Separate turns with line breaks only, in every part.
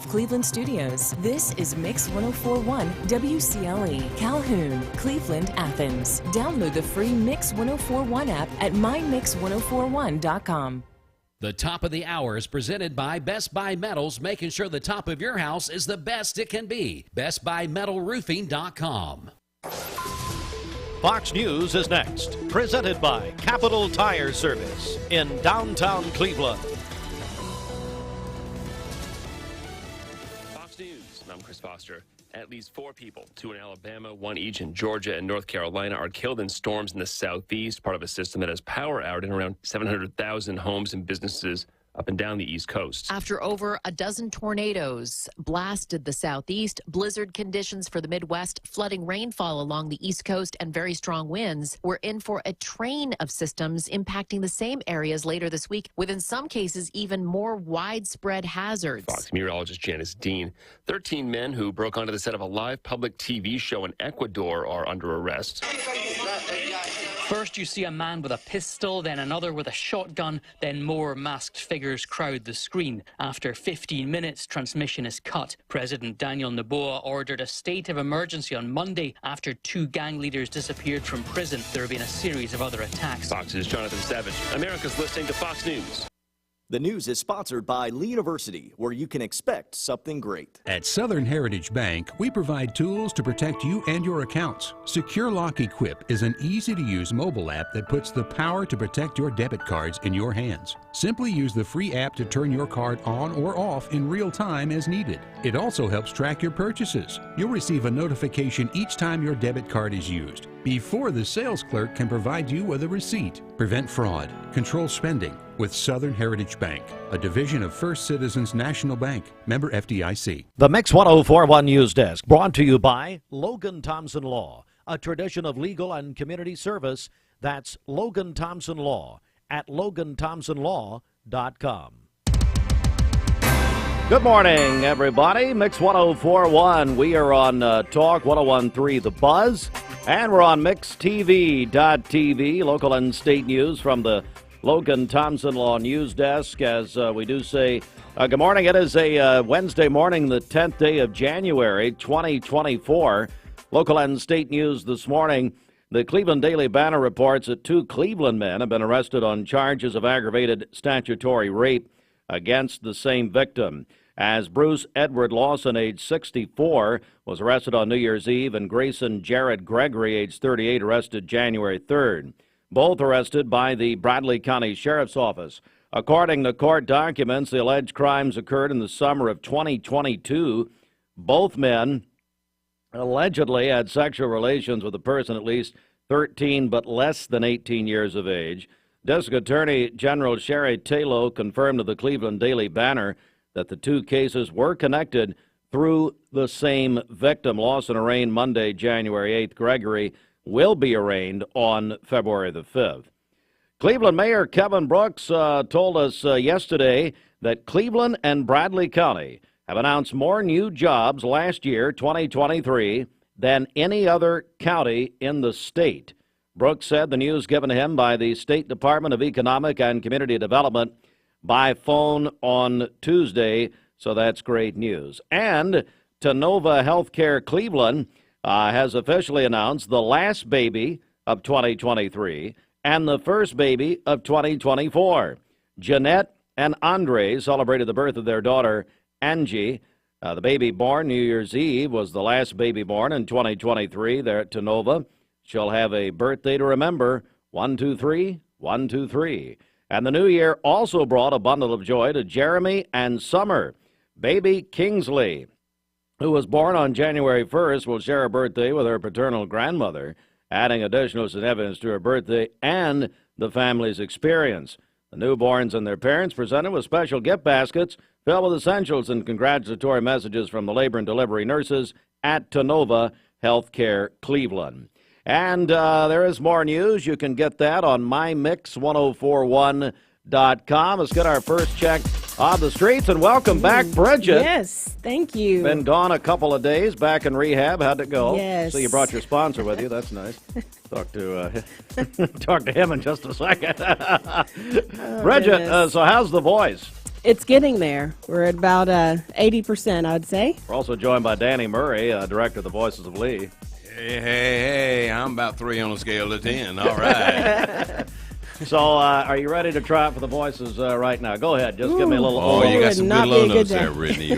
of Cleveland studios, this is Mix 1041 WCLE, Calhoun, Cleveland, Athens. Download the free Mix 1041 app at mymix1041.com.
The top of the hour is presented by Best Buy Metals, making sure the top of your house is the best it can be. BestBuyMetalRoofing.com.
Fox News is next, presented by Capital Tire Service in downtown Cleveland.
Fox News, I'm Chris Foster. At least 4 people, 2 in Alabama, 1 each in Georgia and North Carolina, are killed in storms in the southeast, part of a system that has power out in around 700,000 homes and businesses up and down the East Coast.
After over a dozen tornadoes blasted the southeast, blizzard conditions for the Midwest, flooding rainfall along the East Coast, and very strong winds, we're in for a train of systems impacting the same areas later this week, with in some cases even more widespread hazards.
Fox meteorologist Janice Dean. 13 men who broke onto the set of a live public TV show in Ecuador are under arrest.
First, you see a man with a pistol, then another with a shotgun, then more masked figures crowd the screen. After 15 minutes, transmission is cut. President Daniel Noboa ordered a state of emergency on Monday after 2 gang leaders disappeared from prison. There have been a series of other attacks.
Fox's Jonathan Savage. America's listening to Fox News.
The news is sponsored by Lee University, where you can expect something great.
At Southern Heritage Bank, we provide tools to protect you and your accounts. Secure Lock Equip is an easy-to-use mobile app that puts the power to protect your debit cards in your hands. Simply use the free app to turn your card on or off in real time as needed. It also helps track your purchases. You'll receive a notification each time your debit card is used, before the sales clerk can provide you with a receipt. Prevent fraud, control spending with Southern Heritage Bank, a division of First Citizens National Bank, member FDIC.
The Mix 1041 News Desk, brought to you by Logan Thompson Law, a tradition of legal and community service. That's Logan Thompson Law at LoganThompsonLaw.com. Good morning, everybody. Mix 1041. We are on Talk 1013 The Buzz, and we're on MixTV.tv, local and state news from the Logan Thompson Law News Desk. As we do say, good morning. It is a Wednesday morning, the 10th day of January, 2024. Local and state news this morning. The Cleveland Daily Banner reports that 2 Cleveland men have been arrested on charges of aggravated statutory rape against the same victim. As Bruce Edward Lawson, age 64, was arrested on New Year's Eve, and Grayson Jared Gregory, age 38, arrested January 3rd. Both arrested by the Bradley County Sheriff's Office. According to court documents, the alleged crimes occurred in the summer of 2022. Both men allegedly had sexual relations with a person at least 13 but less than 18 years of age. District Attorney General Sherry Taylor confirmed to the Cleveland Daily Banner that the 2 cases were connected through the same victim. Lawson arraigned Monday, January 8th. Gregory will be arraigned on February the 5th. Cleveland Mayor Kevin Brooks told us yesterday that Cleveland and Bradley County have announced more new jobs last year, 2023, than any other county in the state. Brooks said the news given to him by the State Department of Economic and Community Development by phone on Tuesday, so that's great news. And Tenova Healthcare Cleveland has officially announced the last baby of 2023 and the first baby of 2024. Jeanette and Andre celebrated the birth of their daughter, Angie. The baby born New Year's Eve was the last baby born in 2023 there at Tenova. She'll have a birthday to remember, 123, 123. And the new year also brought a bundle of joy to Jeremy and Summer. Baby Kingsley, who was born on January 1st, will share a birthday with her paternal grandmother, adding additional significance to her birthday and the family's experience. The newborns and their parents presented with special gift baskets filled with essentials and congratulatory messages from the labor and delivery nurses at Tenova Healthcare Cleveland. And there is more news. You can get that on mymix1041.com. Let's get our first check on the streets, and welcome back, Bridget.
Yes, thank you.
Been gone a couple of days, back in rehab. How'd it go?
Yes.
So you brought your sponsor with you. That's nice. Talk to him in just a second. Bridget, so how's the voice?
It's getting there. We're at about 80%, I'd say.
We're also joined by Danny Murray, director of the Voices of Lee.
Hey, I'm about 3 on a scale of 10. All right.
So, are you ready to try out for the Voices right now? Go ahead. Just give me a little...
Oh, you got some good low notes there, Brittany.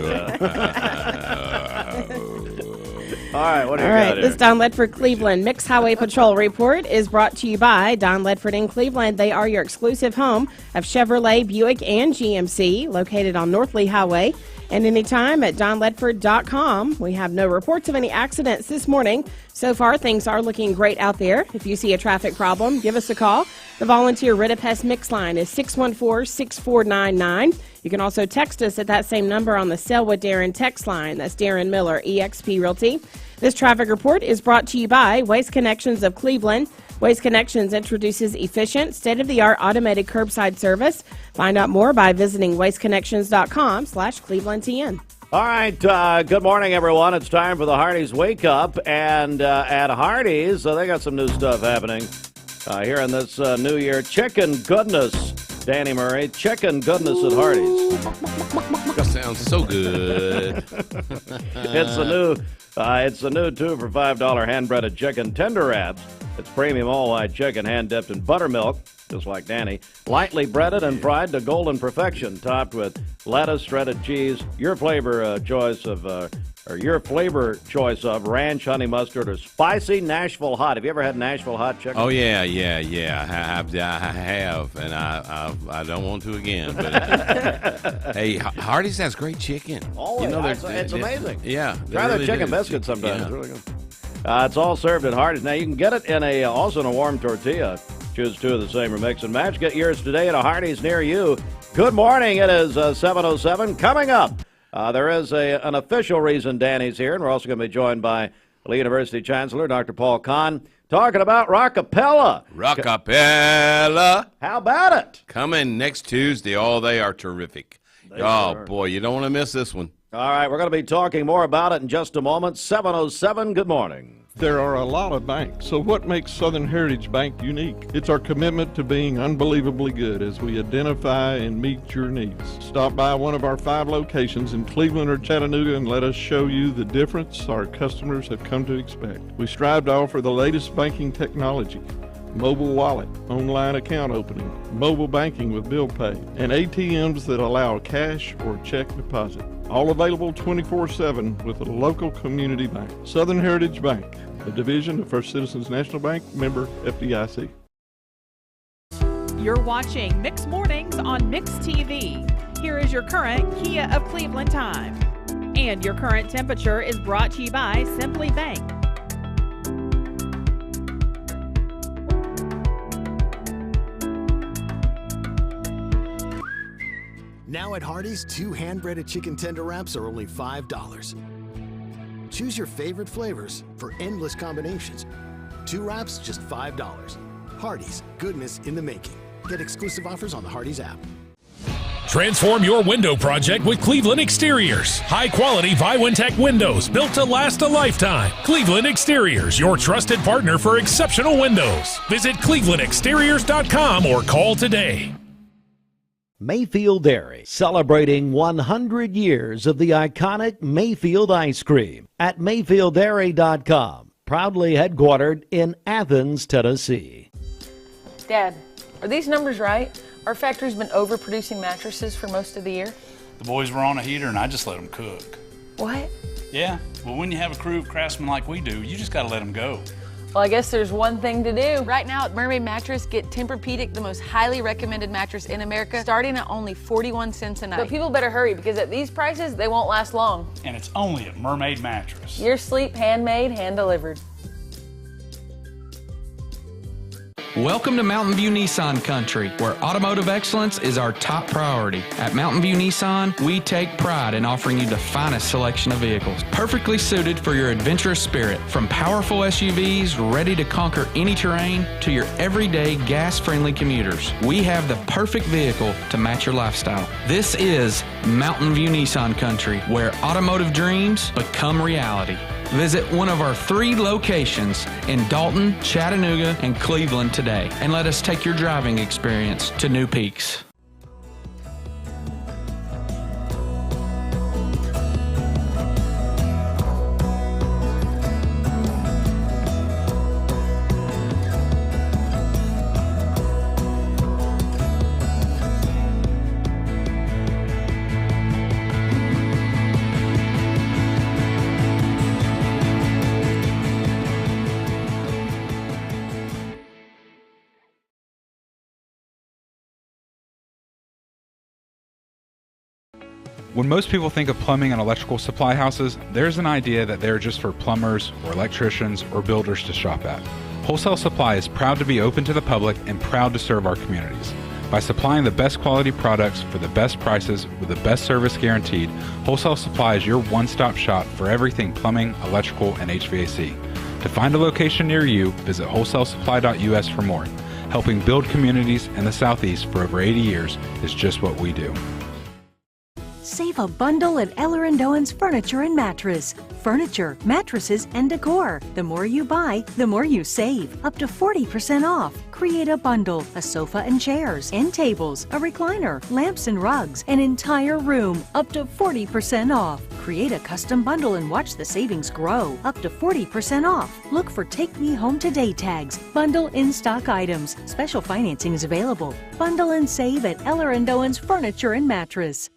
All right, what do you
got
here?
This Don Ledford Cleveland Mixed Highway Patrol report is brought to you by Don Ledford in Cleveland. They are your exclusive home of Chevrolet, Buick, and GMC, located on North Lee Highway. And anytime at donledford.com. We have no reports of any accidents this morning. So far, things are looking great out there. If you see a traffic problem, give us a call. The volunteer Rid-A-Pest Mix line is 614-6499. You can also text us at that same number on the Selwood Darren text line. That's Darren Miller, eXp Realty. This traffic report is brought to you by Waste Connections of Cleveland. Waste Connections introduces efficient, state-of-the-art automated curbside service. Find out more by visiting wasteconnections.com/ClevelandTN.
All right, good morning, everyone. It's time for the Hardee's Wake Up. And at Hardee's, they got some new stuff happening here in this new year. Chicken goodness, Danny Murray. Chicken goodness at Hardee's.
That sounds so good.
It's the new 2 for $5 hand-breaded chicken tender wraps. It's premium all-white chicken hand-dipped in buttermilk, just like Danny. Lightly breaded and fried to golden perfection, topped with lettuce, shredded cheese, your flavor choice of ranch, honey mustard, or spicy Nashville hot. Have you ever had Nashville hot chicken?
Oh, yeah. I have, and I don't want to again. But hey, Hardee's has great chicken.
Oh, it's amazing.
Yeah.
Try their chicken biscuit sometimes. Yeah. It's really good. It's all served at Hardee's. Now, you can get it also in a warm tortilla. Choose 2 of the same or mix and match. Get yours today at a Hardee's near you. Good morning. It is 7:07. Coming up, there is an official reason Danny's here, and we're also going to be joined by Lee University Chancellor Dr. Paul Kahn, talking about Rockapella.
Rockapella.
How about it?
Coming next Tuesday. Oh, they are terrific. Boy, you don't want to miss this one.
All right, we're going to be talking more about it in just a moment. 7:07, good morning.
There are a lot of banks, so what makes Southern Heritage Bank unique? It's our commitment to being unbelievably good as we identify and meet your needs. Stop by one of our 5 locations in Cleveland or Chattanooga and let us show you the difference our customers have come to expect. We strive to offer the latest banking technology, mobile wallet, online account opening, mobile banking with bill pay, and ATMs that allow cash or check deposit. All available 24/7 with a local community bank. Southern Heritage Bank, a division of First Citizens National Bank, member FDIC.
You're watching Mix Mornings on Mix TV. Here is your current Kia of Cleveland time. And your current temperature is brought to you by Simply Bank.
Now at Hardee's, 2 hand-breaded chicken tender wraps are only $5. Choose your favorite flavors for endless combinations. 2 wraps, just $5. Hardee's, goodness in the making. Get exclusive offers on the Hardee's app.
Transform your window project with Cleveland Exteriors. High-quality Viwintech windows built to last a lifetime. Cleveland Exteriors, your trusted partner for exceptional windows. Visit clevelandexteriors.com or call today.
Mayfield Dairy, celebrating 100 years of the iconic Mayfield ice cream at MayfieldDairy.com, proudly headquartered in Athens, Tennessee.
Dad, are these numbers right? Our factory's been overproducing mattresses for most of the year.
The boys were on a heater and I just let them cook.
What?
Yeah, well, when you have a crew of craftsmen like we do, you just gotta let them go.
Well, I guess there's one thing to do. Right now at Mermaid Mattress, get Tempur-Pedic, the most highly recommended mattress in America, starting at only 41 cents a night. But people better hurry because at these prices, they won't last long.
And it's only at Mermaid Mattress.
Your sleep handmade, hand-delivered.
Welcome to Mountain View Nissan Country, where automotive excellence is our top priority. At Mountain View Nissan, we take pride in offering you the finest selection of vehicles, perfectly suited for your adventurous spirit. From powerful SUVs ready to conquer any terrain to your everyday gas-friendly commuters, we have the perfect vehicle to match your lifestyle. This is Mountain View Nissan Country, where automotive dreams become reality. Visit one of our 3 locations in Dalton, Chattanooga, and Cleveland today, and let us take your driving experience to new peaks.
When most people think of plumbing and electrical supply houses, there's an idea that they're just for plumbers or electricians or builders to shop at. Wholesale Supply is proud to be open to the public and proud to serve our communities. By supplying the best quality products for the best prices with the best service guaranteed, Wholesale Supply is your one-stop shop for everything plumbing, electrical, and HVAC. To find a location near you, visit wholesalesupply.us for more. Helping build communities in the Southeast for over 80 years is just what we do.
Save a bundle at Eller & Owen's Furniture and Mattress. Furniture, mattresses, and decor. The more you buy, the more you save. Up to 40% off. Create a bundle, a sofa and chairs, end tables, a recliner, lamps and rugs, an entire room. Up to 40% off. Create a custom bundle and watch the savings grow. Up to 40% off. Look for Take Me Home Today tags. Bundle in-stock items. Special financing is available. Bundle and save at Eller & Owen's Furniture and Mattress.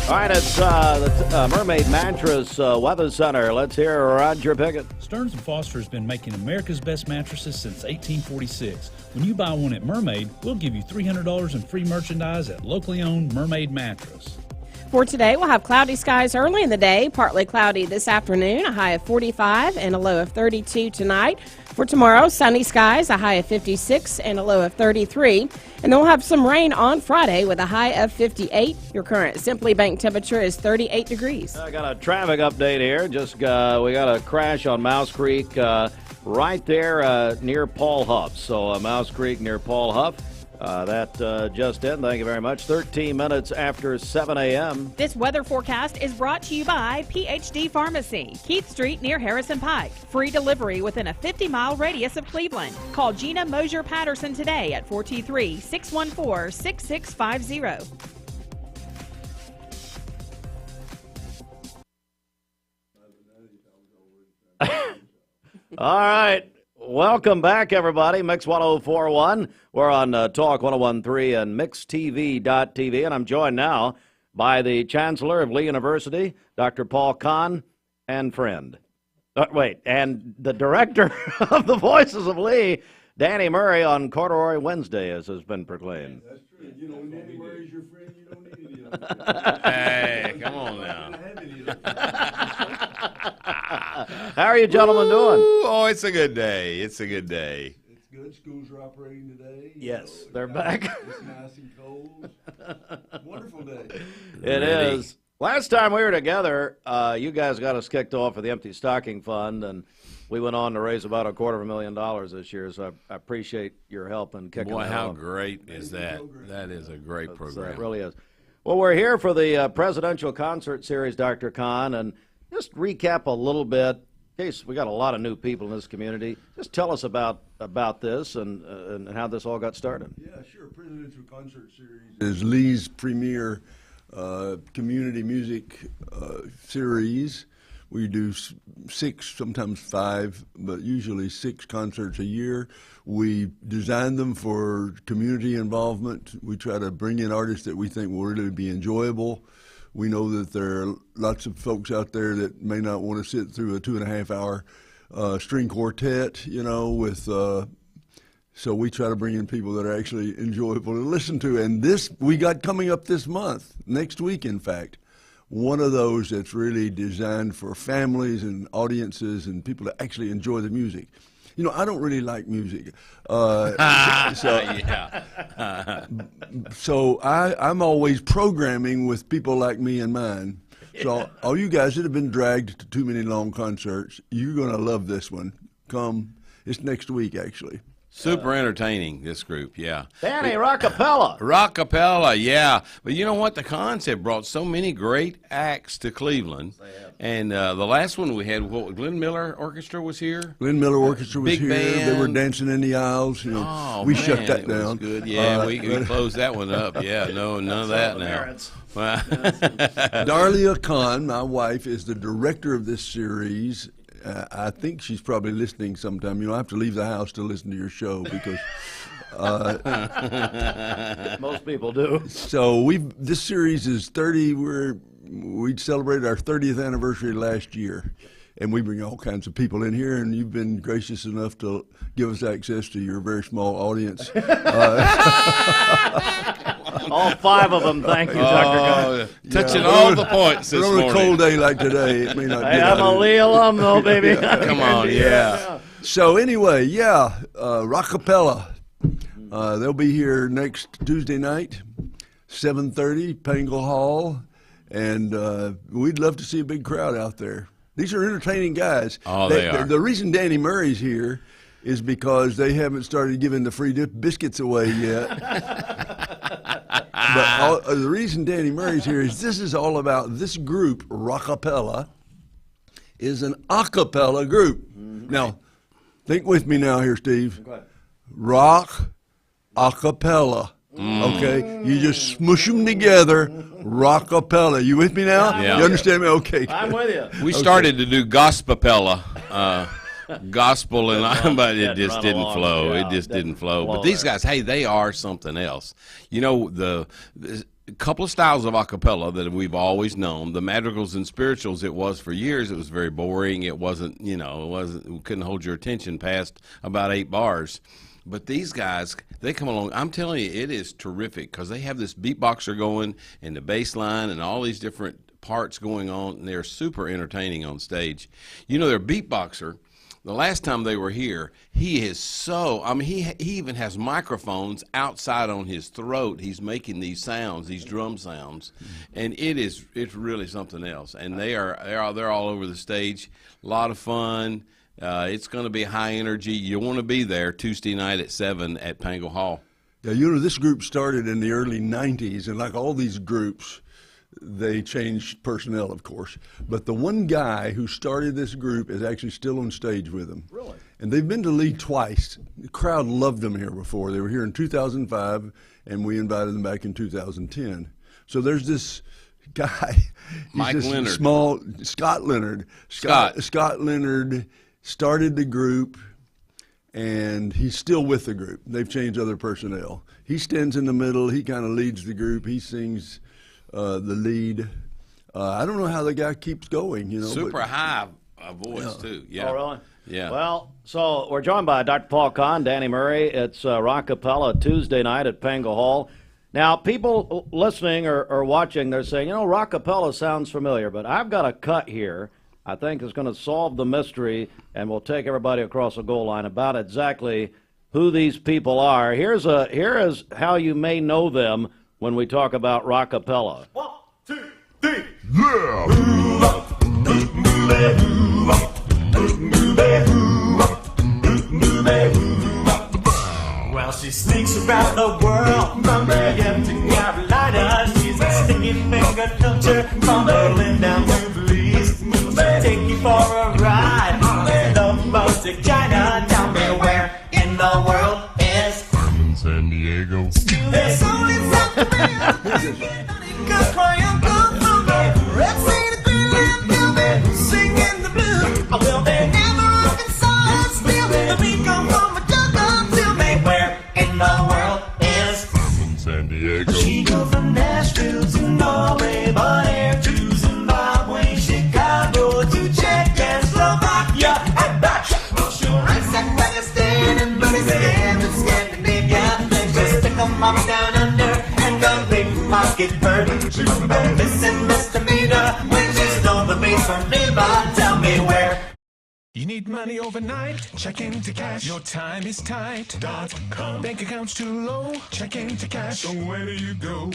All right, it's the Mermaid Mattress Weather Center. Let's hear Roger Pickett.
Stearns & Foster has been making America's best mattresses since 1846. When you buy one at Mermaid, we'll give you $300 in free merchandise at locally owned Mermaid Mattress.
For today, we'll have cloudy skies early in the day, partly cloudy this afternoon, a high of 45 and a low of 32 tonight. For tomorrow, sunny skies, a high of 56 and a low of 33. And then we'll have some rain on Friday with a high of 58. Your current Simply Bank temperature is 38 degrees.
I got a traffic update here. Just we got a crash on Mouse Creek right there near Paul Huff. So Mouse Creek near Paul Huff. That just in. Thank you very much. 13 minutes after 7 a.m.
This weather forecast is brought to you by PhD Pharmacy, Keith Street near Harrison Pike. Free delivery within a 50-mile radius of Cleveland. Call Gina Mosier Patterson today at 423-614-6650.
All right. Welcome back, everybody. Mix 1041. We're on Talk 1013 and MixTV.tv, and I'm joined now by the Chancellor of Lee University, Dr. Paul Kahn, and friend. And the Director of the Voices of Lee, Danny Murray, on Corduroy Wednesday, as has been proclaimed.
That's true. You know, when Danny Murray's your friend, you don't need any of
Hey, come on now.
How are you gentlemen doing?
Oh, it's a good day. It's a good day.
It's good. Schools are operating today.
Yes, they're back.
It's nice and cold. Wonderful day.
It is. Last time we were together, you guys got us kicked off for the Empty Stocking Fund, and we went on to raise about $250,000 this year, so I appreciate your help in kicking
Boy,
that
how
off.
great is that? That is a great program.
It really is. Well, we're here for the Presidential Concert Series, Dr. Kahn, and just recap a little bit. In case we got a lot of new people in this community, just tell us about this and how this all got started.
Yeah, sure. Presidential Concert Series is Lee's premier community music series. We do 6, sometimes 5, but usually 6 concerts a year. We design them for community involvement. We try to bring in artists that we think will really be enjoyable. We know that there are lots of folks out there that may not want to sit through a 2.5-hour string quartet, you know, with so we try to bring in people that are actually enjoyable to listen to. And this we got coming up this month, next week, in fact, one of those that's really designed for families and audiences and people to actually enjoy the music. You know, I don't really like music. So I'm always programming with people like me and mine. So all you guys that have been dragged to too many long concerts, you're going to love this one. Come. It's next week, actually.
Super entertaining, this group, yeah.
Danny, rockapella.
Rockapella, yeah. But you know what? The concept brought so many great acts to Cleveland. And the last one we had, Glenn Miller Orchestra was here.
Glenn Miller Orchestra was
Big
here.
band.
They were dancing in the aisles. You know, we shut that down.
Was good. Yeah, we closed that one up. Yeah, none of that now.
Darlia Khan, my wife, is the director of this series. I think she's probably listening sometime. You know, I have to leave the house to listen to your show because
most people do.
So this series is 30. we celebrated our 30th anniversary last year. And we bring all kinds of people in here, and you've been gracious enough to give us access to your very small audience.
All 5 of them, thank you, Dr. Gunn.
Touching all the points this morning.
On a cold day like today, it may not
Hey, I'm a Lee alum, though, baby.
Come on, yeah.
So anyway, Rockapella. They'll be here next Tuesday night, 7:30, Pangle Hall, and we'd love to see a big crowd out there. These are entertaining guys.
Oh, they are.
The reason Danny Murray's here is because they haven't started giving the free biscuits away yet. But the reason Danny Murray's here is this is all about this group, Rockapella, is an a cappella group. Mm-hmm. Now, think with me now here, Steve. Okay. Rock, a cappella. Okay, you just smush them together, rockapella. You with me now?
Yeah.
You understand me? Okay.
I'm with you.
We started to do gospelpella, gospel, but it just didn't flow. It just didn't flow. But these guys, hey, they are something else. You know, the couple of styles of a cappella that we've always known, the madrigals and spirituals, it was for years. It was very boring. It wasn't, we couldn't hold your attention past about 8 bars. But these guys, they come along. I'm telling you, it is terrific because they have this beatboxer going and the bass line and all these different parts going on, and they're super entertaining on stage. You know, their beatboxer, the last time they were here, he is he even has microphones outside on his throat. He's making these sounds, these drum sounds, and it's really something else. And they're all over the stage. A lot of fun. It's going to be high energy. You want to be there Tuesday night at 7 at Pangle Hall.
Yeah, this group started in the early 90s, and like all these groups, they changed personnel, of course. But the one guy who started this group is actually still on stage with them. Really? And they've been to Lee twice. The crowd loved them here before. They were here in 2005, and we invited them back in 2010. So there's this guy.
Mike Leonard.
Scott Leonard. Scott Leonard started the group, and he's still with the group. They've changed other personnel. He stands in the middle. He kind of leads the group. He sings the lead. I don't know how the guy keeps going.
Super high voice, too. Yeah.
Oh, really?
Yeah.
Well, so we're joined by Dr. Paul Kahn, Danny Murray. It's Rockapella Tuesday night at Pangle Hall. Now, people listening or watching, they're saying, Rockapella sounds familiar, but I've got a cut here I think is going to solve the mystery and will take everybody across the goal line about exactly who these people are. Here is how you may know them when we talk about Rockapella.
1, 2, 3. Well, she sneaks around the world from Miami to Carolina. She's a sticky finger culture from Berlin down to Belize. Take you for a ride on the boat to China. Tell me where in the world is
San Diego.
There's only something singing the blues. Well, they never Arkansas still. The beat come from a jungle to me. Where in the world is
San Diego?
She go from Nashville to Norway, but air to Zimbabwe, Chicago to Czech and Slovakia and back. She'll race at Pakistan and Pakistan and Scandinavia. Then just stick them mama down under and the big pocket bird. Listen, misdemeanor, when she's on the beat from nearby. Tell me where.
You need money overnight? Check into cash. Your time is tight. .com. Bank account's too low? Check into cash. So where do you go?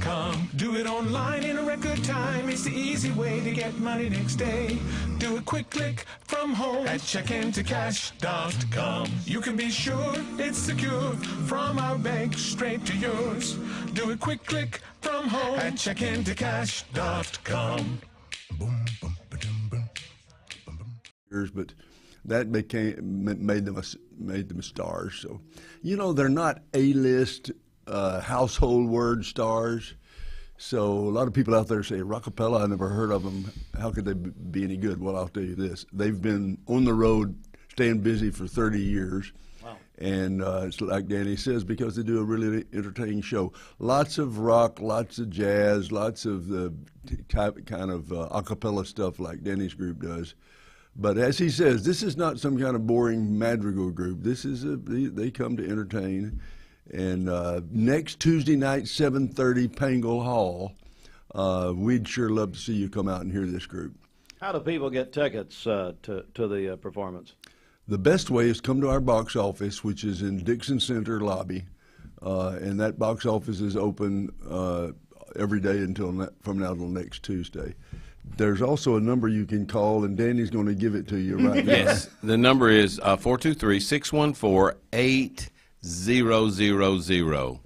.com. Do it online in a record time. It's the easy way to get money next day. Do a quick click from home at checkintocash.com. You can be sure it's secure from our bank straight to yours. Do a quick click from home at checkintocash.com. Boom, boom.
But that made them stars. So, they're not A-list household word stars. So a lot of people out there say, Rockapella, I never heard of them. How could they be any good? Well, I'll tell you this. They've been on the road, staying busy for 30 years. Wow. And it's like Danny says, because they do a really entertaining show. Lots of rock, lots of jazz, lots of the kind of a cappella stuff like Danny's group does. But as he says, this is not some kind of boring madrigal group. This is they come to entertain. And next Tuesday night, 7:30, Pangle Hall. We'd sure love to see you come out and hear this group.
How do people get tickets to the performance?
The best way is come to our box office, which is in Dixon Center lobby, and that box office is open every day from now till next Tuesday. There's also a number you can call, and Danny's going to give it to you right now.
Yes, the number is 423-614-8000.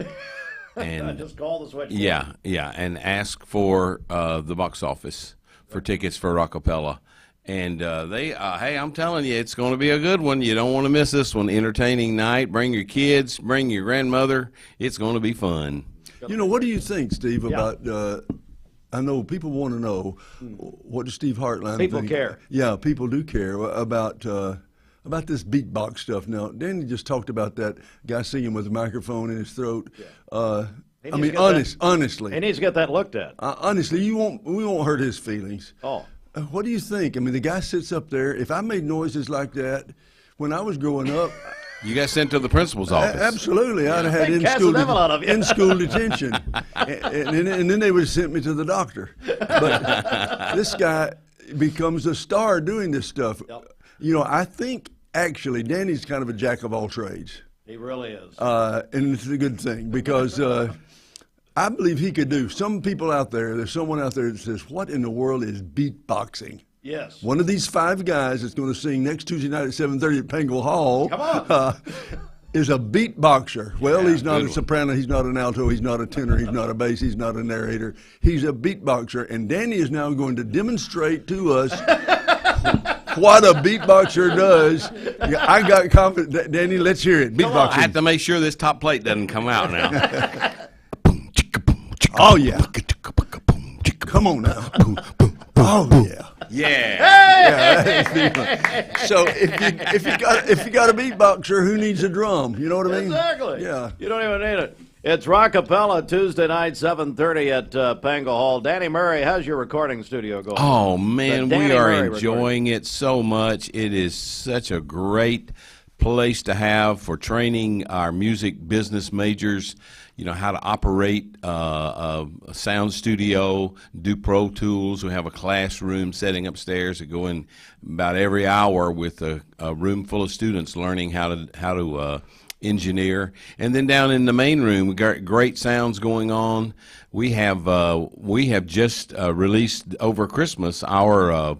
And
just call the switchboard.
Yeah, and ask for the box office for tickets for Rockapella. And hey, I'm telling you, it's going to be a good one. You don't want to miss this one. Entertaining night. Bring your kids. Bring your grandmother. It's going to be fun.
You know, what do you think, Steve, about I know people want to know, what does Steve Hartline think?
People care.
Yeah, people do care about this beatbox stuff. Now, Danny just talked about that guy singing with a microphone in his throat. I mean, honestly.
He needs to get that looked at.
Honestly, we won't hurt his feelings.
Oh.
What do you think? I mean, the guy sits up there. If I made noises like that when I was growing up,
you got sent to the principal's office.
Absolutely, I'd have had in-school detention, and then they would have sent me to the doctor. But this guy becomes a star doing this stuff. Yep. You know, I think actually Danny's kind of a jack of all trades.
He really is,
and it's a good thing because. I believe he could do. Some people out there, there's someone out there that says, what in the world is beatboxing?
Yes.
One of these five guys that's going to sing next Tuesday night at 7:30 at Pangle Hall is a beatboxer. Well, he's not a soprano, he's not an alto, he's not a tenor, he's not a bass, he's not a narrator. He's a beatboxer, and Danny is now going to demonstrate to us what a beatboxer does. I got confident. Danny, let's hear it. Beatboxing.
I have to make sure this top plate doesn't come out now.
Oh, yeah. Come on now. Oh, yeah.
Yeah.
So if you got a beatboxer, who needs a drum? You know what I mean?
Exactly.
Yeah.
You don't even need it. It's Rockapella, Tuesday night, 7:30 at Pangle Hall. Danny Murray, how's your recording studio going?
Oh, man, we are enjoying it so much. It is such a great place to have for training our music business majors, you know, how to operate a sound studio, do Pro Tools. We have a classroom setting upstairs that go in about every hour with a room full of students learning how to engineer. And then down in the main room, we got great sounds going on. We have just released over Christmas our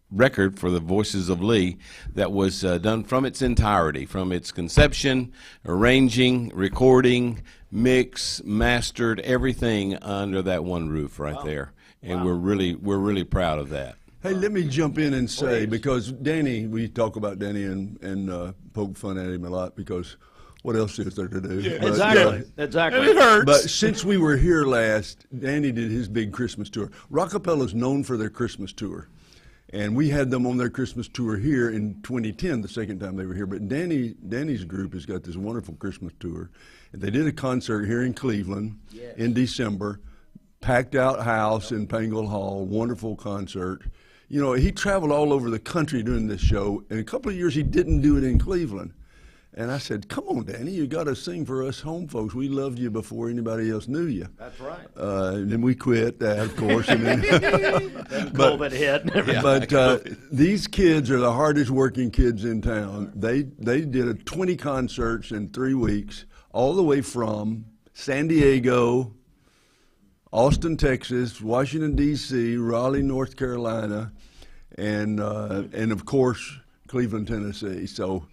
record for the Voices of Lee that was done from its entirety, from its conception, arranging, recording, mix, mastered, everything under that one roof right there. And we're really proud of that.
Hey, let me jump in and say, because Danny, we talk about Danny and poke fun at him a lot because what else is there to do?
Yeah, exactly. Exactly.
And it hurts. But since we were here last, Danny did his big Christmas tour. Rockapella's known for their Christmas tour. And we had them on their Christmas tour here in 2010, the second time they were here. But Danny's group has got this wonderful Christmas tour. And they did a concert here in Cleveland in December, packed out house in Pangle Hall, wonderful concert. You know, he traveled all over the country doing this show. And a couple of years he didn't do it in Cleveland. And I said, come on, Danny, you got to sing for us home folks. We loved you before anybody else knew you.
That's right.
And then we quit that, of course. And then
COVID hit.
But these kids are the hardest working kids in town. They did 20 concerts in 3 weeks, all the way from San Diego, Austin, Texas, Washington, D.C., Raleigh, North Carolina, and of course, Cleveland, Tennessee. So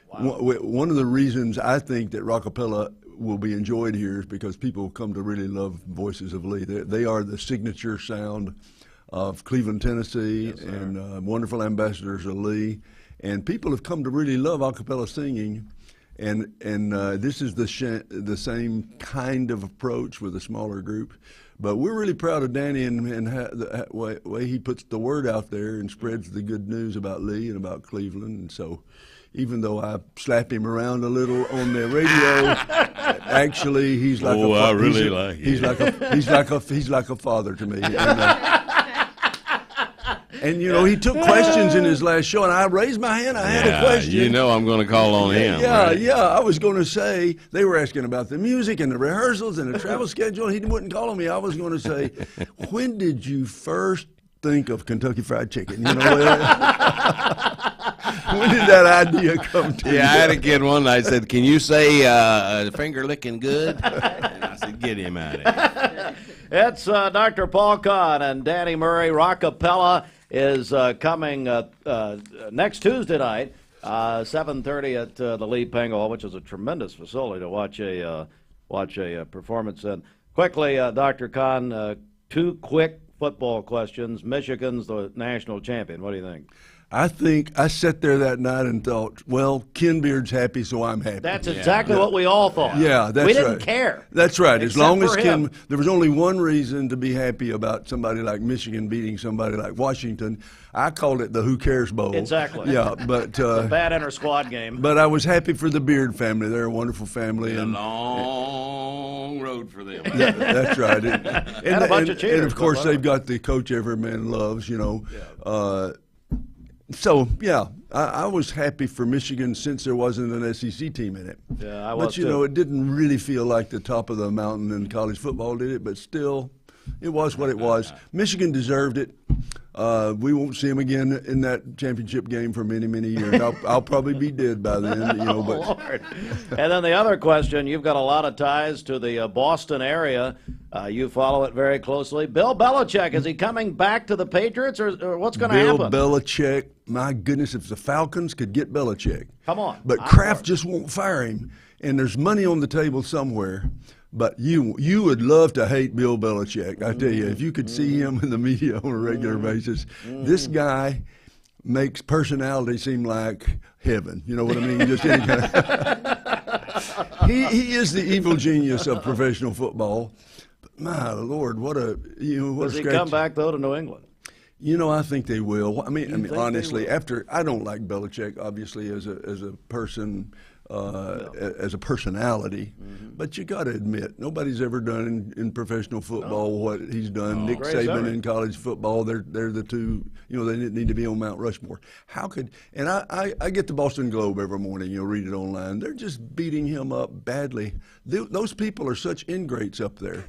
one of the reasons I think that Rockapella will be enjoyed here is because people come to really love Voices of Lee. They are the signature sound of Cleveland, Tennessee, and wonderful ambassadors of Lee. And people have come to really love a cappella singing. And this is the same kind of approach with a smaller group. But we're really proud of Danny and the way he puts the word out there and spreads the good news about Lee and about Cleveland. And so even though I slap him around a little on the radio, actually he's like he's like a father to me. And you know, he took questions in his last show, and I raised my hand. I had a question.
You know I'm going to call on him. Right?
I was going to say, they were asking about the music and the rehearsals and the travel schedule. He wouldn't call on me. I was going to say, when did you first think of Kentucky Fried Chicken? You know, when did that idea come to you?
Yeah, I had a kid one night said, "Can you say finger licking good?" And I said, "Get him out of here."
It's Dr. Paul Kahn and Danny Murray. Rockapella is coming next Tuesday night, 7:30 at the Lee Pang Hall, which is a tremendous facility to watch a performance in. Quickly, Dr. Kahn, 2 quick football questions. Michigan's the national champion. What do you think?
I think I sat there that night and thought, well, Ken Beard's happy, so I'm happy.
That's exactly what we all thought.
Yeah, that's right.
We didn't care.
That's right. As long as
him.
Ken, there was only one reason to be happy about somebody like Michigan beating somebody like Washington. I called it the Who Cares Bowl.
Exactly.
Yeah, but
a bad inter-squad game.
But I was happy for the Beard family. They're a wonderful family.
A long road for them.
That's right. And
a bunch of cheaters.
And of course, they've got the coach every man loves. You know. Yeah. So, yeah, I was happy for Michigan since there wasn't an SEC team in it.
Yeah, I was
But, you know, it didn't really feel like the top of the mountain in college football, did it? But still, it was what it was. Michigan deserved it. We won't see them again in that championship game for many, many years. I'll probably be dead by then. You know, but.
Lord. And then the other question, you've got a lot of ties to the Boston area. You follow it very closely. Bill Belichick, is he coming back to the Patriots, or what's going to happen?
Bill Belichick, my goodness, if the Falcons could get Belichick.
Come on.
But Kraft just won't fire him. And there's money on the table somewhere. But you would love to hate Bill Belichick. I tell you, if you could see him in the media on a regular basis, this guy makes personality seem like heaven. You know what I mean? Just any kind of he is the evil genius of professional football. But my Lord, what a
Does he come back though to New England?
You know, I think they will. I mean, honestly, I don't like Belichick, obviously, as a person. As a personality, but you got to admit nobody's ever done in professional football what he's done. Nick Saban in college football, they're the two. You know, they need to be on Mount Rushmore. How could? And I get the Boston Globe every morning. You know, read it online. They're just beating him up badly. Those people are such ingrates up there.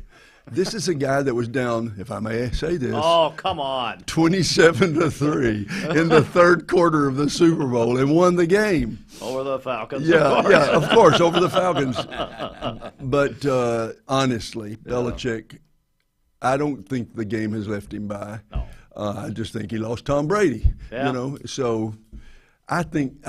This is a guy that was down, if I may say this.
Oh, come on.
27-3 in the third quarter of the Super Bowl and won the game.
Over the Falcons.
Yeah, of course, over the Falcons. But honestly, Belichick, I don't think the game has left him by.
No.
I just think he lost Tom Brady.
Yeah.
You know, so I think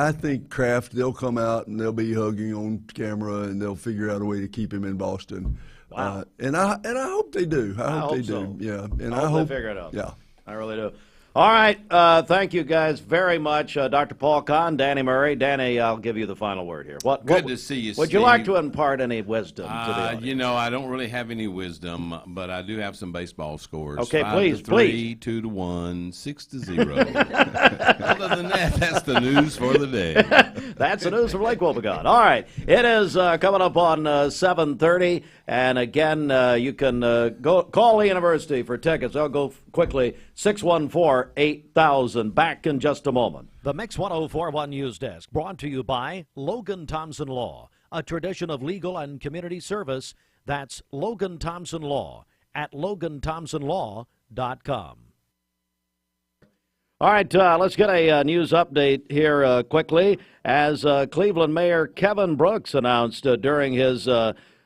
Kraft, they'll come out and they'll be hugging on camera and they'll figure out a way to keep him in Boston.
Wow.
And I hope they do. I hope they
so.
do. Yeah. And
I hope they figure it out.
Yeah.
I really do. All right. Thank you guys very much. Dr. Paul Kahn, Danny Murray. Danny, I'll give you the final word here.
Good to see you,
Would you like to impart any wisdom to the audience?
You know, I don't really have any wisdom, but I do have some baseball scores.
Okay,
5-3,
please.
2-1, 6-0. Other than that, that's the news for the day.
That's the news from Lake Wobegon. All right. It is coming up on 7:30. And again, you can go call the university for tickets. I'll go quickly. 614-8000. Back in just a moment.
The Mix 1041 News Desk brought to you by Logan Thompson Law, a tradition of legal and community service. That's Logan Thompson Law at LoganThompsonLaw.com.
All right, let's get a news update here quickly. As Cleveland Mayor Kevin Brooks announced during his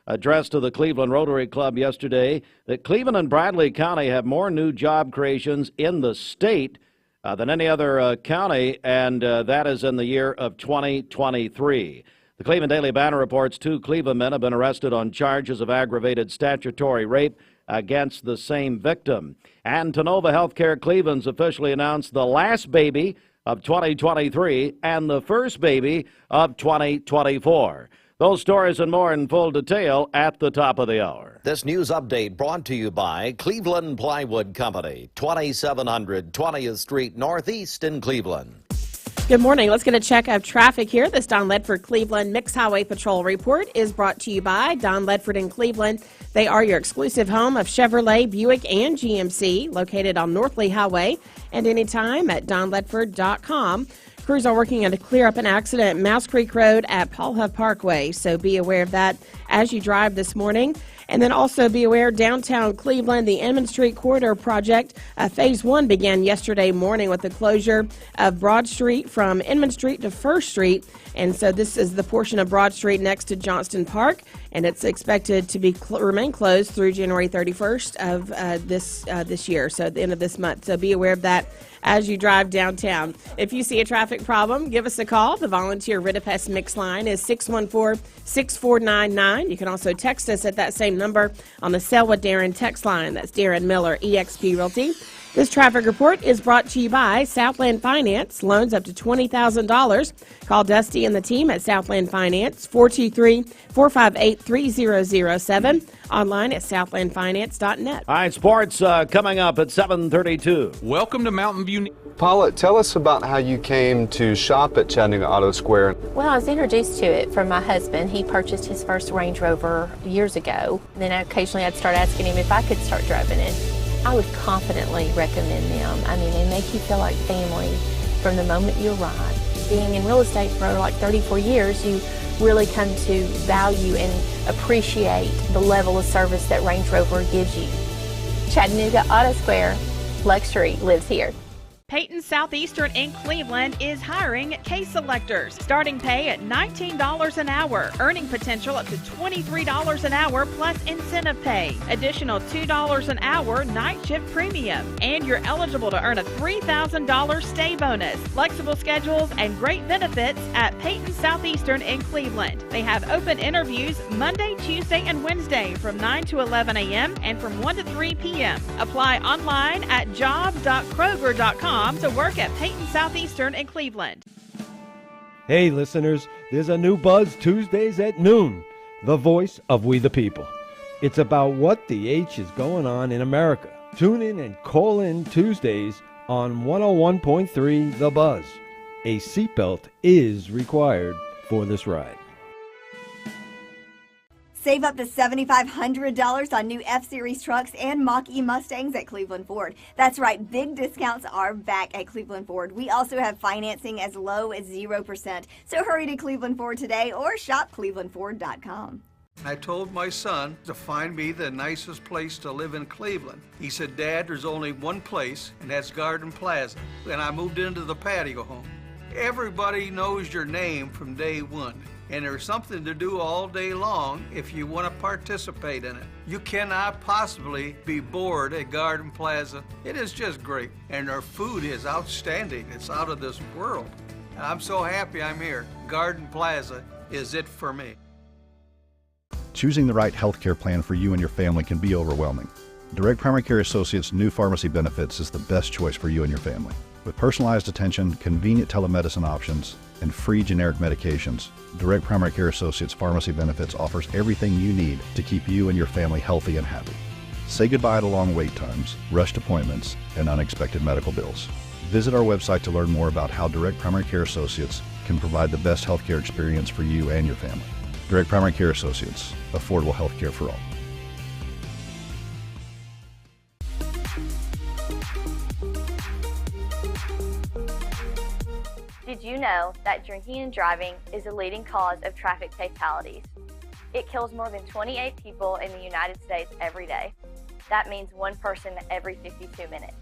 address to the Cleveland Rotary Club yesterday that Cleveland and Bradley County have more new job creations in the state than any other county, and that is in the year of 2023. The Cleveland Daily Banner reports 2 Cleveland men have been arrested on charges of aggravated statutory rape against the same victim. And Tenova Healthcare Cleveland's officially announced the last baby of 2023 and the first baby of 2024. Those stories and more in full detail at the top of the hour.
This news update brought to you by Cleveland Plywood Company, 2700 20th Street Northeast in Cleveland.
Good morning. Let's get a check of traffic here. This Don Ledford Cleveland Mixed Highway Patrol report is brought to you by Don Ledford in Cleveland. They are your exclusive home of Chevrolet, Buick, and GMC, located on North Lee Highway, and anytime at donledford.com. Crews are working to clear up an accident at Mouse Creek Road at Paul Huff Parkway, so be aware of that as you drive this morning. And then also be aware, downtown Cleveland, the Inman Street Corridor Project, Phase 1 began yesterday morning with the closure of Broad Street from Inman Street to First Street. And so this is the portion of Broad Street next to Johnston Park, and it's expected to be remain closed through January 31st of this year, so at the end of this month. So be aware of that as you drive downtown. If you see a traffic problem, give us a call. The volunteer Ritapest Mix line is 614-6499. You can also text us at that same number on the Sell with Darren text line. That's Darren Miller, eXp Realty. This traffic report is brought to you by Southland Finance. Loans up to $20,000. Call Dusty and the team at Southland Finance, 423-458-3007. Online at southlandfinance.net.
All right, sports coming up at 7:32.
Welcome to Mountain View.
Paula, tell us about how you came to shop at Chattanooga Auto Square.
Well, I was introduced to it from my husband. He purchased his first Range Rover years ago. Then occasionally I'd start asking him if I could start driving it. I would confidently recommend them. I mean, they make you feel like family from the moment you arrive. Being in real estate for like 34 years, you really come to value and appreciate the level of service that Range Rover gives you. Chattanooga Auto Square, luxury lives here.
Peyton Southeastern in Cleveland is hiring case selectors. Starting pay at $19 an hour. Earning potential up to $23 an hour plus incentive pay. Additional $2 an hour night shift premium. And you're eligible to earn a $3,000 stay bonus. Flexible schedules and great benefits at Peyton Southeastern in Cleveland. They have open interviews Monday, Tuesday, and Wednesday from 9 to 11 a.m. and from 1 to 3 p.m. Apply online at jobs.kroger.com to work at Peyton Southeastern in Cleveland.
Hey listeners, there's a new Buzz Tuesdays at noon, the voice of we the people. It's about what the H is going on in America. Tune in and call in Tuesdays on 101.3 The Buzz. A seatbelt is required for this ride.
Save up to $7,500 on new F-Series trucks and Mach-E Mustangs at Cleveland Ford. That's right, big discounts are back at Cleveland Ford. We also have financing as low as 0%. So hurry to Cleveland Ford today or shop clevelandford.com.
I told my son to find me the nicest place to live in Cleveland. He said, Dad, there's only one place, and that's Garden Plaza. And I moved into the patio home. Everybody knows your name from day one. And there's something to do all day long if you want to participate in it. You cannot possibly be bored at Garden Plaza. It is just great. And their food is outstanding. It's out of this world. I'm so happy I'm here. Garden Plaza is it for me.
Choosing the right health care plan for you and your family can be overwhelming. Direct Primary Care Associates' new pharmacy benefits is the best choice for you and your family. With personalized attention, convenient telemedicine options, and free generic medications, Direct Primary Care Associates Pharmacy Benefits offers everything you need to keep you and your family healthy and happy. Say goodbye to long wait times, rushed appointments, and unexpected medical bills. Visit our website to learn more about how Direct Primary Care Associates can provide the best healthcare experience for you and your family. Direct Primary Care Associates, affordable healthcare for all.
Did you know that drinking and driving is a leading cause of traffic fatalities? It kills more than 28 people in the United States every day. That means one person every 52 minutes.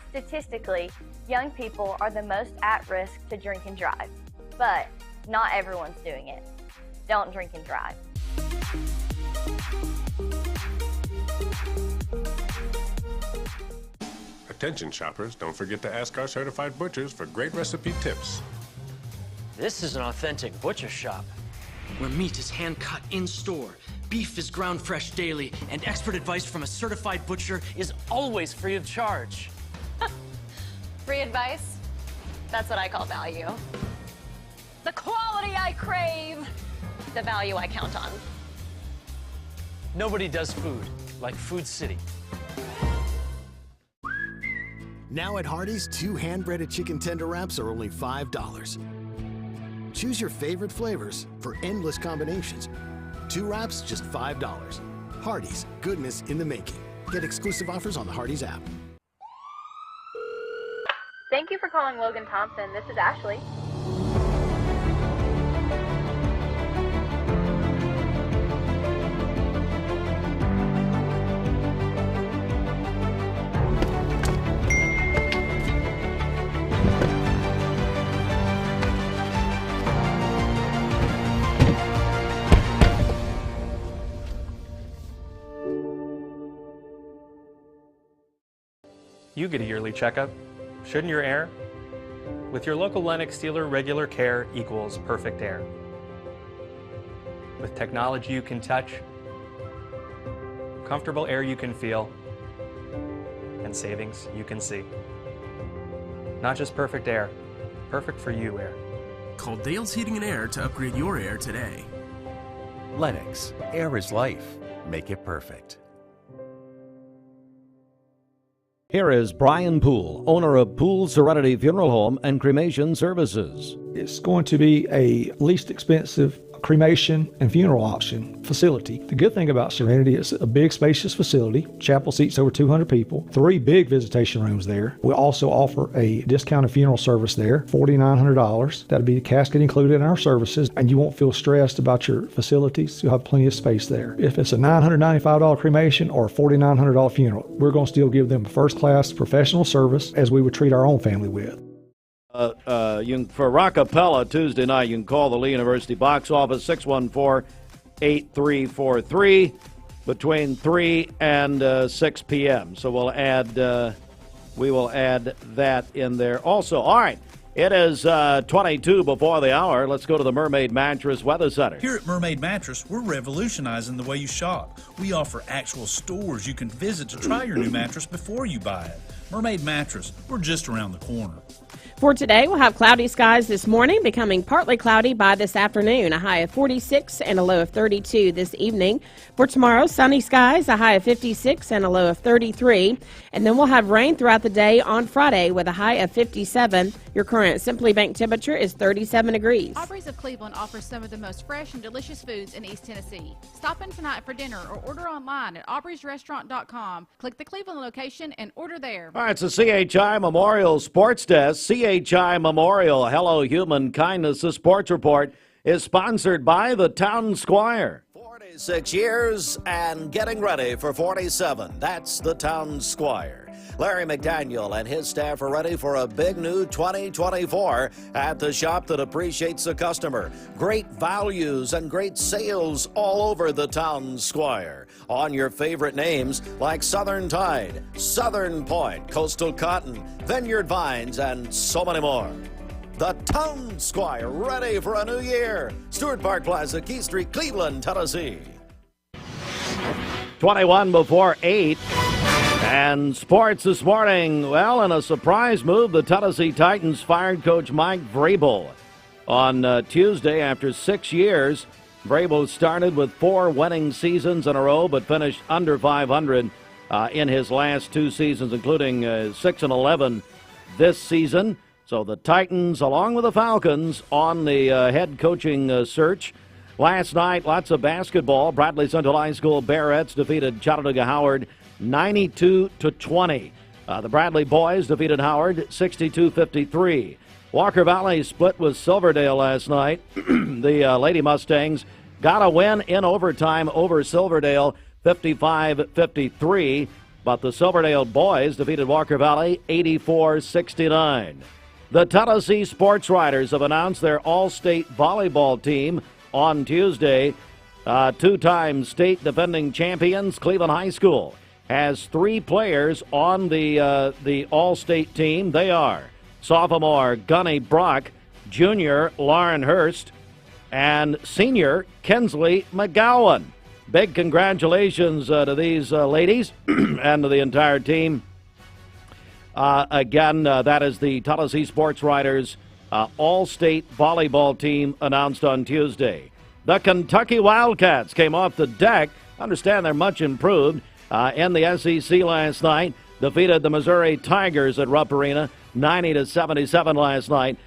Statistically, young people are the most at risk to drink and drive, but not everyone's doing it. Don't drink and drive.
Attention shoppers, don't forget to ask our certified butchers for great recipe tips.
This is an authentic butcher shop,
where meat is hand-cut in-store, beef is ground fresh daily, and expert advice from a certified butcher
is always free of charge.
Free advice? That's what I call value. The quality I crave, the value I count on.
Nobody does food like Food City.
Now at Hardee's, 2 hand-breaded chicken tender wraps are only $5. Choose your favorite flavors for endless combinations. 2 wraps, just $5. Hardee's, goodness in the making. Get exclusive offers on the Hardee's app.
Thank you for calling Logan Thompson. This is Ashley.
You get a yearly checkup, shouldn't your air? With your local Lennox dealer, regular care equals perfect air. With technology you can touch, comfortable air you can feel, and savings you can see. Not just perfect air, perfect for you air.
Call Dale's Heating and Air to upgrade your air today.
Lennox, air is life. Make it perfect.
Here is Brian Poole, owner of Poole Serenity Funeral Home and Cremation Services.
It's going to be a least expensive cremation and funeral option facility. The good thing about Serenity is a big spacious facility. Chapel seats over 200 people, 3 big visitation rooms there. We also offer a discounted funeral service there, $4,900. That'll be the casket included in our services, and you won't feel stressed about your facilities. You'll have plenty of space there. If it's a $995 cremation or a $4,900 funeral, we're going to still give them a first-class professional service as we would treat our own family with.
For Rockapella Tuesday night, you can call the Lee University box office 614-8343 between 3 and 6 p.m. So we will add that in there also. All right, it is 22 before the hour. Let's go to the Mermaid Mattress Weather Center.
Here at Mermaid Mattress, we're revolutionizing the way you shop. We offer actual stores you can visit to try your new mattress before you buy it. Mermaid Mattress, we're just around the corner.
For today, we'll have cloudy skies this morning, becoming partly cloudy by this afternoon, a high of 46 and a low of 32 this evening. For tomorrow, sunny skies, a high of 56 and a low of 33. And then we'll have rain throughout the day on Friday with a high of 57. Your current Simply Bank temperature is 37 degrees.
Aubrey's of Cleveland offers some of the most fresh and delicious foods in East Tennessee. Stop in tonight for dinner or order online at aubreysrestaurant.com. Click the Cleveland location and order there.
All right, it's the CHI Memorial Sports Desk. CHI Memorial Hello Human Kindness. The sports report is sponsored by the Town Squire.
46 years and getting ready for 47. That's the Town Squire. Larry McDaniel and his staff are ready for a big new 2024 at the shop that appreciates the customer. Great values and great sales all over the Town Squire. On your favorite names like Southern Tide, Southern Point, Coastal Cotton, Vineyard Vines, and so many more. The Town Squire, ready for a new year. Stewart Park Plaza, Key Street, Cleveland, Tennessee.
21 before 8. And sports this morning, well, in a surprise move, the Tennessee Titans fired Coach Mike Vrabel on Tuesday after 6 years. Vrabel started with 4 winning seasons in a row, but finished under 500 in his last 2 seasons, including 6-11 this season. So the Titans, along with the Falcons, on the head coaching search. Last night, lots of basketball. Bradley Central High School Bearettes defeated Chattanooga Howard 92-20. The Bradley boys defeated Howard 62-53. Walker Valley split with Silverdale last night. The Lady Mustangs got a win in overtime over Silverdale 55-53. But the Silverdale boys defeated Walker Valley 84-69. The Tennessee Sports Writers have announced their all-state volleyball team on Tuesday. 2-time state defending champions Cleveland High School has 3 players on the all-state team. They are sophomore Gunny Brock, junior Lauren Hurst, and senior Kinsley McGowan. Big congratulations to these ladies and to the entire team. Again, that is the Tennessee Sports Writers all-state volleyball team announced on Tuesday. The Kentucky Wildcats came off the deck. Understand they're much improved in the SEC last night. Defeated the Missouri Tigers at Rupp Arena 90-77 last night.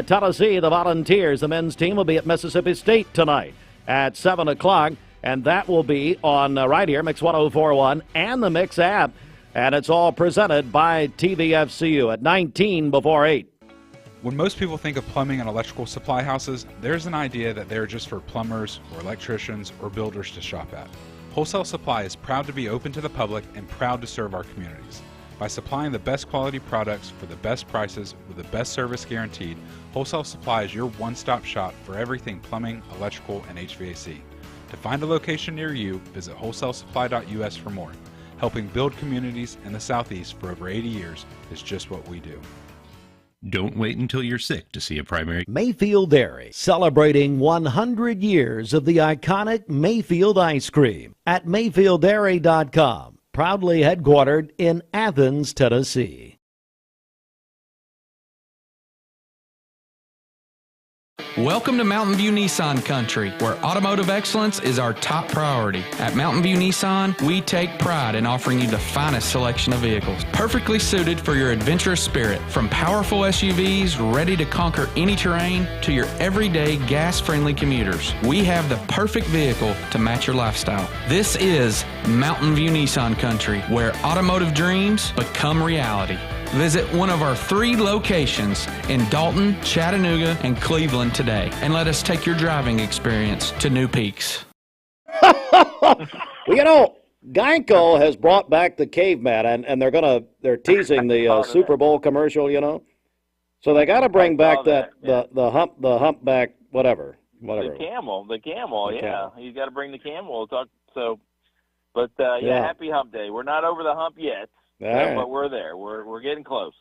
Tennessee, the Volunteers, the men's team will be at Mississippi State tonight at 7 o'clock, and that will be on right here, Mix 104.1 and the Mix app, and it's all presented by TVFCU at 19 before 8.
When most people think of plumbing and electrical supply houses, there's an idea that they're just for plumbers or electricians or builders to shop at. Wholesale Supply is proud to be open to the public and proud to serve our communities. By supplying the best quality products for the best prices with the best service guaranteed, Wholesale Supply is your one-stop shop for everything plumbing, electrical, and HVAC. To find a location near you, visit wholesalesupply.us for more. Helping build communities in the Southeast for over 80 years is just what we do.
Don't wait until you're sick to see a primary.
Mayfield Dairy, celebrating 100 years of the iconic Mayfield ice cream at MayfieldDairy.com. Proudly headquartered in Athens, Tennessee.
Welcome to Mountain View Nissan Country, where automotive excellence is our top priority. At Mountain View Nissan, we take pride in offering you the finest selection of vehicles, perfectly suited for your adventurous spirit. From powerful SUVs ready to conquer any terrain to your everyday gas-friendly commuters, we have the perfect vehicle to match your lifestyle. This is Mountain View Nissan Country, where automotive dreams become reality. Visit one of our 3 locations in Dalton, Chattanooga, and Cleveland today, and let us take your driving experience to new peaks.
Well, you know, Geico has brought back the caveman, and they're teasing the Super Bowl commercial, you know. So they got to bring back the humpback, whatever.
The camel, yeah. You got to bring the camel. Happy Hump Day. We're not over the hump yet. But we're there. We're getting close.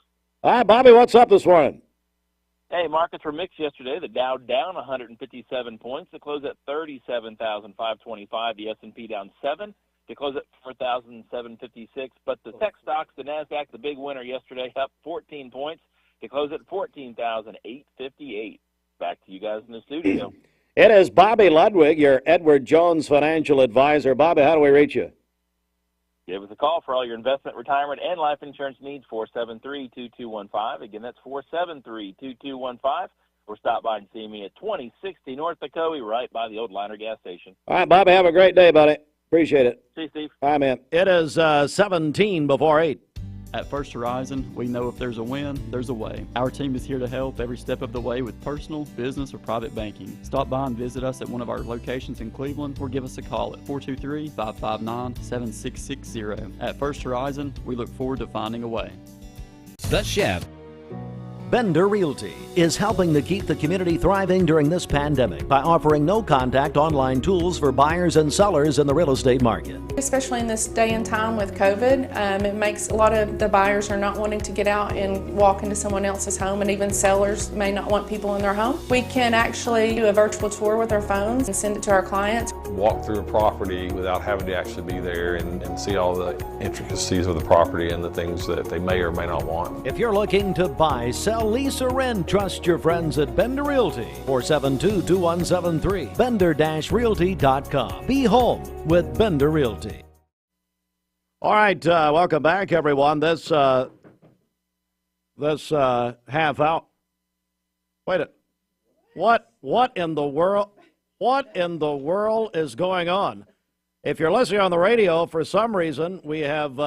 All right, Bobby, what's up this morning?
Hey, markets were mixed yesterday. The Dow down 157 points to close at 37,525. The S&P down 7 to close at 4,756. But the tech stocks, the NASDAQ, the big winner yesterday, up 14 points to close at 14,858. Back to you guys in the studio.
It is Bobby Ludwig, your Edward Jones financial advisor. Bobby, how do we reach you?
Give us a call for all your investment, retirement, and life insurance needs, 473-2215. Again, that's 473-2215. Or stop by and see me at 2060 North Ocoee, right by the old Liner gas station.
All right, Bobby, have a great day, buddy. Appreciate it.
See you, Steve.
All right, man. It is 17 before 8.
At First Horizon, we know if there's a win, there's a way. Our team is here to help every step of the way with personal, business, or private banking. Stop by and visit us at one of our locations in Cleveland or give us a call at 423-559-7660. At First Horizon, we look forward to finding a way.
The Chef.
Bender Realty is helping to keep the community thriving during this pandemic by offering no-contact online tools for buyers and sellers in the real estate market.
Especially in this day and time with COVID, it makes a lot of the buyers are not wanting to get out and walk into someone else's home, and even sellers may not want people in their home. We can actually do a virtual tour with our phones and send it to our clients.
Walk through a property without having to actually be there and see all the intricacies of the property and the things that they may or may not want.
If you're looking to buy, sell, lease, or rent, trust your friends at Bender Realty. 472-2173. Bender-Realty.com. Be home with Bender Realty. All right, welcome back, everyone. This half hour. Wait a what in the world? What in the world is going on? If you're listening on the radio, for some reason, we have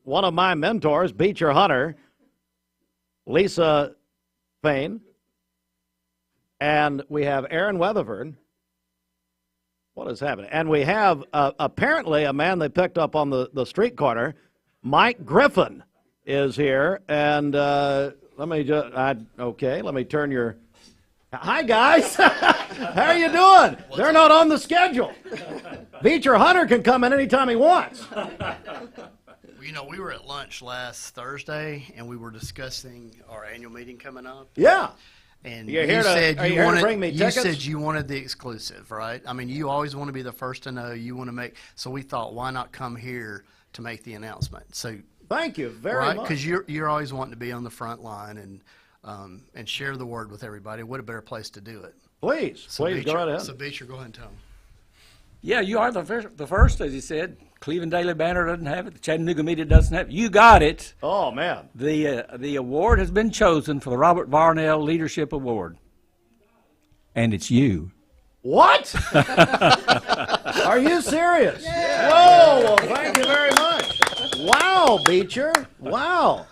one of my mentors, Beecher Hunter, Lisa Fain, and we have Aaron Weatherford. What is happening? And we have apparently a man they picked up on the street corner, Mike Griffin, is here. And let me turn your. Hi guys, how are you doing? They're not on the schedule. Beecher Hunter can come in anytime he wants.
You know, we were at lunch last Thursday, and we were discussing our annual meeting coming up.
Yeah.
And
you said
you wanted the exclusive, right? I mean, you always want to be the first to know. You want to make. So we thought, why not come here to make the announcement? So
thank you very much.
Because you're always wanting to be on the front line and share the word with everybody. What a better place to do it?
Please,
so
please
Beecher,
go right ahead.
So Beecher, go ahead and tell them.
Yeah, you are the first, as you said. Cleveland Daily Banner doesn't have it. The Chattanooga Media doesn't have it. You got it.
Oh, man.
The award has been chosen for the Robert Varnell Leadership Award. And it's you.
What? Are you serious? Yeah. Whoa, well, thank you very much. Wow, Beecher. Wow.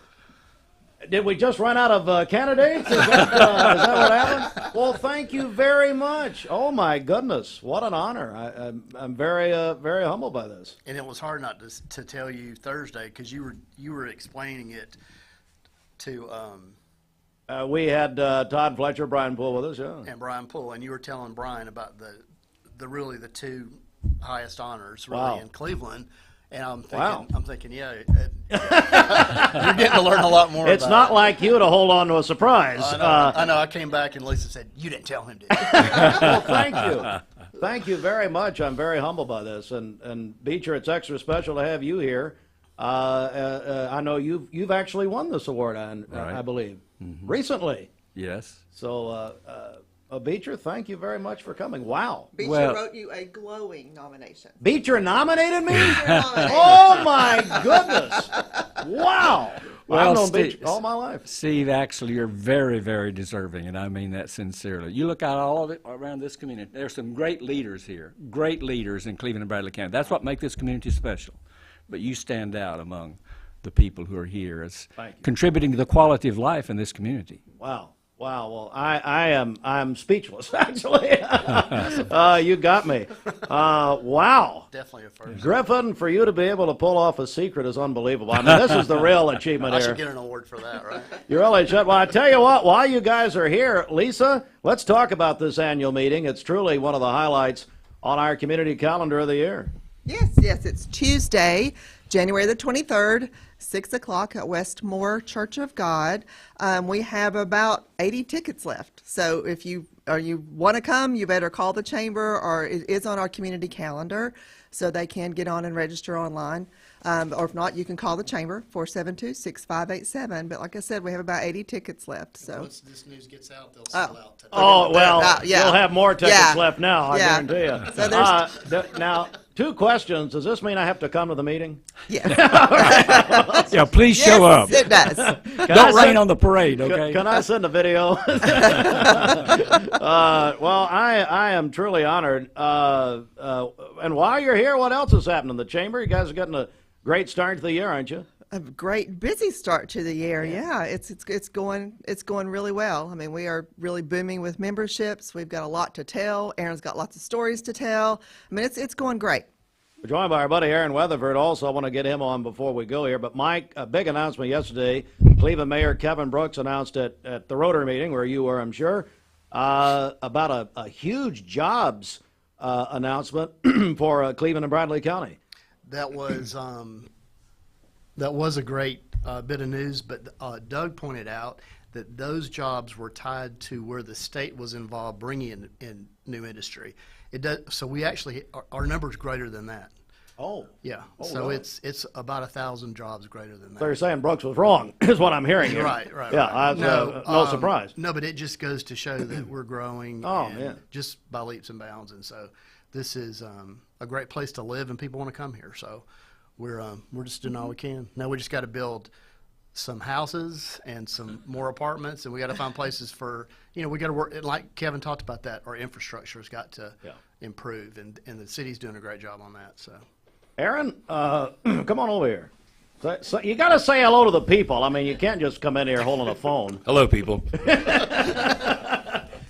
Did we just run out of candidates? Is that what happened? Well, thank you very much. Oh, my goodness. What an honor. I'm very, very humbled by this.
And it was hard not to tell you Thursday because you were explaining it to
we had Todd Fletcher, Brian Poole with us, yeah.
And Brian Poole, and you were telling Brian about the two highest honors really in Cleveland. And I'm thinking, yeah, you're getting to learn a lot more.
It's not like you to hold on to a surprise.
I know. I came back and Lisa said, "You didn't tell him, did you?"
Well, thank you, thank you very much. I'm very humbled by this, and Beecher, it's extra special to have you here. I know you've actually won this award, I believe, recently.
Yes.
So. Beecher, thank you very much for coming. Wow.
Beecher wrote you a glowing nomination.
Beecher nominated me? Oh, my goodness. Wow. I've known Beecher all my life.
Steve, actually, you're very, very deserving, and I mean that sincerely. You look out all of it around this community. There's some great leaders here, great leaders in Cleveland and Bradley County. That's what makes this community special. But you stand out among the people who are here as contributing to the quality of life in this community.
Wow. Wow, well, I'm speechless, actually. You got me. Wow.
Definitely a first.
Griffin, for you to be able to pull off a secret is unbelievable. I mean, this is the real achievement
I
here.
should get an award for that, right?
You really should. Well, I tell you what, while you guys are here, Lisa, let's talk about this annual meeting. It's truly one of the highlights on our community calendar of the year.
Yes, it's Tuesday, January the 23rd. 6 o'clock at Westmore Church of God. We have about 80 tickets left. So if you want to come, you better call the chamber, or it is on our community calendar, so they can get on and register online. Or if not, you can call the chamber, 472-6587. But like I said, we have about 80 tickets left. So
once this news gets out, they'll sell out today.
Oh, well, you'll have more tickets left now, I guarantee you.
So
now, two questions. Does this mean I have to come to the meeting?
Yes.
Yeah, please show up.
Yes, it does.
Don't rain on the parade, okay?
Can I send a video? Well, I am truly honored. And while you're here, what else is happening in the chamber? You guys are getting a great start to the year, aren't you?
A great busy start to the year. Yeah, it's going really well. I mean, we are really booming with memberships. We've got a lot to tell. Aaron's got lots of stories to tell. I mean, it's going great.
We're joined by our buddy Aaron Weatherford. Also, I want to get him on before we go here. But Mike, a big announcement yesterday. Cleveland Mayor Kevin Brooks announced at the Rotary meeting, where you were, I'm sure, about a huge jobs announcement for Cleveland and Bradley County.
That was a great bit of news, but Doug pointed out that those jobs were tied to where the state was involved bringing in new industry. So we actually, our number's greater than that.
Oh.
Yeah.
Oh,
so
really?
it's about 1,000 jobs greater than that.
So you're saying Brooks was wrong, is what I'm hearing here.
Right.
Yeah, no surprise.
No, but it just goes to show that we're growing just by leaps and bounds. And so this is a great place to live, and people want to come here. So we're just doing all we can. Now we just got to build some houses and some more apartments, and we got to find places for, we got to work, like Kevin talked about that, our infrastructure has got to improve, and the city's doing a great job on that. So,
Aaron, come on over here. So you got to say hello to the people. I mean, you can't just come in here holding a phone.
Hello, people.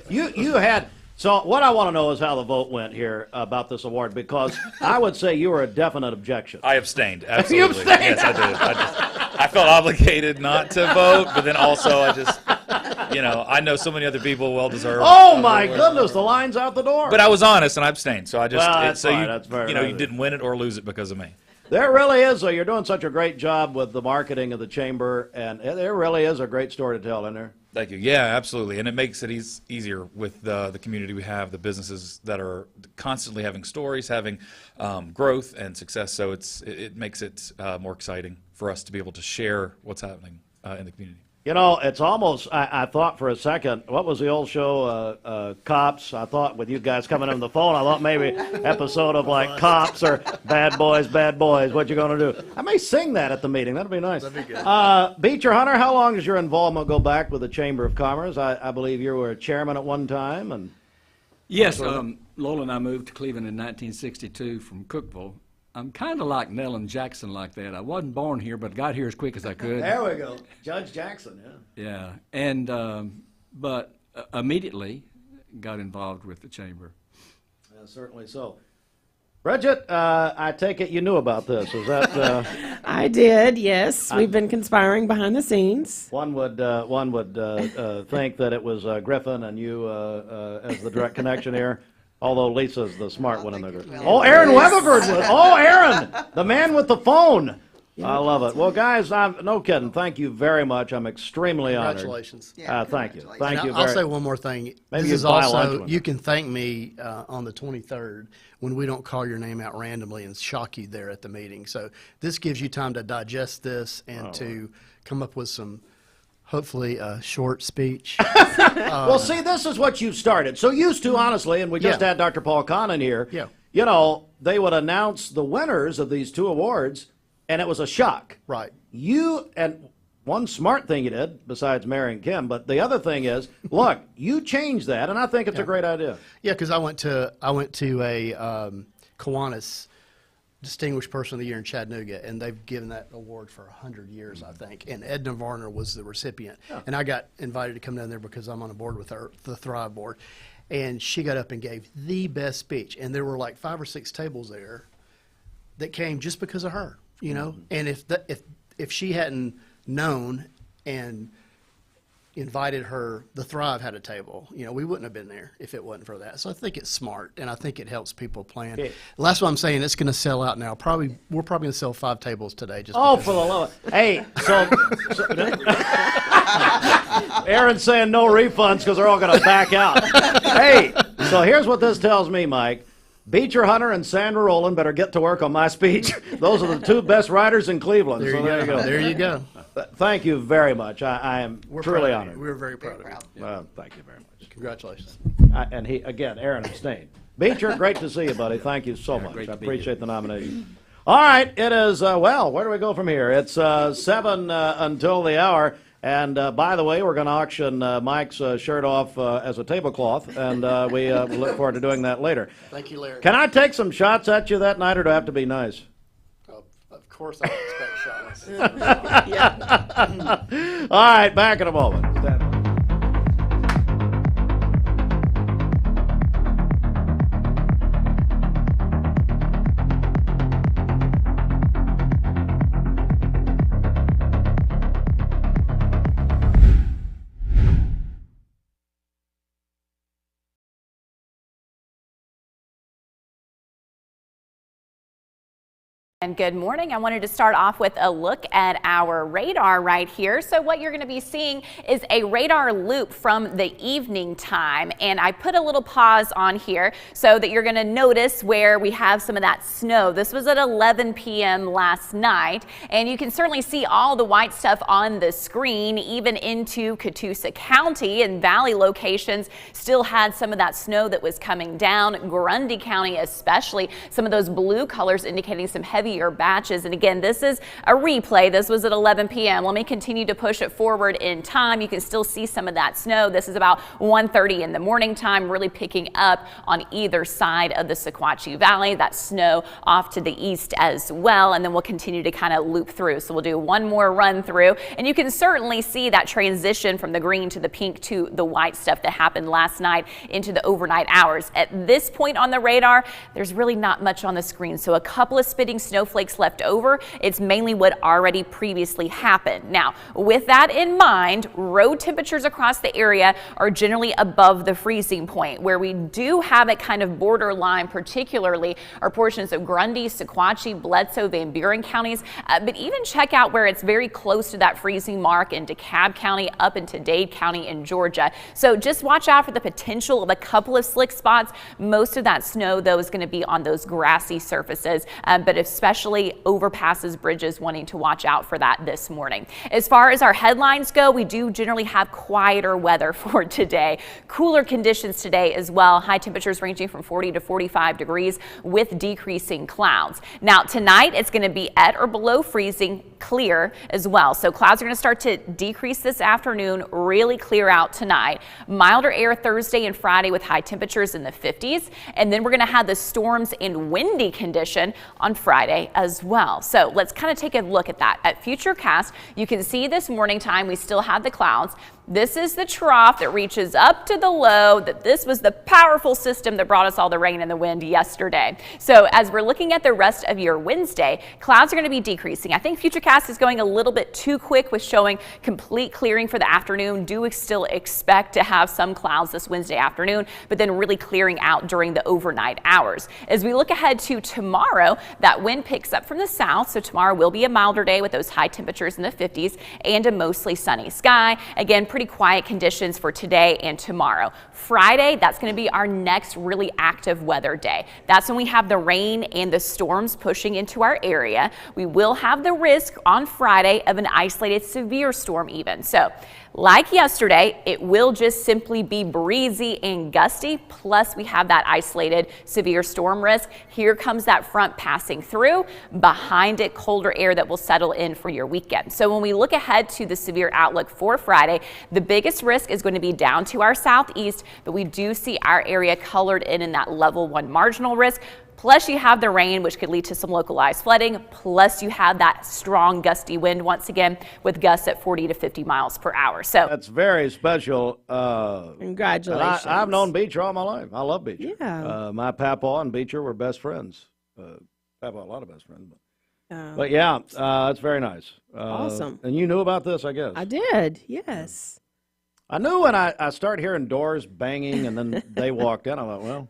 You had. So what I want to know is how the vote went here about this award, because I would say you were a definite objection.
I abstained, absolutely.
You abstained?
Yes, I did. I felt obligated not to vote, but then also I just, I know so many other people well-deserved.
Oh, my goodness, the line's out the door.
But I was honest, and I abstained, so I just,
that's fair.
You didn't win it or lose it because of me.
There really is. You're doing such a great job with the marketing of the chamber, and there really is a great story to tell in there.
Thank you. Yeah, absolutely. And it makes it easier with the community we have, the businesses that are constantly having stories, having growth and success. So it makes it more exciting for us to be able to share what's happening in the community.
You know, it's almost, I thought for a second, what was the old show, Cops? I thought with you guys coming on the phone, I thought maybe episode of like Cops or Bad Boys, what you going to do? I may sing that at the meeting. That'd be nice.
That'd be good.
Beecher Hunter, how long does your involvement go back with the Chamber of Commerce? I believe you were chairman at one time. And
Yes, Lola and I moved to Cleveland in 1962 from Cookeville. I'm kind of like Nellen Jackson like that. I wasn't born here, but got here as quick as I could.
There we go. Judge Jackson, yeah.
Yeah, and but immediately got involved with the chamber.
Certainly so. Bridget, I take it you knew about this. Is that?
I did. Yes, we've been conspiring behind the scenes.
One would think that it was Griffin and you as the direct connection here. Although Lisa's the smart one in the group. Oh, Aaron Weatherford was. Oh, Aaron, the man with the phone. I love it. Well, guys, no kidding. Thank you very much. I'm extremely honored.
Congratulations.
Thank you. Thank you.
I'll say one more thing.
Maybe
this
you
is
buy
also,
lunch with
you
me.
can thank me on the 23rd when we don't call your name out randomly and shock you there at the meeting. So this gives you time to digest this and to come up with some, hopefully, short speech.
Well, see, this is what you started. So used to, honestly, and we just had Dr. Paul Kahn in here, you know, they would announce the winners of these two awards, and it was a shock.
Right.
You, and one smart thing you did, besides marrying Kim, but the other thing is, look, you changed that, and I think it's a great idea.
Yeah, because I went to a Kiwanis Distinguished Person of the Year in Chattanooga, and they've given that award for 100 years, I think. And Edna Varner was the recipient. And I got invited to come down there because I'm on a board with her, the Thrive Board. And she got up and gave the best speech. And there were like 5 or 6 tables there that came just because of her, you know. And if she hadn't known and invited her, the Thrive had a table, you know, we wouldn't have been there if it wasn't for that. So I think it's smart, and I think it helps people plan.
Yeah.
Well, that's what I'm saying. It's going to sell out now. We're probably going to sell 5 tables today. Just
Oh, for the love of... Hey, so Aaron's saying no refunds because they're all going to back out. Hey, so here's what this tells me, Mike. Beecher Hunter and Sandra Rowland better get to work on my speech. Those are the 2 best writers in Cleveland.
There you go. There you go.
Thank you very much. I am truly honored.
We're very proud of you.
Thank you very much.
Congratulations.
And Aaron abstained. Beecher, great to see you, buddy. Thank you so much. I appreciate the nomination. All right, it is, well, where do we go from here? It's 7 until the hour. And by the way, we're going to auction Mike's shirt off as a tablecloth, and we look forward to doing that later.
Thank you, Larry.
Can I take some shots at you that night, or do I have to be nice?
Of course I expect shots.
All right, back in a moment. Stand by.
And good morning. I wanted to start off with a look at our radar right here. So what you're going to be seeing is a radar loop from the evening time. And I put a little pause on here so that you're going to notice where we have some of that snow. This was at 11 p.m. last night. And you can certainly see all the white stuff on the screen, even into Catoosa County, and valley locations still had some of that snow that was coming down. Grundy County especially, some of those blue colors indicating some heavier batches. And again, this is a replay. This was at 11 p.m. Let me continue to push it forward in time. You can still see some of that snow. This is about 1:30 in the morning time, really picking up on either side of the Sequatchie Valley. That snow off to the east as well. And then we'll continue to kind of loop through. So we'll do one more run through. And you can certainly see that transition from the green to the pink to the white stuff that happened last night into the overnight hours. At this point on the radar, there's really not much on the screen. So a couple of spitting snowflakes left over. It's mainly what already previously happened. Now, with that in mind, road temperatures across the area are generally above the freezing point. Where we do have it kind of borderline, particularly are portions of Grundy, Sequatchie, Bledsoe, Van Buren counties. But even check out where it's very close to that freezing mark in DeKalb County, up into Dade County in Georgia. So just watch out for the potential of a couple of slick spots. Most of that snow, though, is going to be on those grassy surfaces. But if especially overpasses, bridges, wanting to watch out for that this morning. As far as our headlines go, we do generally have quieter weather for today. Cooler conditions today as well. High temperatures ranging from 40 to 45 degrees with decreasing clouds. Now tonight it's going to be at or below freezing, clear as well. So clouds are going to start to decrease this afternoon, really clear out tonight. Milder air Thursday and Friday with high temperatures in the 50s. And then we're going to have the storms and windy condition on Friday as well. So let's kind of take a look at that. At Futurecast, you can see this morning time we still have the clouds. This is the trough that reaches up to the low. That this was the powerful system that brought us all the rain and the wind yesterday. So as we're looking at the rest of your Wednesday, clouds are going to be decreasing. I think Futurecast is going a little bit too quick with showing complete clearing for the afternoon. Do still expect to have some clouds this Wednesday afternoon, but then really clearing out during the overnight hours. As we look ahead to tomorrow, that wind picks up from the south. So tomorrow will be a milder day with those high temperatures in the 50s and a mostly sunny sky. Again, pretty quiet conditions for today and tomorrow. Friday, that's going to be our next really active weather day. That's when we have the rain and the storms pushing into our area. We will have the risk on Friday of an isolated severe storm even. So like yesterday, it will just simply be breezy and gusty, plus we have that isolated severe storm risk. Here comes that front passing through. Behind it, colder air that will settle in for your weekend. So when we look ahead to the severe outlook for Friday, the biggest risk is going to be down to our southeast, but we do see our area colored in that level 1 marginal risk. Plus you have the rain, which could lead to some localized flooding. Plus you have that strong gusty wind once again with gusts at 40 to 50 miles per hour. So
that's very special.
Congratulations.
I've known Beecher all my life. I love Beecher.
Yeah.
My papa and Beecher were best friends. Papa, a lot of best friends. But yeah, it's very nice.
Awesome.
And you knew about this, I guess.
I did, yes.
I knew when I started hearing doors banging and then they walked in, I thought, well,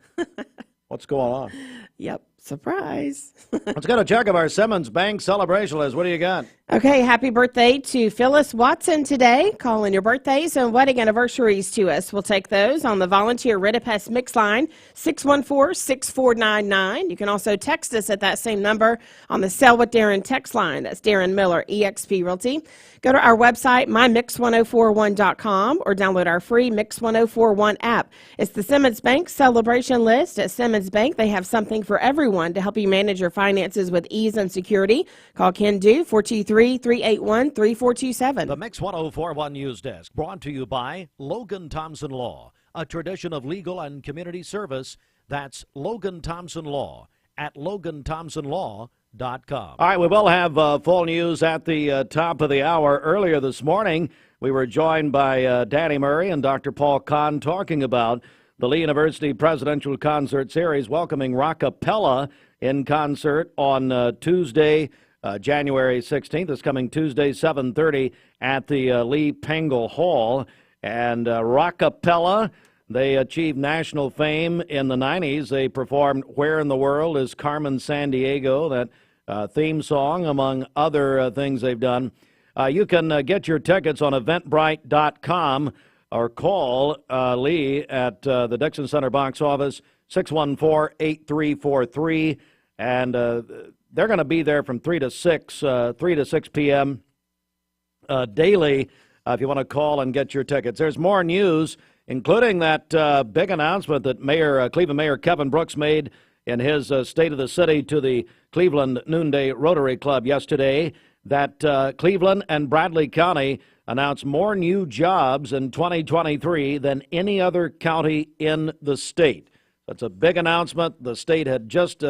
what's going on?
Yep, surprise.
Let's get a check of our Simmons Bank celebration list. What do you got?
Okay, happy birthday to Phyllis Watson today. Call in your birthdays and wedding anniversaries to us. We'll take those on the volunteer Ritipest Mix line, 614-6499. You can also text us at that same number on the Sell with Darren text line. That's Darren Miller, eXp Realty. Go to our website, mymix1041.com, or download our free Mix 1041 app. It's the Simmons Bank celebration list. At Simmons Bank, they have something for everyone to help you manage your finances with ease and security. Call Ken Do, 423-381-3427.
The Mix 1041 News Desk, brought to you by Logan Thompson Law, a tradition of legal and community service. That's Logan Thompson Law at LoganThompsonLaw.com. All
right, we will have full news at the top of the hour. Earlier this morning, we were joined by Danny Murray and Dr. Paul Kahn talking about the Lee University Presidential Concert Series, welcoming Rockapella in concert on Tuesday, January 16th. This coming Tuesday, 7:30 at the Lee Pengel Hall. And Rockapella, they achieved national fame in the 90s. They performed Where in the World is Carmen Sandiego, that theme song, among other things they've done. You can get your tickets on eventbrite.com or call Lee at the Dixon Center box office, 614-8343. And they're going to be there from 3 to 6 p.m. Daily if you want to call and get your tickets. There's more news, including that big announcement that Cleveland Mayor Kevin Brooks made in his State of the City to the Cleveland Noonday Rotary Club yesterday, that Cleveland and Bradley County announced more new jobs in 2023 than any other county in the state. That's a big announcement. The state had just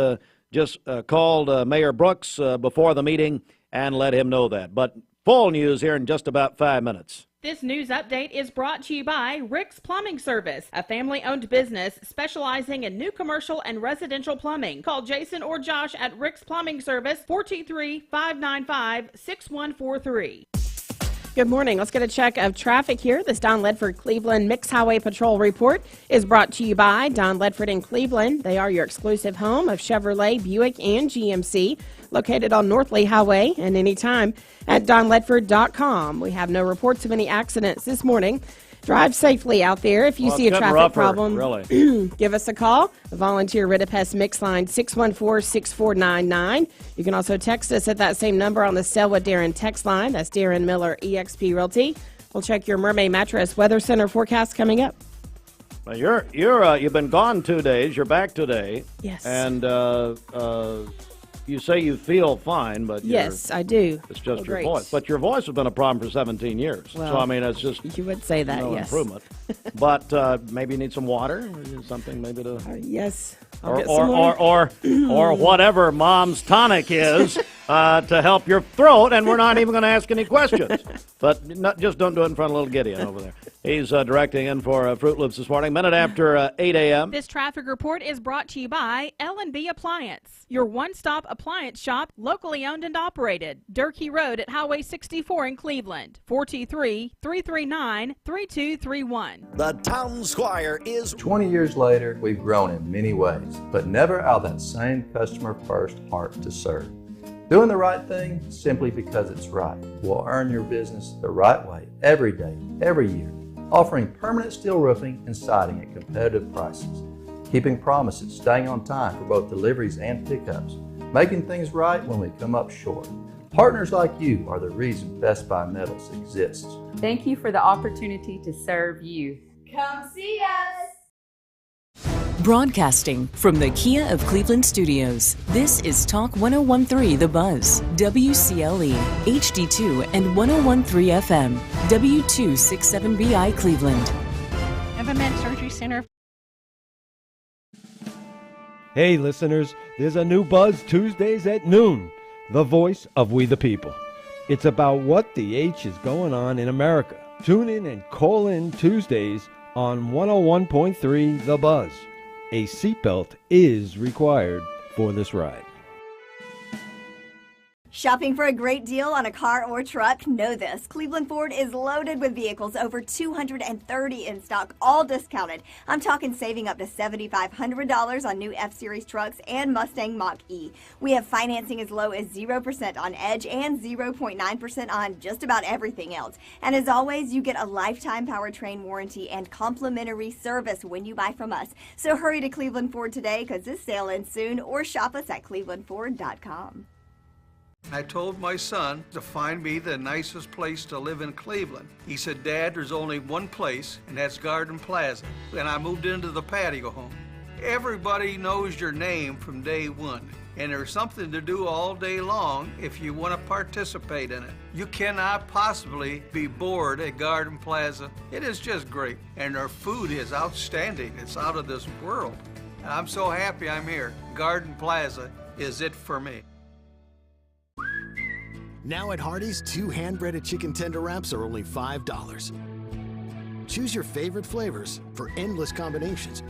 called Mayor Brooks before the meeting and let him know that. But full news here in just about 5 minutes.
This news update is brought to you by Rick's Plumbing Service, a family-owned business specializing in new commercial and residential plumbing. Call Jason or Josh at Rick's Plumbing Service, 423-595-6143. Good morning. Let's get a check of traffic here. This Don Ledford Cleveland Mix Highway Patrol report is brought to you by Don Ledford in Cleveland. They are your exclusive home of Chevrolet, Buick, and GMC, located on North Lee Highway, and anytime at donledford.com. We have no reports of any accidents this morning. Drive safely out there. If you see a traffic problem,
really.
give us a call. The volunteer Rid of Pest Mix line 614-6499. You can also text us at that same number on the Selwa Darren text line. That's Darren Miller, EXP Realty. We'll check your Mermaid Mattress Weather Center forecast coming up.
Well, you've been gone 2 days. You're back today.
Yes.
And you say you feel fine, but
yes, I do.
It's just your
great.
voice. But your voice has been a problem for 17 years.
Well,
so, I mean, it's just
you would say that,
no
yes.
improvement. But maybe you need some water or something maybe to...
yes. I'll get some more.
Or whatever Mom's tonic is to help your throat, and we're not even going to ask any questions. But just don't do it in front of little Gideon over there. He's directing in for Fruit Loops this morning, minute after 8 a.m.
This traffic report is brought to you by L&B Appliance, your one-stop appliance shop, locally owned and operated. Durkee Road at Highway 64 in Cleveland, 423-339-3231.
The Town Squire is
20 years later, we've grown in many ways, but never out of that same customer-first heart to serve. Doing the right thing simply because it's right will earn your business the right way every day, every year, offering permanent steel roofing and siding at competitive prices, keeping promises, staying on time for both deliveries and pickups, making things right when we come up short. Partners like you are the reason Best Buy Metals exists.
Thank you for the opportunity to serve you.
Come see us!
Broadcasting from the Kia of Cleveland studios, this is Talk 1013 The Buzz, WCLE, HD2 and 1013 FM, W267BI Cleveland.
FMN Surgery Center.
Hey listeners, there's a new Buzz Tuesdays at noon, the voice of we the people. It's about what the H is going on in America. Tune in and call in Tuesdays on 101.3 The Buzz. A seatbelt is required for this ride.
Shopping for a great deal on a car or truck? Know this. Cleveland Ford is loaded with vehicles, over 230 in stock, all discounted. I'm talking saving up to $7,500 on new F-Series trucks and Mustang Mach-E. We have financing as low as 0% on Edge and 0.9% on just about everything else. And as always, you get a lifetime powertrain warranty and complimentary service when you buy from us. So hurry to Cleveland Ford today because this sale ends soon, or shop us at clevelandford.com.
I told my son to find me the nicest place to live in Cleveland. He said, Dad, there's only one place, and that's Garden Plaza. And I moved into the patio home. Everybody knows your name from day one, and there's something to do all day long if you want to participate in it. You cannot possibly be bored at Garden Plaza. It is just great, and their food is outstanding. It's out of this world. And I'm so happy I'm here. Garden Plaza is it for me.
Now at Hardee's, 2 hand-breaded chicken tender wraps are only $5. Choose your favorite flavors for endless combinations.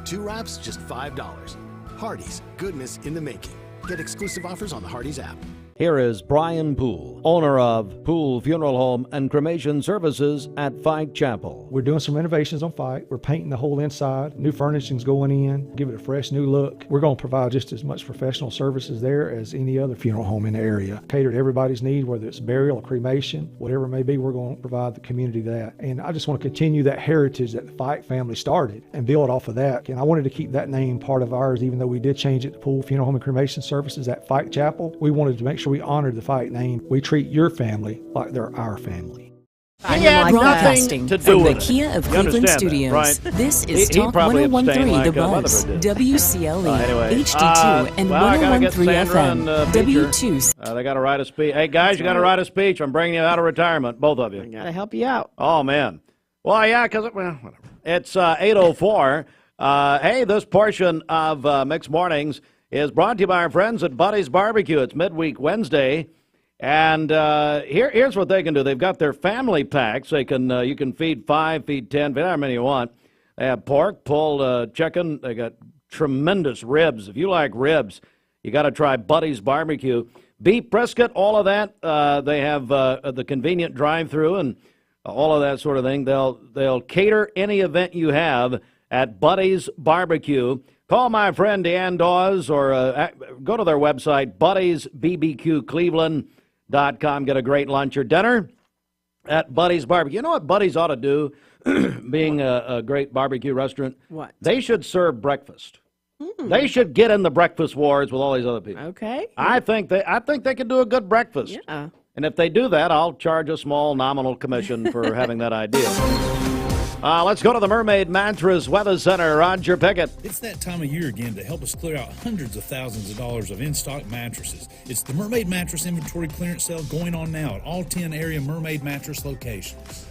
2 wraps, just $5. Hardee's, goodness in the making. Get exclusive offers on the Hardee's app.
Here is Brian Poole, owner of Poole Funeral Home and Cremation Services at Fike Chapel.
We're doing some renovations on Fike. We're painting the whole inside. New furnishing's going in, give it a fresh new look. We're going to provide just as much professional services there as any other funeral home in the area. Cater to everybody's need, whether it's burial or cremation, whatever it may be, we're going to provide the community that. And I just want to continue that heritage that the Fike family started and build off of that. And I wanted to keep that name part of ours, even though we did change it to Poole Funeral Home and Cremation Services at Fike Chapel. We wanted to make sure we honored the Fike name. We treat your family like they're our family.
Broadcasting from the Kia of Cleveland studios, right? This is Talk 1013 The Buzz, WCLE, HD2 and 1013 FM, W2.
They got to write a speech. Hey, guys, you got to write a speech. I'm bringing you out of retirement, both of you.
Got to help you out.
Oh, man. Well, yeah, because, whatever. It's 8:04. Hey, this portion of Mixed Mornings is brought to you by our friends at Buddy's Barbecue. It's midweek Wednesday. And here's what they can do. They've got their family packs. They can you can feed 5, feed 10, feed however many you want. They have pork, pulled chicken. They got tremendous ribs. If you like ribs, you got to try Buddy's Barbecue. Beef brisket, all of that. They have the convenient drive-through and all of that sort of thing. They'll cater any event you have at Buddy's Barbecue. Call my friend Deanne Dawes or go to their website, buddysbbqcleveland.com. Get a great lunch or dinner. at Buddy's Barbecue. You know what Buddy's ought to do, being a great barbecue restaurant?
What?
They should serve breakfast. They should get in the breakfast wars with all these other people.
Okay.
I think they could do a good breakfast.
Yeah.
And if they do that, I'll charge a small nominal commission for having that idea. Let's go to the Mermaid Mattress Weather Center. Roger Pickett.
It's that time of year again to help us clear out hundreds of thousands of dollars of in-stock mattresses. It's the Mermaid Mattress Inventory Clearance Sale going on now at all 10 area Mermaid Mattress locations.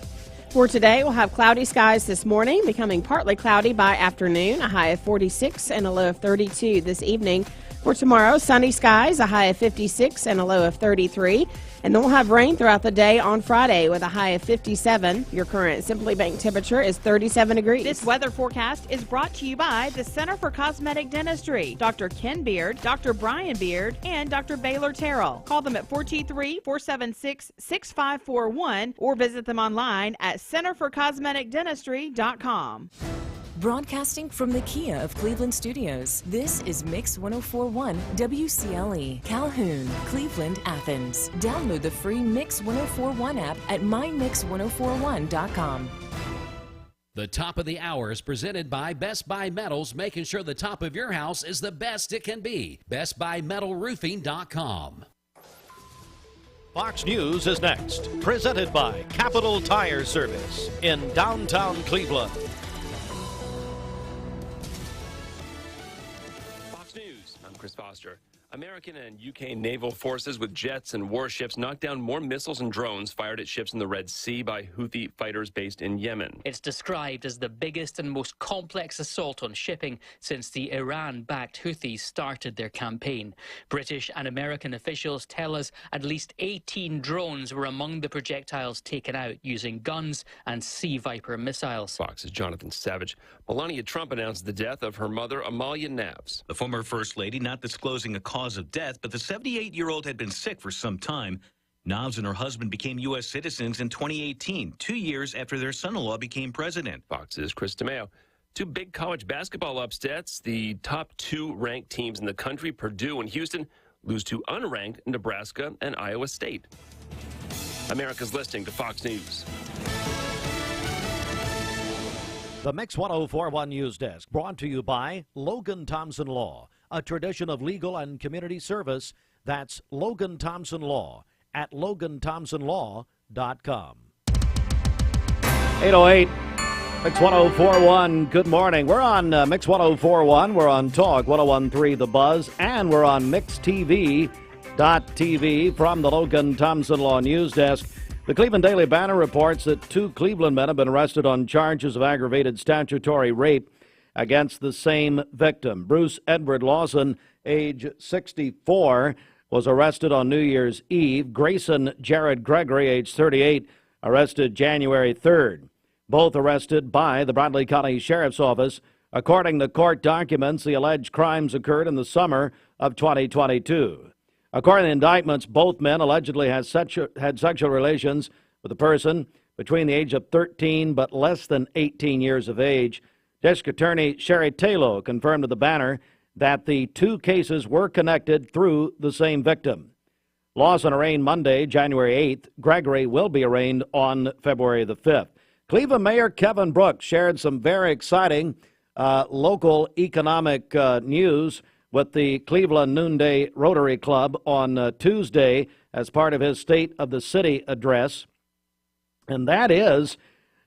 For today, we'll have cloudy skies this morning, becoming partly cloudy by afternoon, a high of 46 and a low of 32 this evening. For tomorrow, sunny skies, a high of 56 and a low of 33. And then we'll have rain throughout the day on Friday with a high of 57. Your current Simply Bank temperature is 37 degrees.
This weather forecast is brought to you by the Center for Cosmetic Dentistry, Dr. Ken Beard, Dr. Brian Beard, and Dr. Baylor Terrell. Call them at 423-476-6541 or visit them online at centerforcosmeticdentistry.com.
Broadcasting from the Kia of Cleveland Studios, this is Mix 104.1 WCLE, Calhoun, Cleveland, Athens. Download the free Mix 104.1 app at mymix1041.com.
The top of the hour is presented by Best Buy Metals, making sure the top of your house is the best it can be. BestBuyMetalRoofing.com.
Fox News is next, presented by Capital Tire Service in downtown Cleveland.
Chris Foster. American and UK naval forces with jets and warships knocked down more missiles and drones fired at ships in the Red Sea by Houthi fighters based in Yemen.
It's described as the biggest and most complex assault on shipping since the Iran-backed Houthis started their campaign. British and American officials tell us at least 18 drones were among the projectiles taken out using guns and Sea Viper missiles.
Fox's Jonathan Savage. Melania Trump announced the death of her mother, Amalia Navs.
The former First Lady not disclosing a cause of death, but the 78-year-old had been sick for some time. Navs and her husband became U.S. citizens in 2018, 2 years after their son-in-law became president.
Fox's Chris DeMeo. Two big college basketball upsets. The top two ranked teams in the country, Purdue and Houston, lose to unranked Nebraska and Iowa State. America's listening to Fox News.
The Mix 104.1 News Desk, brought to you by Logan Thompson Law, a tradition of legal and community service. That's Logan Thompson Law at LoganThompsonLaw.com. 808, Mix 104.1, good morning. We're on Mix 104.1, we're on Talk 101.3 The Buzz, and we're on MixTV.tv from the Logan Thompson Law News Desk. The Cleveland Daily Banner reports that two Cleveland men have been arrested on charges of aggravated statutory rape against the same victim. Bruce Edward Lawson, age 64, was arrested on New Year's Eve. Grayson Jared Gregory, age 38, arrested January 3rd. Both arrested by the Bradley County Sheriff's Office. According to court documents, the alleged crimes occurred in the summer of 2022. According to indictments, both men allegedly had sexual relations with a person between the age of 13 but less than 18 years of age. District Attorney Sherry Taylor confirmed to the Banner that the two cases were connected through the same victim. Lawson arraigned Monday, January 8th. Gregory will be arraigned on February the 5th. Cleveland Mayor Kevin Brooks shared some very exciting local economic news with the Cleveland Noonday Rotary Club on Tuesday as part of his State of the City address. And that is,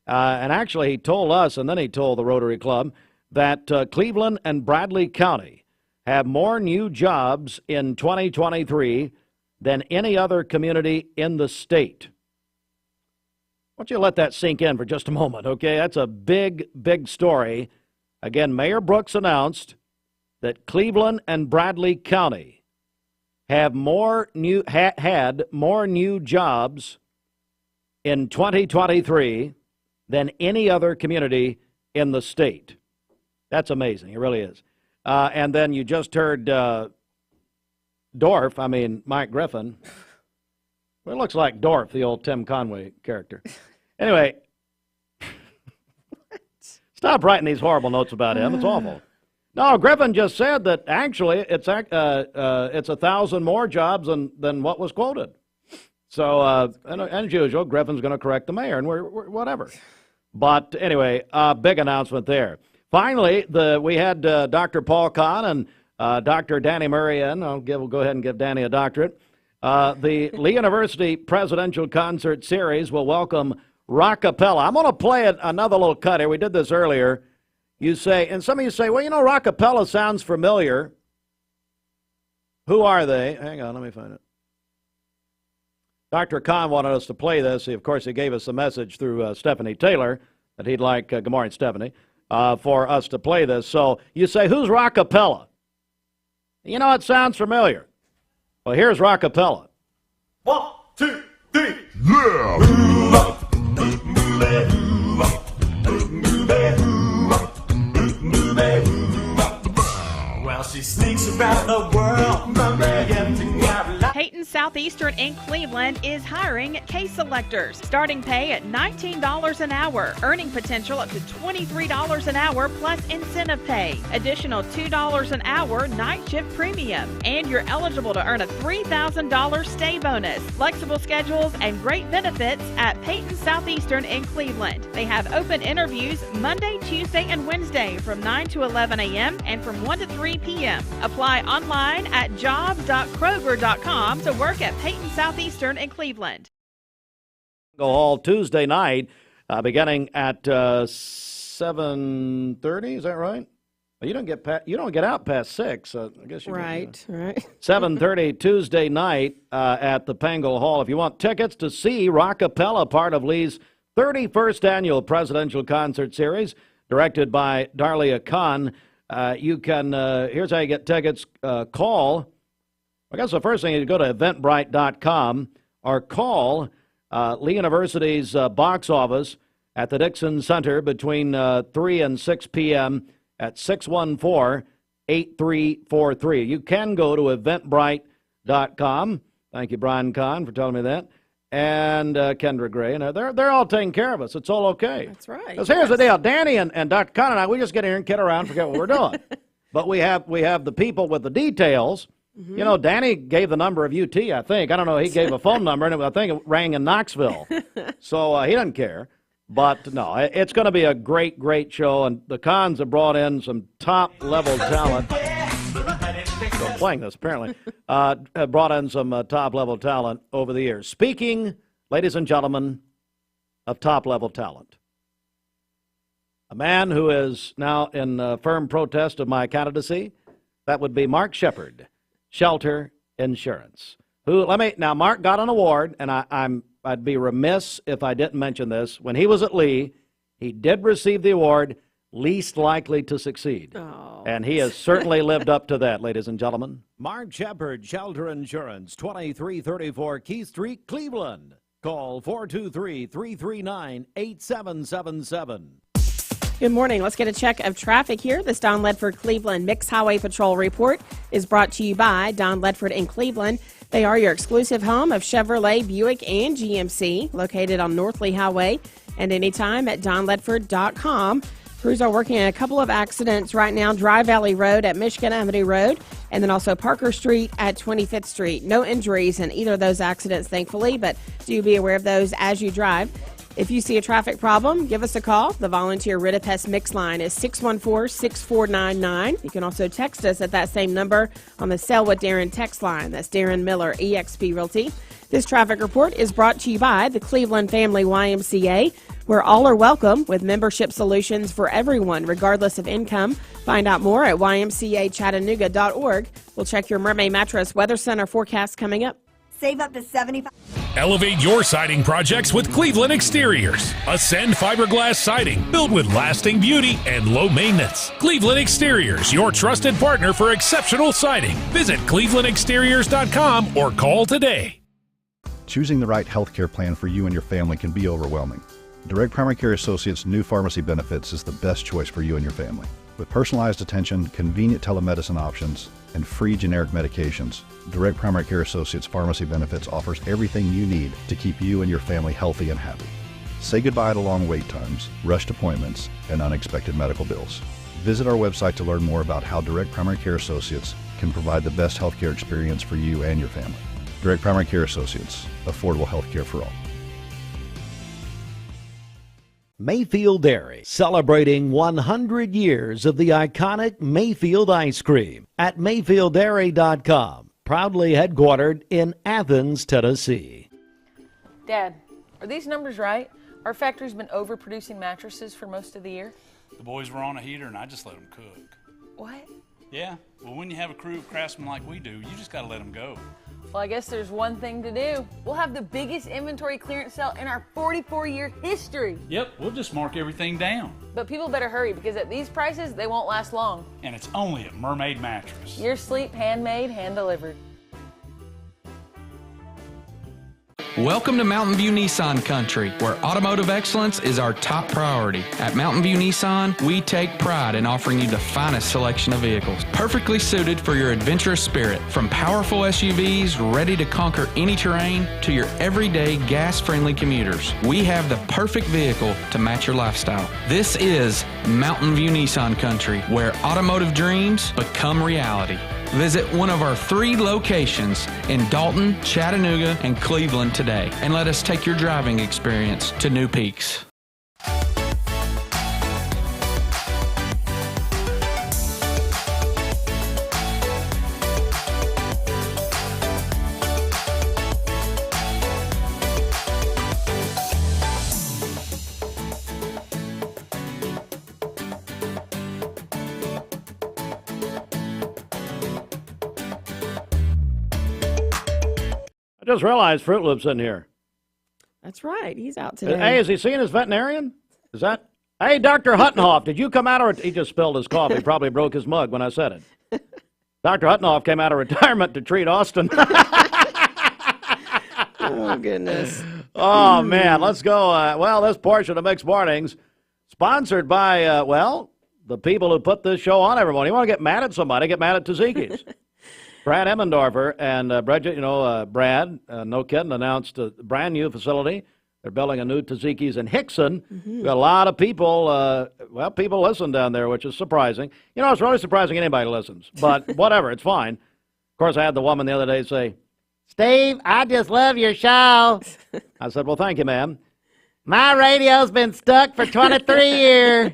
and actually he told us, and then he told the Rotary Club, that Cleveland and Bradley County have more new jobs in 2023 than any other community in the state. I want you to let that sink in for just a moment, okay? That's a big, big story. Again, Mayor Brooks announced that Cleveland and Bradley County have had more new jobs in 2023 than any other community in the state. That's amazing. It really is. And then you just heard Mike Griffin. Well, it looks like Dorf, the old Tim Conway character. Anyway, stop writing these horrible notes about him. It's awful. No, Griffin just said that actually it's 1,000 more jobs than what was quoted. So, and as usual, Griffin's going to correct the mayor, and we're whatever. But anyway, big announcement there. Finally, we had Dr. Paul Kahn and Dr. Danny Murray in. We'll go ahead and give Danny a doctorate. The Lee University Presidential Concert Series will welcome Rockapella. I'm going to play another little cut here. We did this earlier. You say, and some of you say, well, Rockapella sounds familiar. Who are they? Hang on, let me find it. Dr. Kahn wanted us to play this. Of course, he gave us a message through Stephanie Taylor that he'd like, good morning, Stephanie, for us to play this. So you say, who's Rockapella? It sounds familiar. Well, here's Rockapella.
1, 2, 3. Yeah! Well, she sneaks around the world from Miami to Carolina.
Peyton Southeastern in Cleveland is hiring case selectors. Starting pay at $19 an hour. Earning potential up to $23 an hour plus incentive pay. Additional $2 an hour night shift premium. And you're eligible to earn a $3,000 stay bonus. Flexible schedules and great benefits at Peyton Southeastern in Cleveland. They have open interviews Monday, Tuesday, and Wednesday from 9 to 11 a.m. and from 1 to 3 p.m. Apply online at jobs.kroger.com to work at Peyton Southeastern in Cleveland.
Hall Tuesday night, beginning at 7:30. Is that right? Well, you don't get out past 6. I guess you
right.
7:30 Tuesday night at the Pango Hall. If you want tickets to see Rockapella, part of Lee's 31st annual presidential concert series, directed by Darlia Khan, you can. Here's how you get tickets. Call. I guess the first thing is to go to Eventbrite.com or call Lee University's box office at the Dixon Center between 3 and 6 p.m. at 614-8343. You can go to Eventbrite.com. Thank you, Brian Kahn, for telling me that. And Kendra Gray. And they're all taking care of us. It's all okay.
That's right.
Because here's the deal. Danny and Dr. Kahn and I, we just get here and kid around and forget what we're doing. But we have the people with the details. Mm-hmm. Danny gave the number of UT, I think. I don't know. He gave a phone number, and I think it rang in Knoxville. So he doesn't care. But, no, it's going to be a great, great show. And the Cons have brought in some top-level talent. Still playing this, apparently. Brought in some top-level talent over the years. Speaking, ladies and gentlemen, of top-level talent, a man who is now in firm protest of my candidacy, that would be Mark Shepard, Shelter Insurance. Now, Mark got an award, and I'd be remiss if I didn't mention this. When he was at Lee, he did receive the award, least likely to succeed. Oh. And he has certainly lived up to that, ladies and gentlemen. Mark Shepard, Shelter Insurance, 2334 Keith Street, Cleveland. Call 423-339-8777.
Good morning. Let's get a check of traffic here. This Don Ledford Cleveland Mixed Highway Patrol report is brought to you by Don Ledford in Cleveland. They are your exclusive home of Chevrolet, Buick, and GMC, located on North Lee Highway, and anytime at donledford.com. Crews are working on a couple of accidents right now, Dry Valley Road at Michigan Avenue Road, and then also Parker Street at 25th Street. No injuries in either of those accidents, thankfully, but do be aware of those as you drive. If you see a traffic problem, give us a call. The volunteer Ridipest Mix line is 614-6499. You can also text us at that same number on the Sell with Darren text line. That's Darren Miller, eXp Realty. This traffic report is brought to you by the Cleveland Family YMCA, where all are welcome with membership solutions for everyone, regardless of income. Find out more at ymcachattanooga.org. We'll check your Mermaid Mattress Weather Center forecast coming up.
Save up to 75.
Elevate your siding projects with Cleveland Exteriors. Ascend fiberglass siding built with lasting beauty and low maintenance. Cleveland Exteriors, your trusted partner for exceptional siding. Visit clevelandexteriors.com or call today.
Choosing the right health care plan for you and your family can be overwhelming. Direct Primary Care Associates' new pharmacy benefits is the best choice for you and your family. With personalized attention, convenient telemedicine options, and free generic medications, Direct Primary Care Associates Pharmacy Benefits offers everything you need to keep you and your family healthy and happy. Say goodbye to long wait times, rushed appointments, and unexpected medical bills. Visit our website to learn more about how Direct Primary Care Associates can provide the best healthcare experience for you and your family. Direct Primary Care Associates, affordable health care for all.
Mayfield Dairy, celebrating 100 years of the iconic Mayfield ice cream at MayfieldDairy.com, proudly headquartered in Athens, Tennessee.
Dad, are these numbers right? Our factory's been overproducing mattresses for most of the year.
The boys were on a heater and I just let them cook.
What?
Yeah, well, when you have a crew of craftsmen like we do, you just gotta let them go.
Well, I guess there's one thing to do. We'll have the biggest inventory clearance sale in our 44-year history.
Yep, we'll just mark everything down.
But people better hurry because at these prices, they won't last long.
And it's only at Mermaid Mattress.
Your sleep, handmade, hand-delivered.
Welcome to Mountain View Nissan Country, where automotive excellence is our top priority. At Mountain View Nissan, we take pride in offering you the finest selection of vehicles, perfectly suited for your adventurous spirit. From powerful SUVs ready to conquer any terrain to your everyday gas-friendly commuters, we have the perfect vehicle to match your lifestyle. This is Mountain View Nissan Country, where automotive dreams become reality. Visit one of our 3 locations in Dalton, Chattanooga, and Cleveland today, and let us take your driving experience to new peaks.
I just realized Fruit Loop's in here.
That's right. He's out today.
Hey, is he seeing his veterinarian? Is that? Hey, Dr. Huttenhoff, did you come out of... He just spilled his coffee. Probably broke his mug when I said it. Dr. Huttenhoff came out of retirement to treat Austin.
Oh, goodness.
Oh, man. Let's go. Well, this portion of Mixed Mornings sponsored by, the people who put this show on every morning. You want to get mad at somebody, get mad at Tzatziki's. Brad Emmendorfer and Brad, no kidding, announced a brand new facility. They're building a new Tzatziki's in Hickson.
Mm-hmm.
Got a lot of people, people listen down there, which is surprising. You know, it's really surprising anybody listens, but whatever, it's fine. Of course, I had the woman the other day say, Steve, I just love your show. I said, well, thank you, ma'am. My radio's been stuck for 23 years.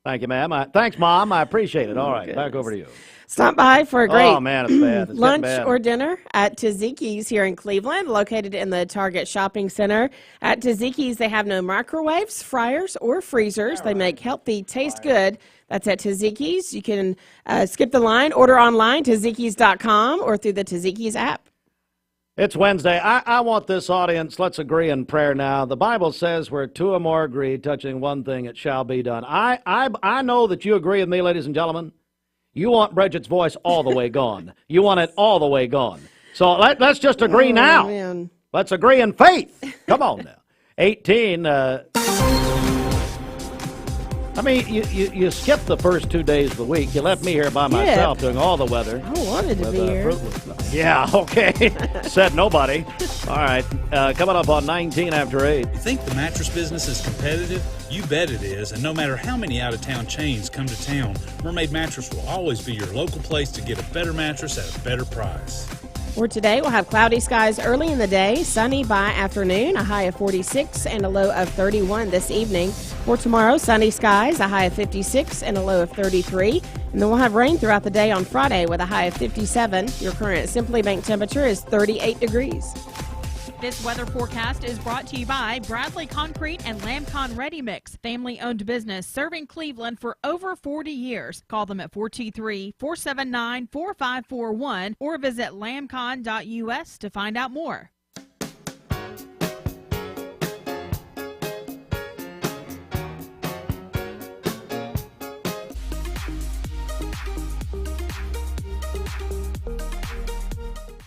Thank you, ma'am. Thanks, Mom. I appreciate it. All right, back over to you.
Stop by for a great
oh, man, it's bad. It's
lunch
bad.
or dinner at Tzatziki's here in Cleveland, located in the Target Shopping Center. At Tzatziki's, they have no microwaves, fryers, or freezers. They make healthy, taste good. That's at Tzatziki's. You can skip the line, order online, Tzatzikis.com, or through the Tzatziki's app.
It's Wednesday. I want this audience, let's agree in prayer now. The Bible says where 2 or more agree, touching one thing, it shall be done. I know that you agree with me, ladies and gentlemen. You want Bridget's voice all the way gone. You want it all the way gone. So let's just agree now.
Man.
Let's agree in faith. Come on now. 18. You skipped the first 2 days of the week. You left me here by myself doing all the weather.
I wanted to be here.
Yeah, okay. Said nobody. All right. Coming up on 19 after 8.
You think the mattress business is competitive? You bet it is, and no matter how many out-of-town chains come to town, Mermaid Mattress will always be your local place to get a better mattress at a better price.
For today, we'll have cloudy skies early in the day, sunny by afternoon, a high of 46 and a low of 31 this evening. For tomorrow, sunny skies, a high of 56 and a low of 33. And then we'll have rain throughout the day on Friday with a high of 57. Your current Simply Bank temperature is 38 degrees.
This weather forecast is brought to you by Bradley Concrete and Lamcon Ready Mix, family-owned business serving Cleveland for over 40 years. Call them at 423-479-4541 or visit lamcon.us to find out more.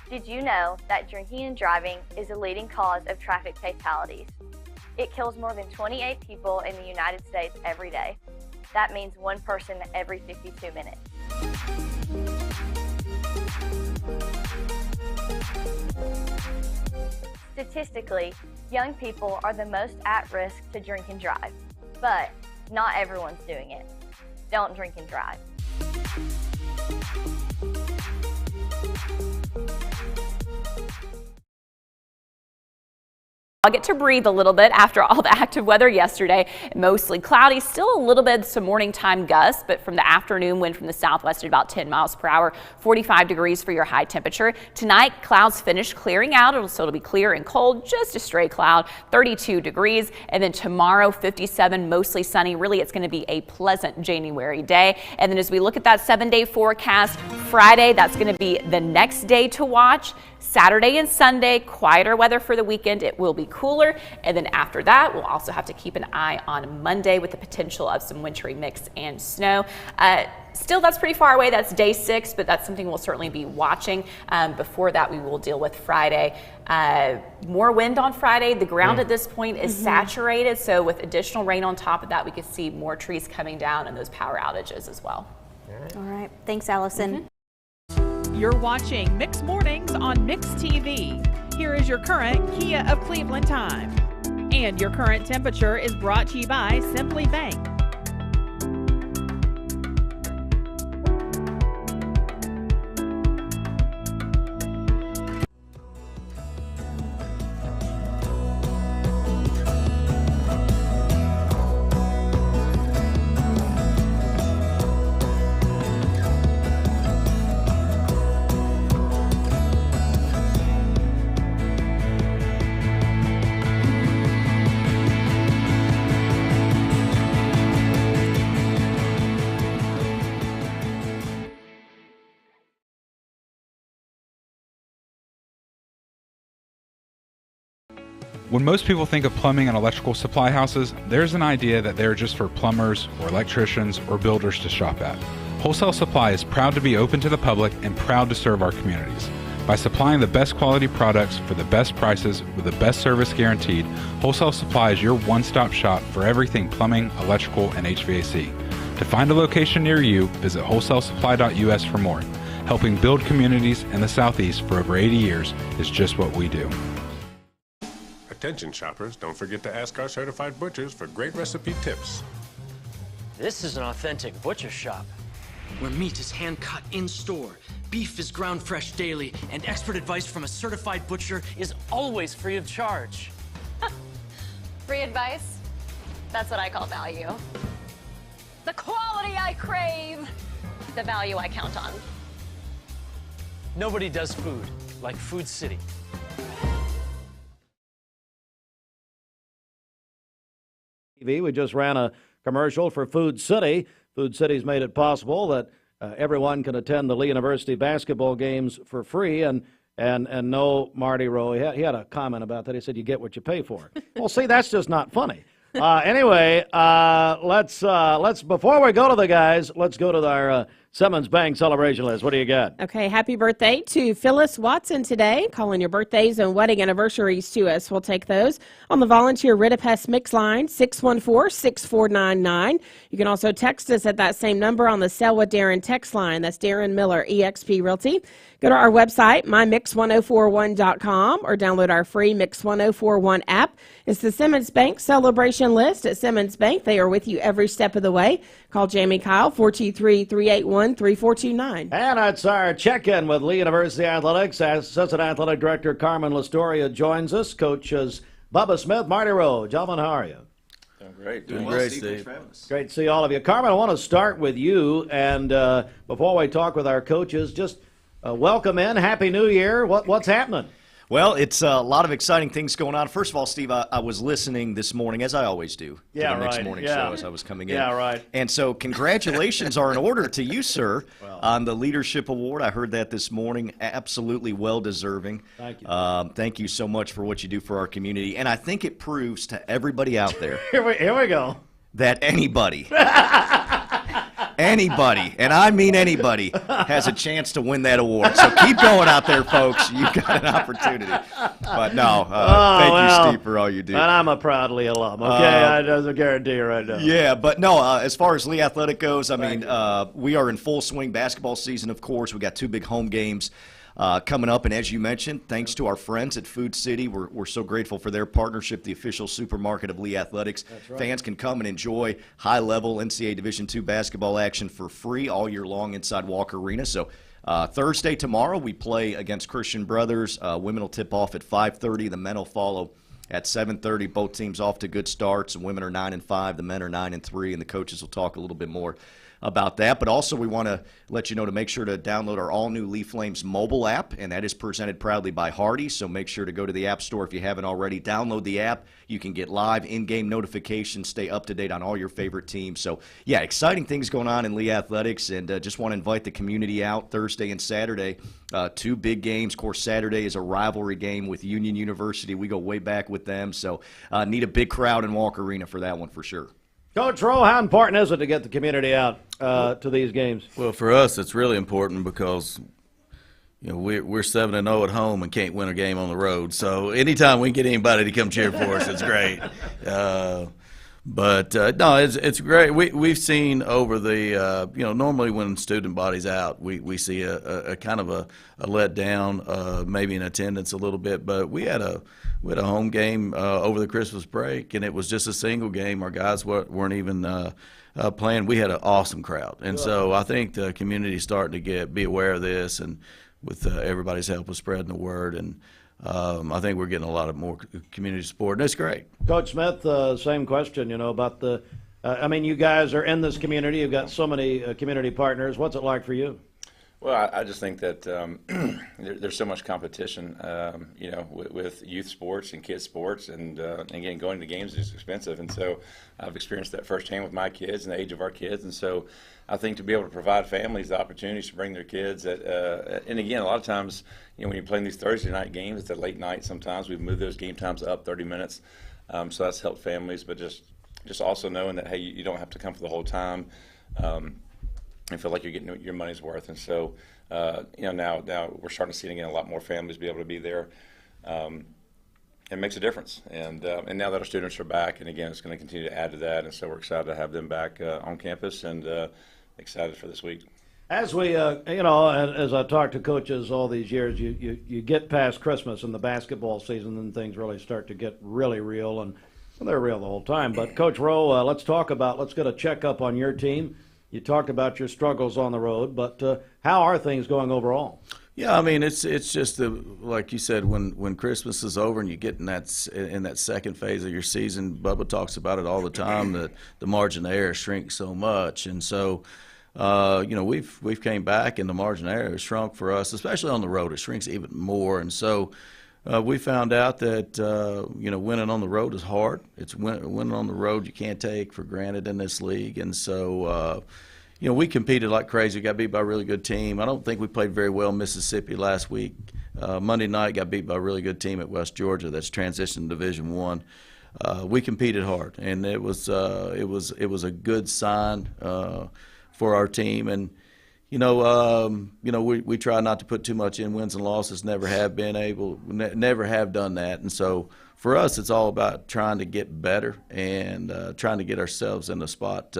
Did you know that drinking and driving is a leading cause of traffic fatalities? It kills more than 28 people in the United States every day. That means one person every 52 minutes. Statistically, young people are the most at risk to drink and drive, but not everyone's doing it. Don't drink and drive.
I'll get to breathe a little bit after all the active weather yesterday. Mostly cloudy, still a little bit some morning time gusts, but from the afternoon wind from the southwest at about 10 miles per hour, 45 degrees for your high temperature. Tonight, clouds finish clearing out. It'll be clear and cold, just a stray cloud, 32 degrees. And then tomorrow, 57, mostly sunny. Really, it's going to be a pleasant January day. And then as we look at that 7-day forecast, Friday, that's going to be the next day to watch. Saturday and Sunday, quieter weather for the weekend. It will be cooler. And then after that, we'll also have to keep an eye on Monday with the potential of some wintry mix and snow. Still, that's pretty far away. That's day 6, but that's something we'll certainly be watching. Before that, we will deal with Friday. More wind on Friday. The ground at this point is saturated. So with additional rain on top of that, we could see more trees coming down and those power outages as well.
All right. Thanks, Allison.
You're watching Mix Mornings on Mix TV. Here is your current Kia of Cleveland time. And your current temperature is brought to you by Simply Bank.
When most people think of plumbing and electrical supply houses, there's an idea that they're just for plumbers or electricians or builders to shop at. Wholesale Supply is proud to be open to the public and proud to serve our communities. By supplying the best quality products for the best prices with the best service guaranteed, Wholesale Supply is your one-stop shop for everything plumbing, electrical, and HVAC. To find a location near you, visit wholesalesupply.us for more. Helping build communities in the Southeast for over 80 years is just what we do.
Attention shoppers, don't forget to ask our certified butchers for great recipe tips.
This is an authentic butcher shop, where meat is hand-cut in-store, beef is ground fresh daily, and expert advice from a certified butcher is always free of charge.
Free advice? That's what I call value. The quality I crave, the value I count on.
Nobody does food like Food City.
We just ran a commercial for Food City. Food City's made it possible that everyone can attend the Lee University basketball games for free. And no, Marty Rowe, he had a comment about that. He said, you get what you pay for. Well, see, that's just not funny. Anyway, let's before we go to the guys, let's go to our Simmons Bank celebration list. What do you got?
Okay, happy birthday to Phyllis Watson today. Calling your birthdays and wedding anniversaries to us. We'll take those on the volunteer Ritapest Mix line, 614-6499. You can also text us at that same number on the Selwa Darren text line. That's Darren Miller, eXp Realty. Go to our website, mymix1041.com, or download our free Mix 1041 app. It's the Simmons Bank celebration list at Simmons Bank. They are with you every step of the way. Call Jamie Kyle, 423-381-3429.
And that's our check-in with Lee University Athletics. Assistant Athletic Director Carmen Lastoria joins us. Coaches Bubba Smith, Marty Rowe. Gentlemen, how are you?
Great. Doing great, Steve.
Great to see all of you. Carmen, I want to start with you. And before we talk with our coaches, just welcome in. Happy New Year. What's happening?
Well, it's a lot of exciting things going on. First of all, Steve, I was listening this morning, as I always do, to the next morning show as I was coming in.
Yeah, right.
And so congratulations are in order to you, sir, on the Leadership Award. I heard that this morning. Absolutely well-deserving.
Thank you.
Thank you so much for what you do for our community. And I think it proves to everybody out there
Here we go.
that anybody, and I mean anybody, has a chance to win that award. So keep going out there, folks. You've got an opportunity. But no, thank you, Steve, for all you do.
And I'm a proud Lee alum, okay? That's a guarantee right now.
Yeah, but no, as far as Lee Athletic goes, I mean, we are in full swing basketball season, of course. We got 2 big home games coming up, and as you mentioned, thanks to our friends at Food City, we're so grateful for their partnership, the official supermarket of Lee Athletics.
That's right.
Fans can come and enjoy high-level NCAA Division II basketball action for free all year long inside Walker Arena. So Thursday, tomorrow, we play against Christian Brothers. Women will tip off at 5:30. The men will follow at 7:30. Both teams off to good starts. The women are 9-5, the men are 9-3, and the coaches will talk a little bit more about that. But also we want to let you know to make sure to download our all-new Leaf Flames mobile app, and that is presented proudly by Hardy. So make sure to go to the App Store if you haven't already. Download the app. You can get live in-game notifications, stay up to date on all your favorite teams. So, yeah, exciting things going on in Lee Athletics, and just want to invite the community out Thursday and Saturday. 2 big games. Of course, Saturday is a rivalry game with Union University. We go way back with them, so need a big crowd in Walker Arena for that one for sure.
Coach Rowe, how important is it to get the community out to these games?
Well, for us, it's really important because we're 7-0 at home and can't win a game on the road. So anytime we can get anybody to come cheer for us, it's great. But no, it's great. We've seen over the normally when student body's out, we see a kind of a letdown, maybe in attendance a little bit. But we had a home game over the Christmas break, and it was just a single game. Our guys weren't even playing. We had an awesome crowd, and so I think the community's starting to be aware of this, and with everybody's help with spreading the word, and I think we're getting a lot of more community support, and it's great.
Coach Smith, same question, about the you guys are in this community. You've got so many community partners. What's it like for you?
Well, I just think that there's so much competition, with youth sports and kids sports, and again, going to games is expensive, and so I've experienced that firsthand with my kids and the age of our kids, and so I think to be able to provide families the opportunities to bring their kids, and again, a lot of times, when you're playing these Thursday night games, it's a late night. Sometimes we've moved those game times up 30 minutes, so that's helped families, but just also knowing that hey, you don't have to come for the whole time. And feel like you're getting your money's worth, and so now we're starting to see again a lot more families be able to be there. It makes a difference, and now that our students are back, and again, it's going to continue to add to that, and so we're excited to have them back on campus, and excited for this week.
As we, as I talk to coaches all these years, you get past Christmas and the basketball season, and things really start to get really real, and they're real the whole time. But Coach Rowe, let's get a checkup on your team. You talked about your struggles on the road, but how are things going overall?
Yeah, it's just like you said, when Christmas is over and you get in that second phase of your season, Bubba talks about it all the time, that the margin of error shrinks so much, and so we've came back and the margin of error has shrunk for us, especially on the road. It shrinks even more, and so we found out that winning on the road is hard. It's winning on the road you can't take for granted in this league, and so we competed like crazy. We got beat by a really good team. I don't think we played very well in Mississippi last week. Monday night got beat by a really good team at West Georgia that's transitioned to Division I. We competed hard, and it was a good sign for our team, and. We try not to put too much in wins and losses. Never have done that, and so for us, it's all about trying to get better and trying to get ourselves in a spot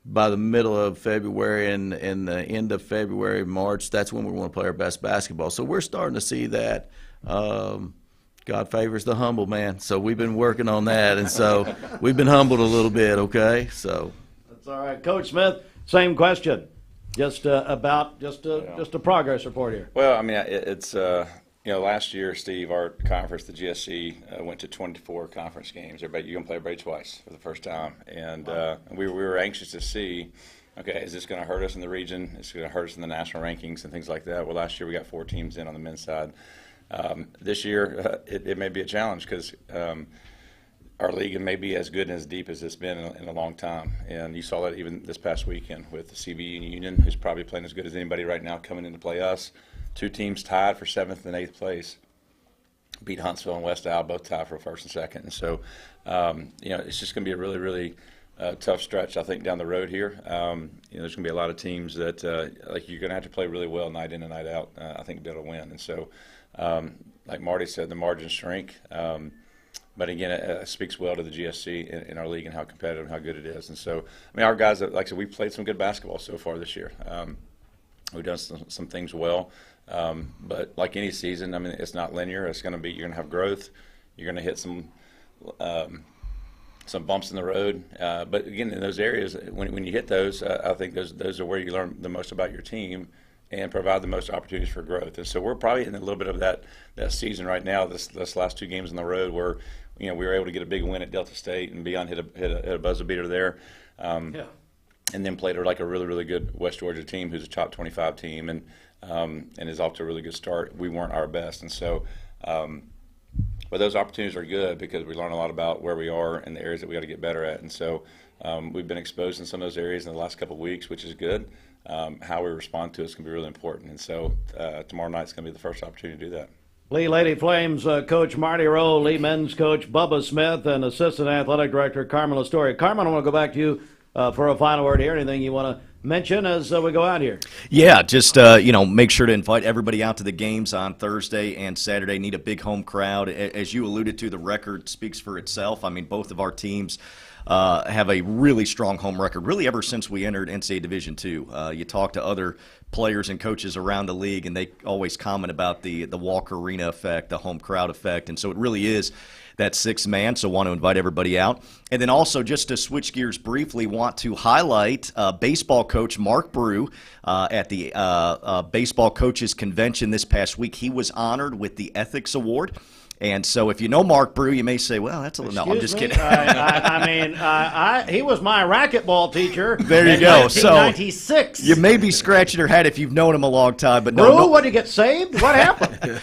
by the middle of February and the end of February, March. That's when we want to play our best basketball. So we're starting to see that. God favors the humble, man. So we've been working on that, and so we've been humbled a little bit. Okay, so
that's all right, Coach Smith. Same question. Just a progress report here.
Well, it's last year, Steve, our conference, the GSC, went to 24 conference games. You're going to play everybody twice for the first time, and we were anxious to see, okay, is this going to hurt us in the region? Is it going to hurt us in the national rankings and things like that? Well, last year we got 4 teams in on the men's side. This year it may be a challenge because our league may be as good and as deep as it's been in a long time. And you saw that even this past weekend with the CBU and Union, who's probably playing as good as anybody right now coming in to play us. 2 teams tied for 7th and 8th place. Beat Huntsville and West Al, both tied for 1st and 2nd. And so, it's just going to be a really, really tough stretch, I think, down the road here. There's going to be a lot of teams that, you're going to have to play really well night in and night out, I think, to be able to win. And so, like Marty said, the margins shrink. But again, it speaks well to the GSC in our league and how competitive and how good it is. And so, our guys, like I said, we've played some good basketball so far this year. We've done some things well. But like any season, it's not linear. You're going to have growth. You're going to hit some bumps in the road. But again, in those areas, when you hit those, I think those are where you learn the most about your team and provide the most opportunities for growth. And so we're probably in a little bit of that season right now, this last 2 games on the road where we were able to get a big win at Delta State, and Beion hit a buzzer beater there. And then played like a really, really good West Georgia team who's a top 25 team and is off to a really good start. We weren't our best. And so, but those opportunities are good because we learn a lot about where we are and the areas that we got to get better at. And so we've been exposed in some of those areas in the last couple of weeks, which is good. How we respond to it is going to be really important. And so tomorrow night's going to be the first opportunity to do that.
Lee Lady Flames Coach Marty Rowe, Lee men's coach Bubba Smith, and Assistant Athletic Director Carmen Lastoria. Carmen, I want to go back to you for a final word here. Anything you want to mention as we go out here?
Yeah, just make sure to invite everybody out to the games on Thursday and Saturday. Need a big home crowd. As you alluded to, the record speaks for itself. I mean, both of our teams have a really strong home record, really ever since we entered NCAA Division II. You talk to other players and coaches around the league, and they always comment about the Walker Arena effect, the home crowd effect, and so it really is that sixth man, so want to invite everybody out. And then also, just to switch gears briefly, want to highlight baseball coach Mark Brew at the Baseball Coaches Convention this past week. He was honored with the Ethics Award. And so if you know Mark Brew, you may say, well, that's a little... No, I'm just kidding.
He was my racquetball teacher.
There you go.
1996.
So you may be scratching your head if you've known him a long time. But
Brew, what, did you get saved? What happened?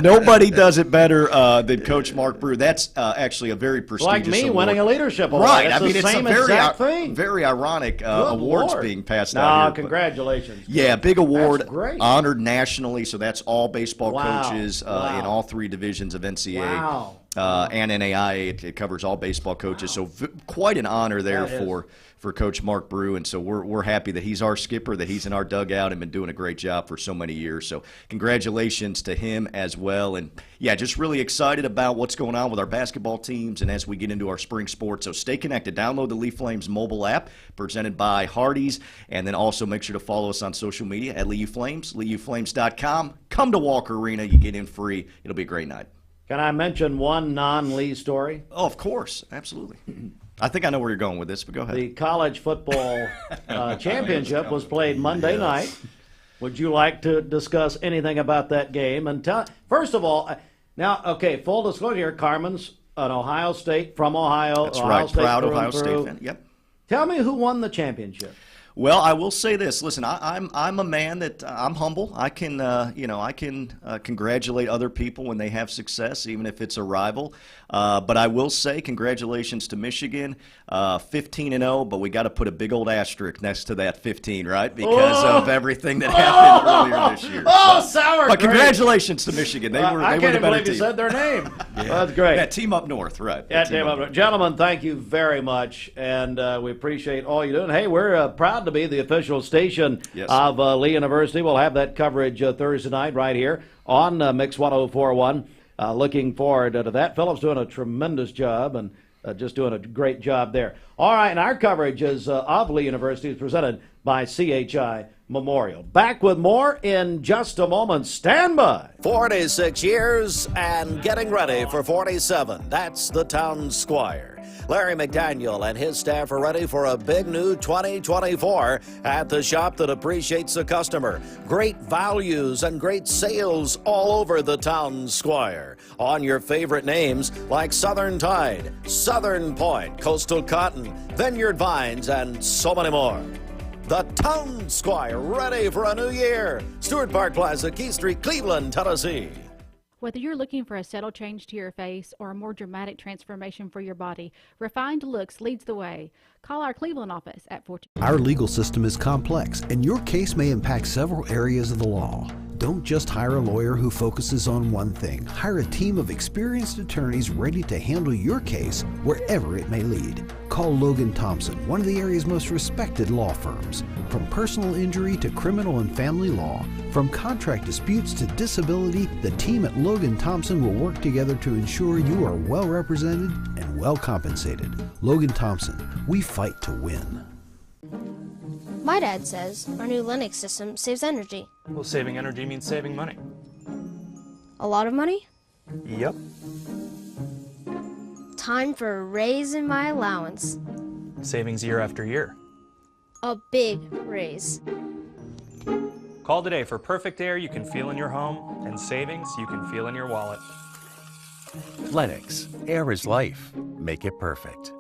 Nobody does it better than Coach Mark Brew. That's actually a very prestigious
award. Like me winning a leadership award.
Right.
That's
it's
same
a very,
exact thing.
Very ironic awards being passed out here.
Congratulations.
Yeah, big award.
That's great.
Honored nationally, so that's all baseball coaches in all three divisions of NCAA.
Wow.
And NAIA. It covers all baseball coaches. So quite an honor there for Coach Mark Brew. And so we're happy that he's our skipper, that he's in our dugout and been doing a great job for so many years. So congratulations to him as well. And, yeah, just really excited about what's going on with our basketball teams and as we get into our spring sports. So stay connected. Download the Lee Flames mobile app presented by Hardee's. And then also make sure to follow us on social media at Lee Flames, LeeUFlames.com. Come to Walker Arena. You get in free. It'll be a great night.
Can I mention one non-Lee story?
Oh, of course. Absolutely. I think I know where you're going with this, but go ahead.
The college football championship was played Monday night. Would you like to discuss anything about that game? And first of all, now, okay, full disclosure here, Carmen's an Ohio State, from Ohio.
That's
Ohio
right,
State
proud
through
Ohio
and through.
State fan. Yep.
Tell me who won the championship.
Well, I will say this. Listen, I'm a man that I'm humble. I can congratulate other people when they have success, even if it's a rival. But I will say congratulations to Michigan, 15-0. But we got to put a big old asterisk next to that 15, right? Because of everything that happened earlier this year.
Sour
But
grapes.
congratulations to Michigan. They were
I
the
can't
better
believe
team.
you said their name. That's great.
Yeah, Team Up North, right?
Yeah, Team Up North. Gentlemen, thank you very much, and we appreciate all you do. And hey, we're proud to be the official station of Lee University. We'll have that coverage Thursday night right here on Mix 104.1. Looking forward to that. Philip's doing a tremendous job and just doing a great job there. All right, and our coverage of Lee University is presented by CHI Memorial. Back with more in just a moment. Stand by.
46 years and getting ready for 47. That's the Town Squire. Larry McDaniel and his staff are ready for a big new 2024 at the shop that appreciates the customer. Great values and great sales all over the Town Squire on your favorite names like Southern Tide, Southern Point, Coastal Cotton, Vineyard Vines, and so many more. The Town Squire, ready for a new year. Stewart Park Plaza, Key Street, Cleveland, Tennessee.
Whether you're looking for a subtle change to your face or a more dramatic transformation for your body, Refined Looks leads the way. Call our Cleveland office at 14.
Our legal system is complex, and your case may impact several areas of the law. Don't just hire a lawyer who focuses on one thing. Hire a team of experienced attorneys ready to handle your case wherever it may lead. Call Logan Thompson, one of the area's most respected law firms. From personal injury to criminal and family law, from contract disputes to disability, the team at Logan Thompson will work together to ensure you are well represented and well compensated. Logan Thompson, we fight to win.
My dad says our new Linux system saves energy.
Well, saving energy means saving money.
A lot of money?
Yep.
Time for a raise in my allowance.
Savings year after year.
A big raise.
Call today for perfect air you can feel in your home and savings you can feel in your wallet.
Lennox, air is life. Make it perfect.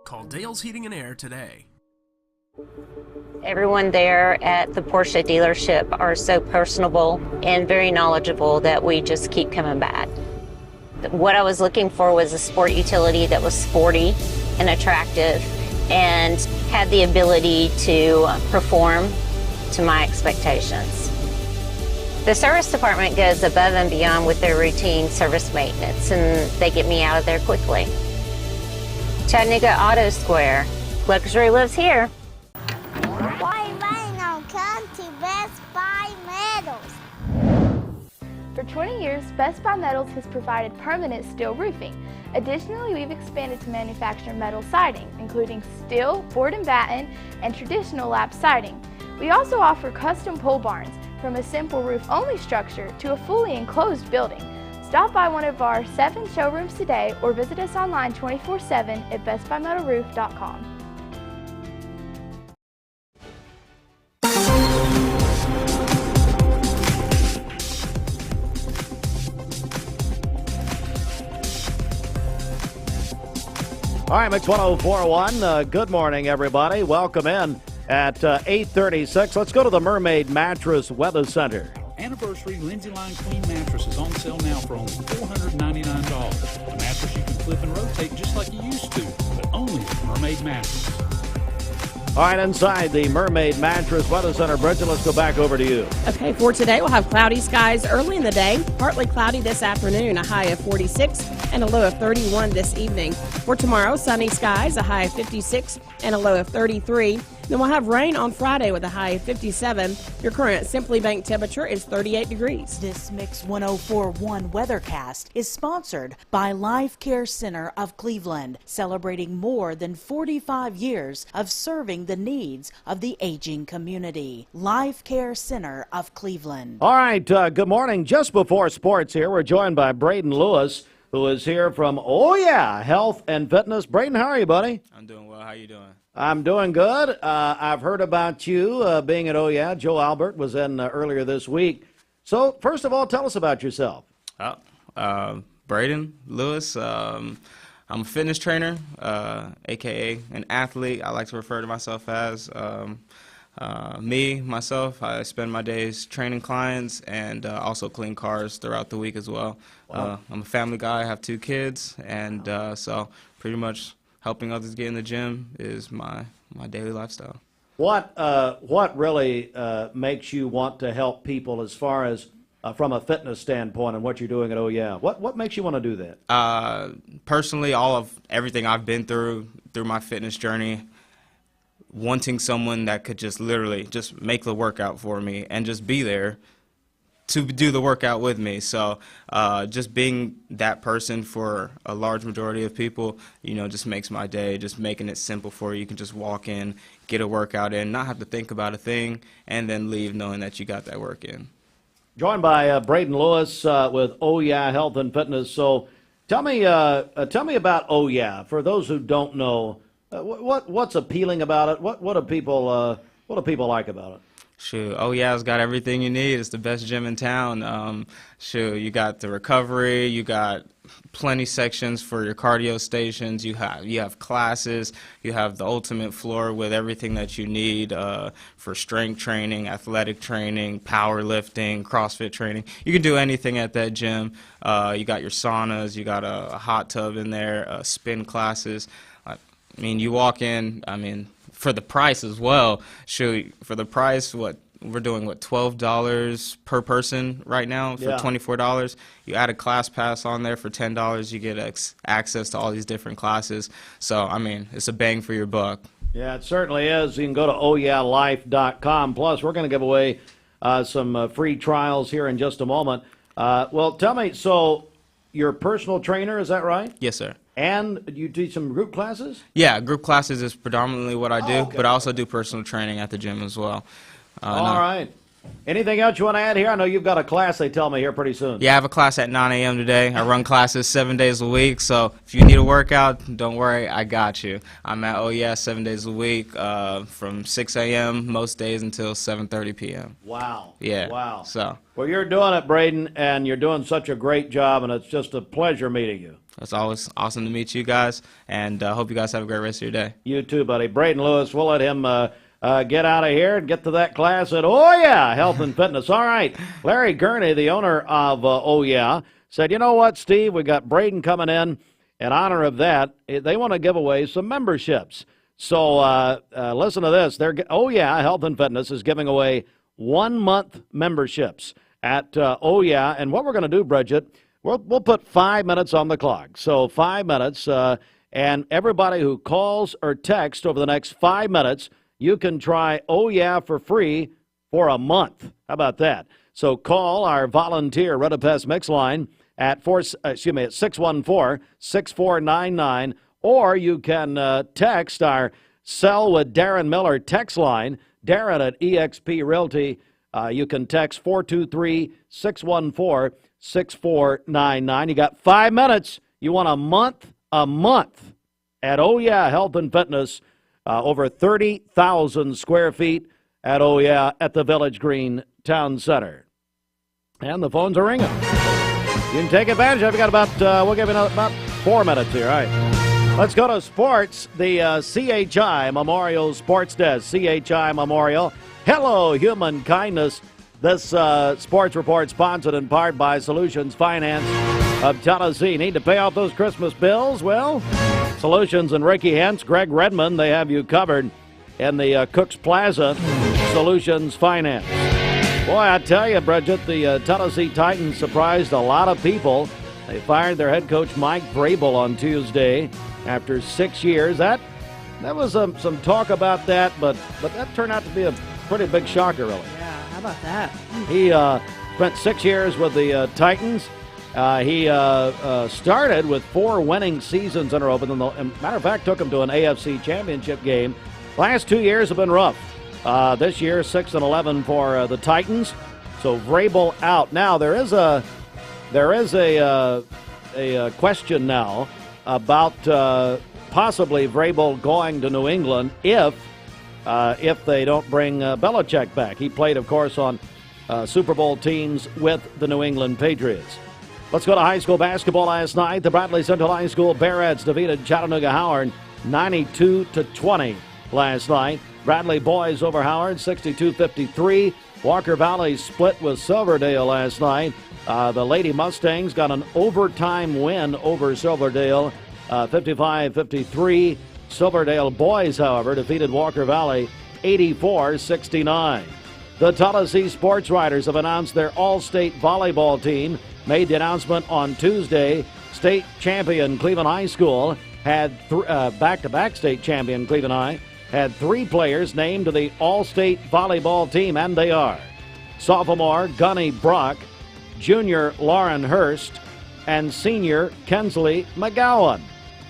Call Dale's Heating and Air today.
Everyone there at the Porsche dealership are so personable and very knowledgeable that we just keep coming back. What I was looking for was a sport utility that was sporty and attractive and had the ability to perform to my expectations. The service department goes above and beyond with their routine service maintenance, and they get me out of there quickly. Chattanooga Auto Square. Luxury lives here.
Why now come to Best Buy Metals?
For 20 years, Best Buy Metals has provided permanent steel roofing. Additionally, we've expanded to manufacture metal siding, including steel, board and batten, and traditional lap siding. We also offer custom pole barns, from a simple roof-only structure to a fully enclosed building. Stop by one of our 7 showrooms today or visit us online 24/7 at bestbuymetalroof.com.
All right, Mix 1041. Good morning, everybody. Welcome in at 8:36. Let's go to the Mermaid Mattress Weather Center.
Anniversary Lindsay Line Queen mattress is on sale now for only $499. A mattress you can flip and rotate just like you used to, but only at Mermaid Mattress.
All right, inside the Mermaid Mattress Weather Center, Bridget, let's go back over to you.
Okay, for today, we'll have cloudy skies early in the day, partly cloudy this afternoon, a high of 46 and a low of 31 this evening. For tomorrow, sunny skies, a high of 56 and a low of 33. Then we'll have rain on Friday with a high of 57. Your current Simply Bank temperature is 38 degrees.
This Mix 1041 Weathercast is sponsored by Life Care Center of Cleveland, celebrating more than 45 years of serving the needs of the aging community. Life Care Center of Cleveland.
All right, good morning. Just before sports here, we're joined by Braden Lewis, who is here from Health and Fitness. Braden, how are you, buddy?
I'm doing well. How you doing?
I'm doing good. I've heard about you being at Joe Albert was in earlier this week. So, first of all, tell us about yourself.
Braden Lewis. I'm a fitness trainer, a.k.a. an athlete. I like to refer to myself as. Myself, I spend my days training clients and also clean cars throughout the week as well.
Wow.
I'm a family guy. I have 2 kids, and so pretty much helping others get in the gym is my daily lifestyle.
What really makes you want to help people as far as from a fitness standpoint and what you're doing at What makes you want to do that?
Personally, all of everything I've been through my fitness journey, wanting someone that could just literally just make the workout for me and just be there to do the workout with me. So just being that person for a large majority of people, just makes my day, just making it simple for you. You can just walk in, get a workout in, not have to think about a thing, and then leave knowing that you got that work in.
Joined by Braden Lewis with Health and Fitness. So tell me about For those who don't know, what's appealing about it? What do people like about it?
Shoot, it's got everything you need. It's the best gym in town. You got the recovery, you got plenty sections for your cardio stations. You have classes. You have the ultimate floor with everything that you need for strength training, athletic training, powerlifting, CrossFit training. You can do anything at that gym. You got your saunas. You got a hot tub in there. Spin classes. You walk in. For the price as well. For the price, we're doing $12 per person right now for $24. You add a class pass on there for $10. You get access to all these different classes. So it's a bang for your buck.
Yeah, it certainly is. You can go to ohlife.com. Plus, we're going to give away some free trials here in just a moment. Well, tell me, so you're a personal trainer, is that right?
Yes, sir.
And you teach some group classes?
Yeah, group classes is predominantly what I do,
okay.
but I also do personal training at the gym as well.
All right. Anything else you want to add here? I know you've got a class, they tell me, here pretty soon.
Yeah, I have a class at 9 a.m. today. I run classes 7 days a week, so if you need a workout, don't worry, I got you. I'm at Oh Yeah 7 days a week, from 6 a.m. most days until 7:30 p.m.
Wow.
Yeah.
Wow.
So
Well, you're doing it, Braden, and you're doing such a great job, and it's just a pleasure meeting you.
it's always awesome to meet you guys, and hope you guys have a great rest of your day.
You too, buddy. Braden Lewis, we'll let him get out of here and get to that class at Oh Yeah Health and Fitness. All right. Larry Gurney, the owner of Oh Yeah, said, you know what, Steve, we got Braden coming in honor of that. They want to give away some memberships. So listen to this. Oh Yeah Health and Fitness is giving away 1-month memberships at Oh Yeah. And what we're going to do, Bridget, we'll put 5 minutes on the clock. So 5 minutes, and everybody who calls or texts over the next 5 minutes, you can try Oh Yeah for free for a month. How about that? So call our volunteer Red Pest Mix line at 614-6499, or you can text our Sell with Darren Miller text line, Darren at eXp Realty. You can text 423-614-6499. You got 5 minutes. You want a month at Oh Yeah Health and Fitness. Over 30,000 square feet at Oh Yeah at the Village Green Town Center. And the phones are ringing. You can take advantage of it. We got about, we'll give you about 4 minutes here. All right. Let's go to sports. The CHI Memorial Sports Desk. CHI Memorial. Hello, human kindness. This sports report sponsored in part by Solutions Finance of Tennessee. Need to pay off those Christmas bills? Well, Solutions and Ricky Hentz, Greg Redmond, they have you covered in the Cooks Plaza. Solutions Finance. Boy, I tell you, Bridget, the Tennessee Titans surprised a lot of people. They fired their head coach Mike Vrabel on Tuesday after 6 years. That was some talk about that, but that turned out to be a pretty big shocker, really.
Yeah, how about that?
He spent 6 years with the Titans. He started with 4 winning seasons in a row, but then, matter of fact, took him to an AFC championship game. Last 2 years have been rough. This year, 6-11 for the Titans. So Vrabel out. Now there is a question now about possibly Vrabel going to New England if they don't bring Belichick back. He played, of course, on Super Bowl teams with the New England Patriots. Let's go to high school basketball last night. The Bradley Central High School Bearets defeated Chattanooga Howard 92-20 last night. Bradley boys over Howard 62-53. Walker Valley split with Silverdale last night. The Lady Mustangs got an overtime win over Silverdale 55-53. Silverdale boys, however, defeated Walker Valley 84-69. The Tennessee Sports Writers have announced their all-state volleyball team. Made the announcement on Tuesday. State champion Cleveland High School had back-to-back state champion Cleveland High had 3 players named to the all-state volleyball team, and they are sophomore Gunny Brock, junior Lauren Hurst, and senior Kensley McGowan.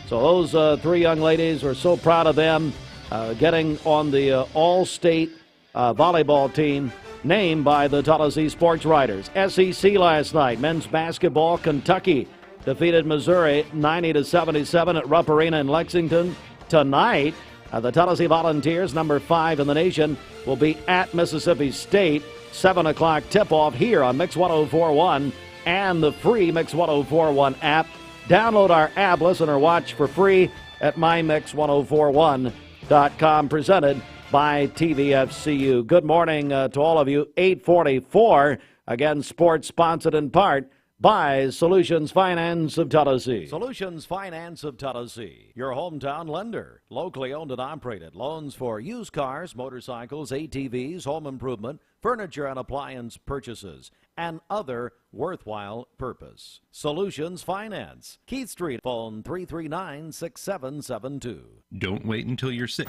So those 3 young ladies, we're so proud of them getting on the all-state volleyball team named by the Tennessee Sports Writers. SEC last night, men's basketball, Kentucky defeated Missouri 90-77 at Rupp Arena in Lexington. Tonight, the Tennessee Volunteers, number 5 in the nation, will be at Mississippi State. 7 o'clock tip-off here on Mix 1041 and the free Mix 1041 app. Download our app, listen or watch for free at mymix1041.com, presented by TVFCU. Good morning to all of you. 8:44. Again, sports sponsored in part by Solutions Finance of Tennessee. Solutions Finance of Tennessee, your hometown lender. Locally owned and operated. Loans for used cars, motorcycles, ATVs, home improvement, furniture and appliance purchases, and other worthwhile purpose. Solutions Finance. Keith Street, phone 339-6772.
Don't wait until you're sick.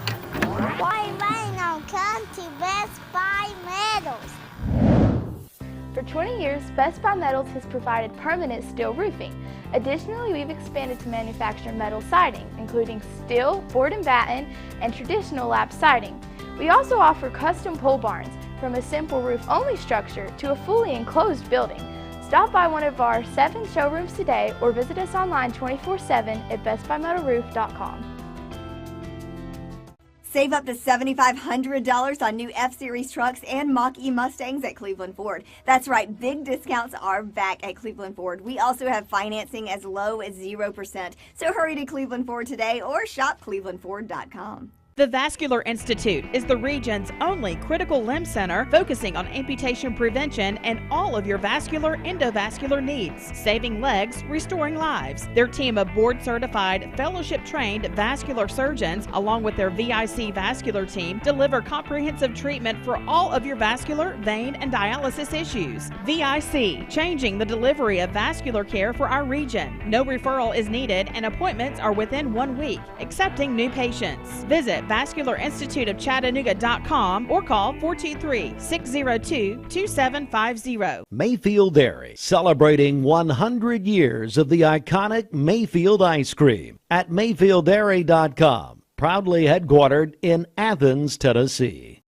Why rain on County Best Buy Metals?
For 20 years, Best Buy Metals has provided permanent steel roofing. Additionally, we've expanded to manufacture metal siding, including steel, board and batten, and traditional lap siding. We also offer custom pole barns, from a simple roof-only structure to a fully enclosed building. Stop by one of our 7 showrooms today or visit us online 24/7 at bestbymetalroof.com.
Save up to $7,500 on new F-Series trucks and Mach-E Mustangs at Cleveland Ford. That's right, big discounts are back at Cleveland Ford. We also have financing as low as 0%. So hurry to Cleveland Ford today or shop clevelandford.com.
The Vascular Institute is the region's only critical limb center focusing on amputation prevention and all of your vascular endovascular needs, saving legs, restoring lives. Their team of board-certified, fellowship-trained vascular surgeons, along with their VIC vascular team, deliver comprehensive treatment for all of your vascular, vein, and dialysis issues. VIC, changing the delivery of vascular care for our region. No referral is needed and appointments are within 1 week, accepting new patients. Visit VascularInstituteOfChattanooga.com or call 423-602-2750.
Mayfield Dairy, celebrating 100 years of the iconic Mayfield ice cream at MayfieldDairy.com, proudly headquartered in Athens, Tennessee.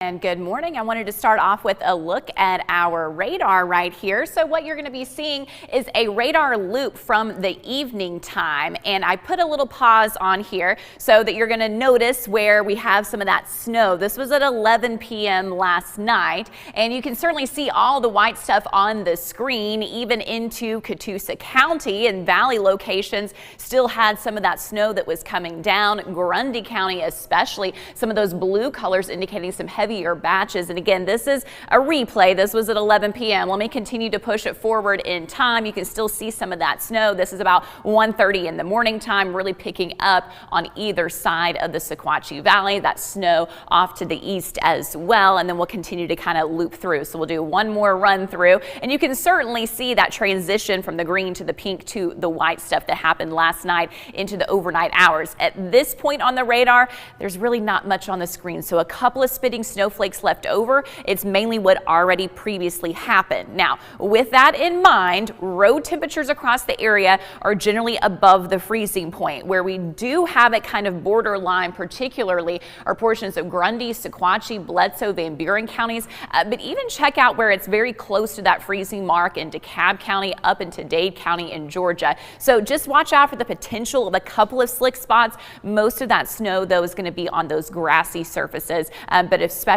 And good morning. I wanted to start off with a look at our radar right here. So what you're going to be seeing is a radar loop from the evening time. And I put a little pause on here so that you're going to notice where we have some of that snow. This was at 11 p.m. last night. And you can certainly see all the white stuff on the screen, even into Catoosa County, and valley locations still had some of that snow that was coming down. Grundy County especially, some of those blue colors indicating some heavier batches. And again, this is a replay. This was at 11 p.m. Let me continue to push it forward in time. You can still see some of that snow. This is about 1:30 in the morning time, really picking up on either side of the Sequatchie Valley. That snow off to the east as well. And then we'll continue to kind of loop through. So we'll do one more run through, and you can certainly see that transition from the green to the pink to the white stuff that happened last night into the overnight hours. At this point on the radar, there's really not much on the screen. So a couple of spitting snowflakes left over. It's mainly what already previously happened. Now, with that in mind, road temperatures across the area are generally above the freezing point. Where we do have it kind of borderline, particularly are portions of Grundy, Sequatchie, Bledsoe, Van Buren counties, but even check out where it's very close to that freezing mark in DeKalb County, up into Dade County in Georgia. So just watch out for the potential of a couple of slick spots. Most of that snow, though, is going to be on those grassy surfaces, but especially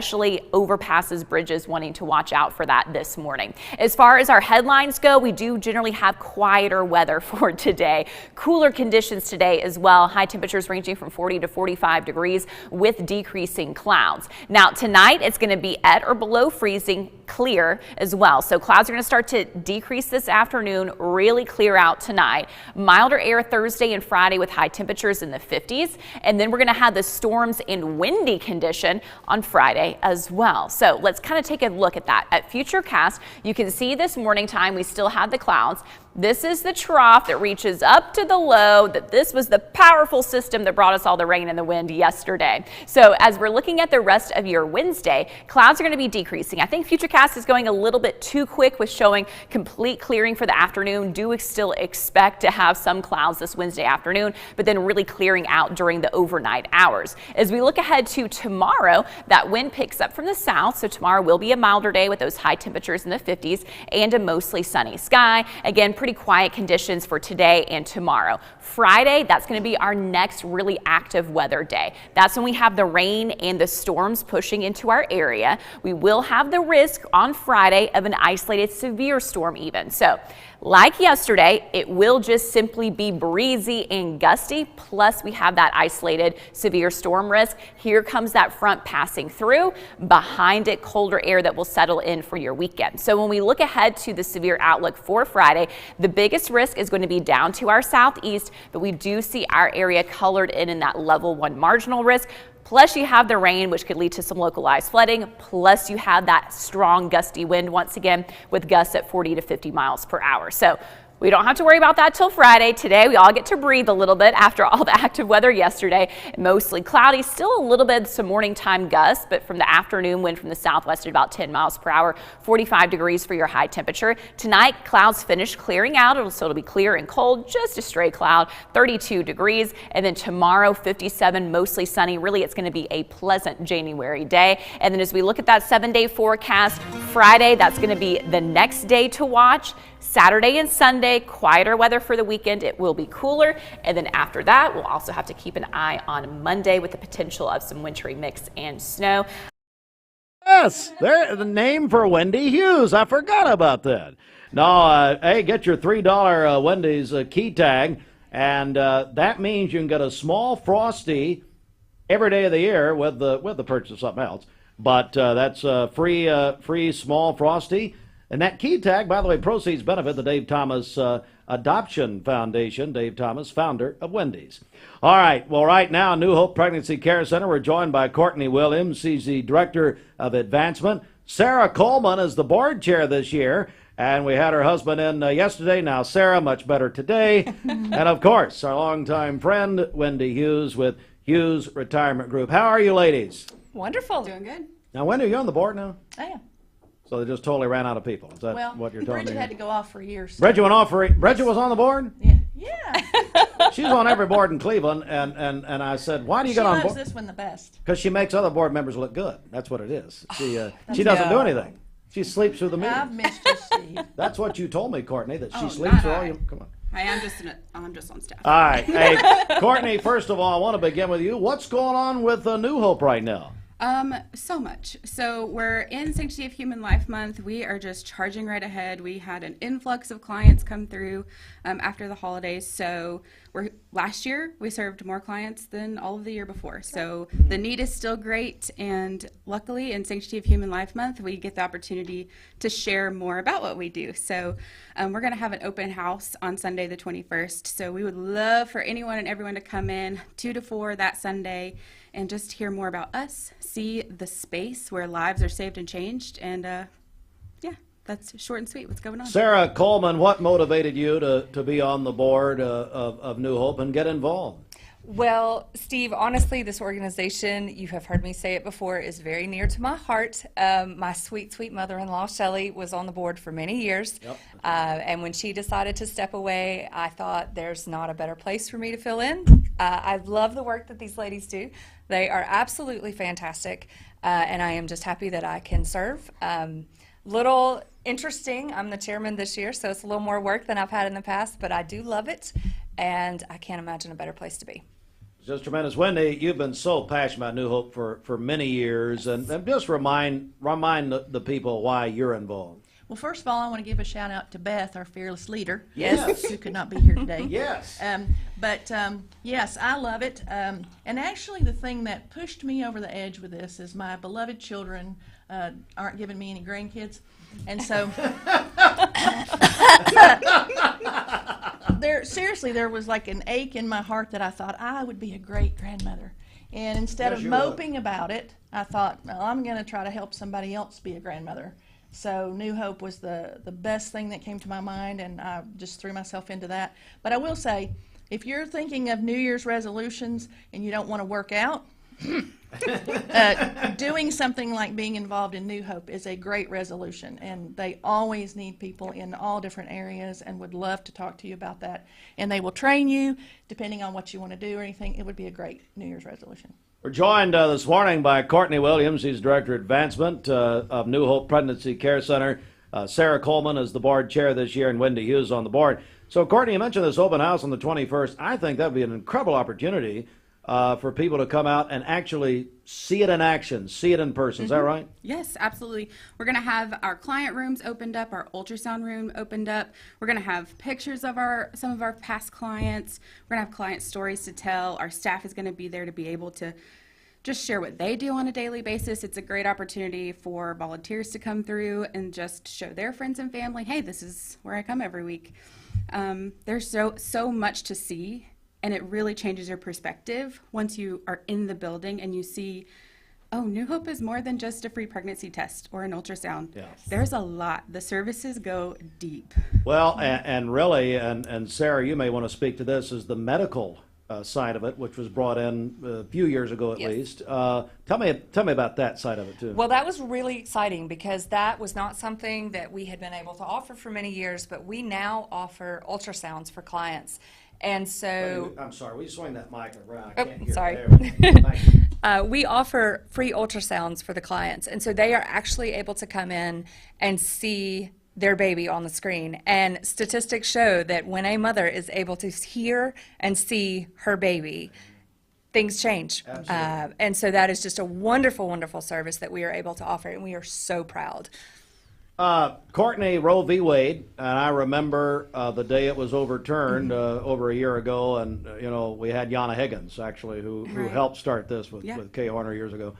overpasses, bridges, wanting to watch out for that this morning. As far as our headlines go, we do generally have quieter weather for today. Cooler conditions today as well. High temperatures ranging from 40 to 45 degrees with decreasing clouds. Now tonight it's going to be at or below freezing, clear as well. So clouds are going to start to decrease this afternoon, really clear out tonight. Milder air Thursday and Friday with high temperatures in the 50s. And then we're going to have the storms and windy condition on Friday as well. So let's kind of take a look at that. At Futurecast, you can see this morning time we still have the clouds. This is the trough that reaches up to the low, that this was the powerful system that brought us all the rain and the wind yesterday. So as we're looking at the rest of your Wednesday, clouds are going to be decreasing. I think Futurecast is going a little bit too quick with showing complete clearing for the afternoon. Do still expect to have some clouds this Wednesday afternoon, but then really clearing out during the overnight hours. As we look ahead to tomorrow, that wind picks up from the south. So tomorrow will be a milder day with those high temperatures in the 50s and a mostly sunny sky. Again, pretty quiet conditions for today and tomorrow. Friday, that's going to be our next really active weather day. That's when we have the rain and the storms pushing into our area. We will have the risk on Friday of an isolated severe storm even. So like yesterday, it will just simply be breezy and gusty, plus we have that isolated severe storm risk. Here comes that front passing through. Behind it, colder air that will settle in for your weekend. So when we look ahead to the severe outlook for Friday, the biggest risk is going to be down to our southeast, but we do see our area colored in that level 1 marginal risk. Plus you have the rain, which could lead to some localized flooding. Plus you have that strong gusty wind once again with gusts at 40 to 50 miles per hour. So We don't have to worry about that till Friday. Today, we all get to breathe a little bit after all the active weather yesterday. Mostly cloudy, still a little bit some morning time gusts, but from the afternoon, wind from the southwest at about 10 miles per hour, 45 degrees for your high temperature. Tonight, clouds finish clearing out. It'll be clear and cold, just a stray cloud, 32 degrees. And then tomorrow, 57, mostly sunny. Really, it's going to be a pleasant January day. And then as we look at that 7-day forecast, Friday, that's going to be the next day to watch. Saturday and Sunday, quieter weather for the weekend. It will be cooler. And then after that, we'll also have to keep an eye on Monday with the potential of some wintry mix and snow.
Yes, there, the name for Wendy Hughes. I forgot about that. No, hey, get your $3 Wendy's key tag, and that means you can get a small Frosty every day of the year with the purchase of something else. But that's free small Frosty. And that key tag, by the way, proceeds benefit the Dave Thomas Adoption Foundation. Dave Thomas, founder of Wendy's. All right, well, right now, New Hope Pregnancy Care Center, we're joined by Courtney Williams. She's the Director of Advancement. Sarah Coleman is the board chair this year, and we had her husband in yesterday. Now, Sarah, much better today. And, of course, our longtime friend, Wendy Hughes with Hughes Retirement Group. How are you, ladies?
Wonderful. Doing good.
Now, Wendy, are you on the board now?
I am.
So they just totally ran out of people. Is that what you're telling me?
Bridget had to go off for years. So.
Bridget went off for Bridget was on the board?
Yeah.
She's on every board in Cleveland, and I said, why do you get on board?
She loves this one the best.
Because she makes other board members look good. That's what it is. She doesn't do anything. She sleeps through the meetings.
I've missed you, Steve.
That's what you told me, Courtney, that she sleeps through all you. Come on.
Hey, I'm just on staff.
All right. Hey, Courtney, first of all, I want to begin with you. What's going on with New Hope right now?
So much. So we're in Sanctity of Human Life Month. We are just charging right ahead. We had an influx of clients come through after the holidays. So last year we served more clients than all of the year before. So the need is still great. And luckily in Sanctity of Human Life Month, we get the opportunity to share more about what we do. So we're going to have an open house on Sunday the 21st. So we would love for anyone and everyone to come in 2 to 4 that Sunday and just hear more about us, see the space where lives are saved and changed, and yeah, that's short and sweet. What's going on?
Sarah Coleman, what motivated you to be on the board of New Hope and get involved?
Well, Steve, honestly, this organization, you have heard me say it before, is very near to my heart. My sweet, sweet mother-in-law, Shelley, was on the board for many years. Yep. And when she decided to step away, I thought there's not a better place for me to fill in. I love the work that these ladies do. They are absolutely fantastic, and I am just happy that I can serve. Little interesting, I'm the chairman this year, so it's a little more work than I've had in the past, but I do love it, and I can't imagine a better place to be.
Just tremendous. Wendy, you've been so passionate about New Hope for many years, and just remind the people why you're involved.
Well, first of all, I want to give a shout out to Beth, our fearless leader.
Yes.
Who could not be here today.
Yes.
Yes, I love it. And actually, the thing that pushed me over the edge with this is my beloved children aren't giving me any grandkids. And so, there was like an ache in my heart that I thought I would be a great grandmother. And instead of moping about it, I thought, well, I'm going to try to help somebody else be a grandmother. So New Hope was the best thing that came to my mind, and I just threw myself into that. But I will say, if you're thinking of New Year's resolutions and you don't want to work out, doing something like being involved in New Hope is a great resolution, and they always need people in all different areas and would love to talk to you about that. And they will train you depending on what you want to do or anything. It would be a great New Year's resolution.
We're joined this morning by Courtney Williams. He's Director of Advancement of New Hope Pregnancy Care Center. Sarah Coleman is the board chair this year, and Wendy Hughes on the board. So, Courtney, you mentioned this open house on the 21st. I think that would be an incredible opportunity for people to come out and actually see it in action, see it in person. Is that right?
Yes, absolutely. We're going to have our client rooms opened up, our ultrasound room opened up. We're going to have pictures of some of our past clients. We're going to have client stories to tell. Our staff is going to be there to be able to just share what they do on a daily basis. It's a great opportunity for volunteers to come through and just show their friends and family, hey, this is where I come every week. There's so much to see, and it really changes your perspective once you are in the building and you see Oh, New Hope is more than just a free pregnancy test or an ultrasound.
Yeah.
There's a lot. The services go deep.
Well, and really, and Sarah, you may want to speak to this, is the medical side of it, which was brought in a few years ago at least. Tell me about that side of it too.
Well, that was really exciting because that was not something that we had been able to offer for many years, but we now offer ultrasounds for clients. And so...
I'm sorry, will you swing that mic around?
Oh,
I can't hear.
sorry.
There.
We offer free ultrasounds for the clients, and so they are actually able to come in and see their baby on the screen. And statistics show that when a mother is able to hear and see her baby, things change. And so that is just a wonderful, wonderful service that we are able to offer, and we are so proud.
Courtney, Roe v. Wade, and I remember the day it was overturned over a year ago, and we had Yana Higgins actually who helped start this with Kay Horner years ago.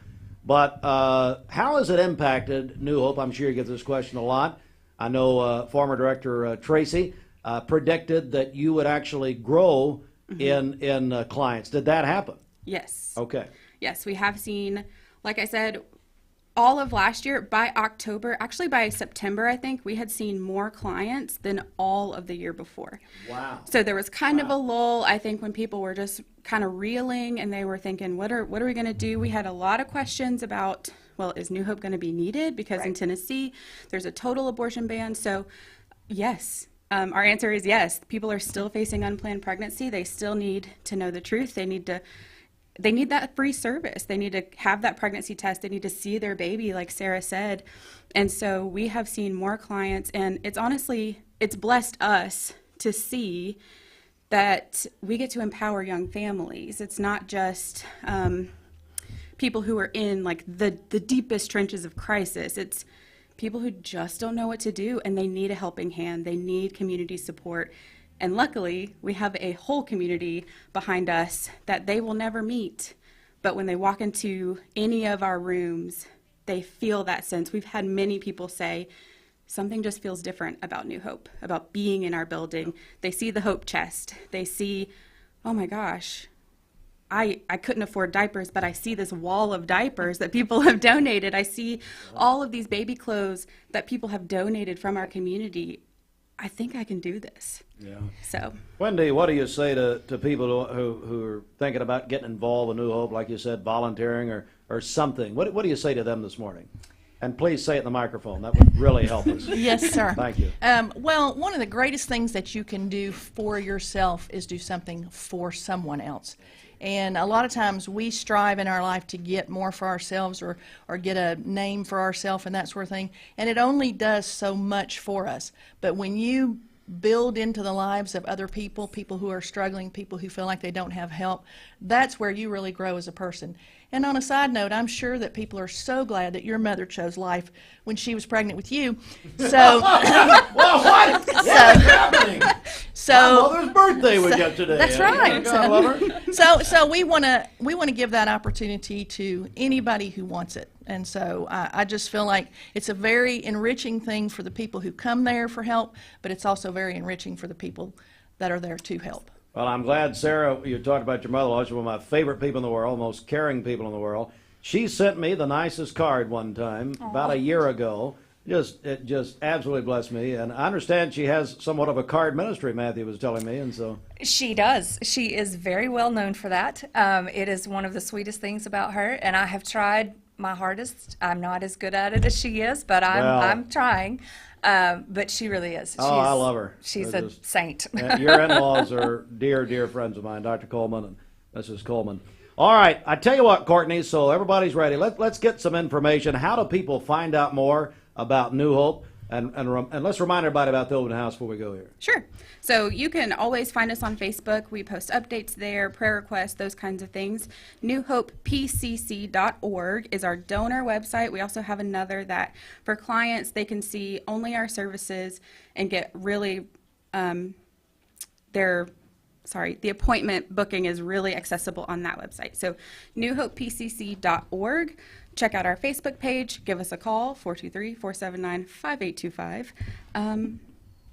But how has it impacted New Hope? I'm sure you get this question a lot. I know former director Tracy predicted that you would actually grow in clients. Did that happen?
Yes.
Okay.
Yes, we have seen, like I said, all of last year, by October, actually by September, I think, we had seen more clients than all of the year before.
Wow.
So there was kind of a lull, I think, when people were just kind of reeling and they were thinking, what are we going to do? We had a lot of questions about, well, is New Hope going to be needed? Because in Tennessee, there's a total abortion ban. So, yes. Our answer is yes. People are still facing unplanned pregnancy. They still need to know the truth. They need that free service. They need to have that pregnancy test. They need to see their baby, like Sarah said. And so we have seen more clients, and it's blessed us to see that we get to empower young families. It's not just people who are in like the deepest trenches of crisis. It's people who just don't know what to do, and they need a helping hand. They need community support. And luckily, we have a whole community behind us that they will never meet. But when they walk into any of our rooms, they feel that sense. We've had many people say, something just feels different about New Hope, about being in our building. They see the Hope chest. They see, oh my gosh, I couldn't afford diapers, but I see this wall of diapers that people have donated. I see all of these baby clothes that people have donated from our community. I think I can do this.
Yeah.
So,
Wendy, what do you say to people who are thinking about getting involved with New Hope, like you said, volunteering or something? What do you say to them this morning? And please say it in the microphone. That would really help us.
Yes, sir.
Thank you.
Well, one of the greatest things that you can do for yourself is do something for someone else. And a lot of times we strive in our life to get more for ourselves or get a name for ourselves and that sort of thing. And it only does so much for us. But when you build into the lives of other people, people who are struggling, people who feel like they don't have help, that's where you really grow as a person. And on a side note, I'm sure that people are so glad that your mother chose life when she was pregnant with you. So,
well, what? What is happening?
So,
my mother's birthday we got today.
That's right.
God love her.
So we want to give that opportunity to anybody who wants it. And so I just feel like it's a very enriching thing for the people who come there for help, but it's also very enriching for the people that are there to help.
Well, I'm glad, Sarah, you talked about your mother-in-law. She's one of my favorite people in the world, most caring people in the world. She sent me the nicest card one time about a year ago. It just absolutely blessed me. And I understand she has somewhat of a card ministry, Matthew was telling me, and so.
She does. She is very well known for that. It is one of the sweetest things about her, and I have tried my hardest. I'm not as good at it as she is, but I'm trying. But she really is.
I love her.
She's a saint.
Your in-laws are dear, dear friends of mine, Dr. Coleman and Mrs. Coleman. All right, I tell you what, Courtney, so everybody's ready. Let's get some information. How do people find out more about New Hope? And let's remind everybody about the open house before we go here.
Sure. So you can always find us on Facebook. We post updates there, prayer requests, those kinds of things. NewHopePCC.org is our donor website. We also have another that for clients, they can see only our services and get really the appointment booking is really accessible on that website. So NewHopePCC.org. Check out our Facebook page. Give us a call, 423-479-5825.
And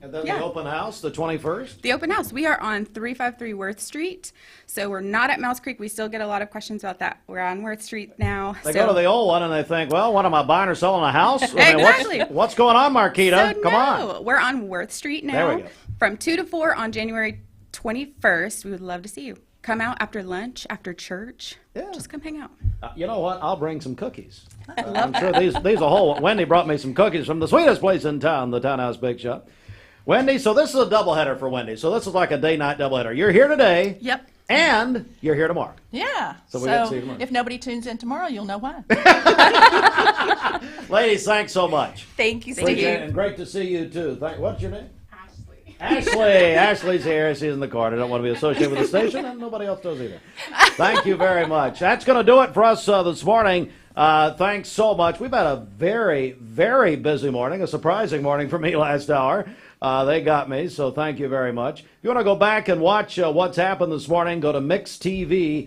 And then the open house, the 21st?
The open house. We are on 353 Worth Street. So we're not at Mouse Creek. We still get a lot of questions about that. We're on Worth Street now.
They go to the old one and they think, well, what am I buying or selling a house?
Exactly.
What's going on, Marquita? Come on.
We're on Worth Street now.
There we go.
From 2 to 4 on January 21st. We would love to see you. Come out after lunch, after church. Yeah. Just come hang out.
You know what? I'll bring some cookies. I'm sure these are whole. Wendy brought me some cookies from the sweetest place in town, the Townhouse Bake Shop. Wendy, so this is a doubleheader for Wendy. So this is like a day-night doubleheader. You're here today.
Yep.
And you're here tomorrow.
Yeah.
So we get to see you tomorrow.
If nobody tunes in tomorrow, you'll know why.
Ladies, thanks so much.
Thank you, Steve.
Appreciate it, and great to see you, too. What's your name? Ashley. Ashley's here. She's in the corner. I don't want to be associated with the station, and nobody else does either. Thank you very much. That's going to do it for us this morning. Thanks so much. We've had a very, very busy morning, a surprising morning for me last hour. They got me, so thank you very much. If you want to go back and watch what's happened this morning, go to mixtv.tv.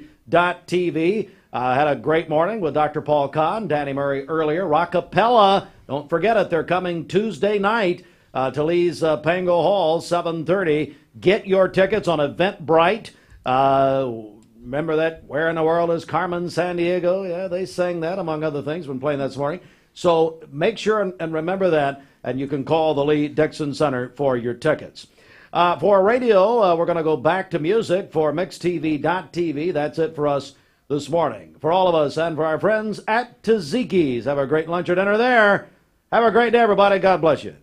Had a great morning with Dr. Paul Kahn, Danny Murray earlier. Rockapella, don't forget it, they're coming Tuesday night to Lee's Pango Hall, 7:30. Get your tickets on Eventbrite. Remember that Where in the World is Carmen Sandiego? Yeah, they sang that, among other things, when playing that this morning. So make sure and remember that, and you can call the Lee Dixon Center for your tickets. For radio, we're going to go back to music for mixtv.tv. That's it for us this morning. For all of us and for our friends at Taziki's, have a great lunch or dinner there. Have a great day, everybody. God bless you.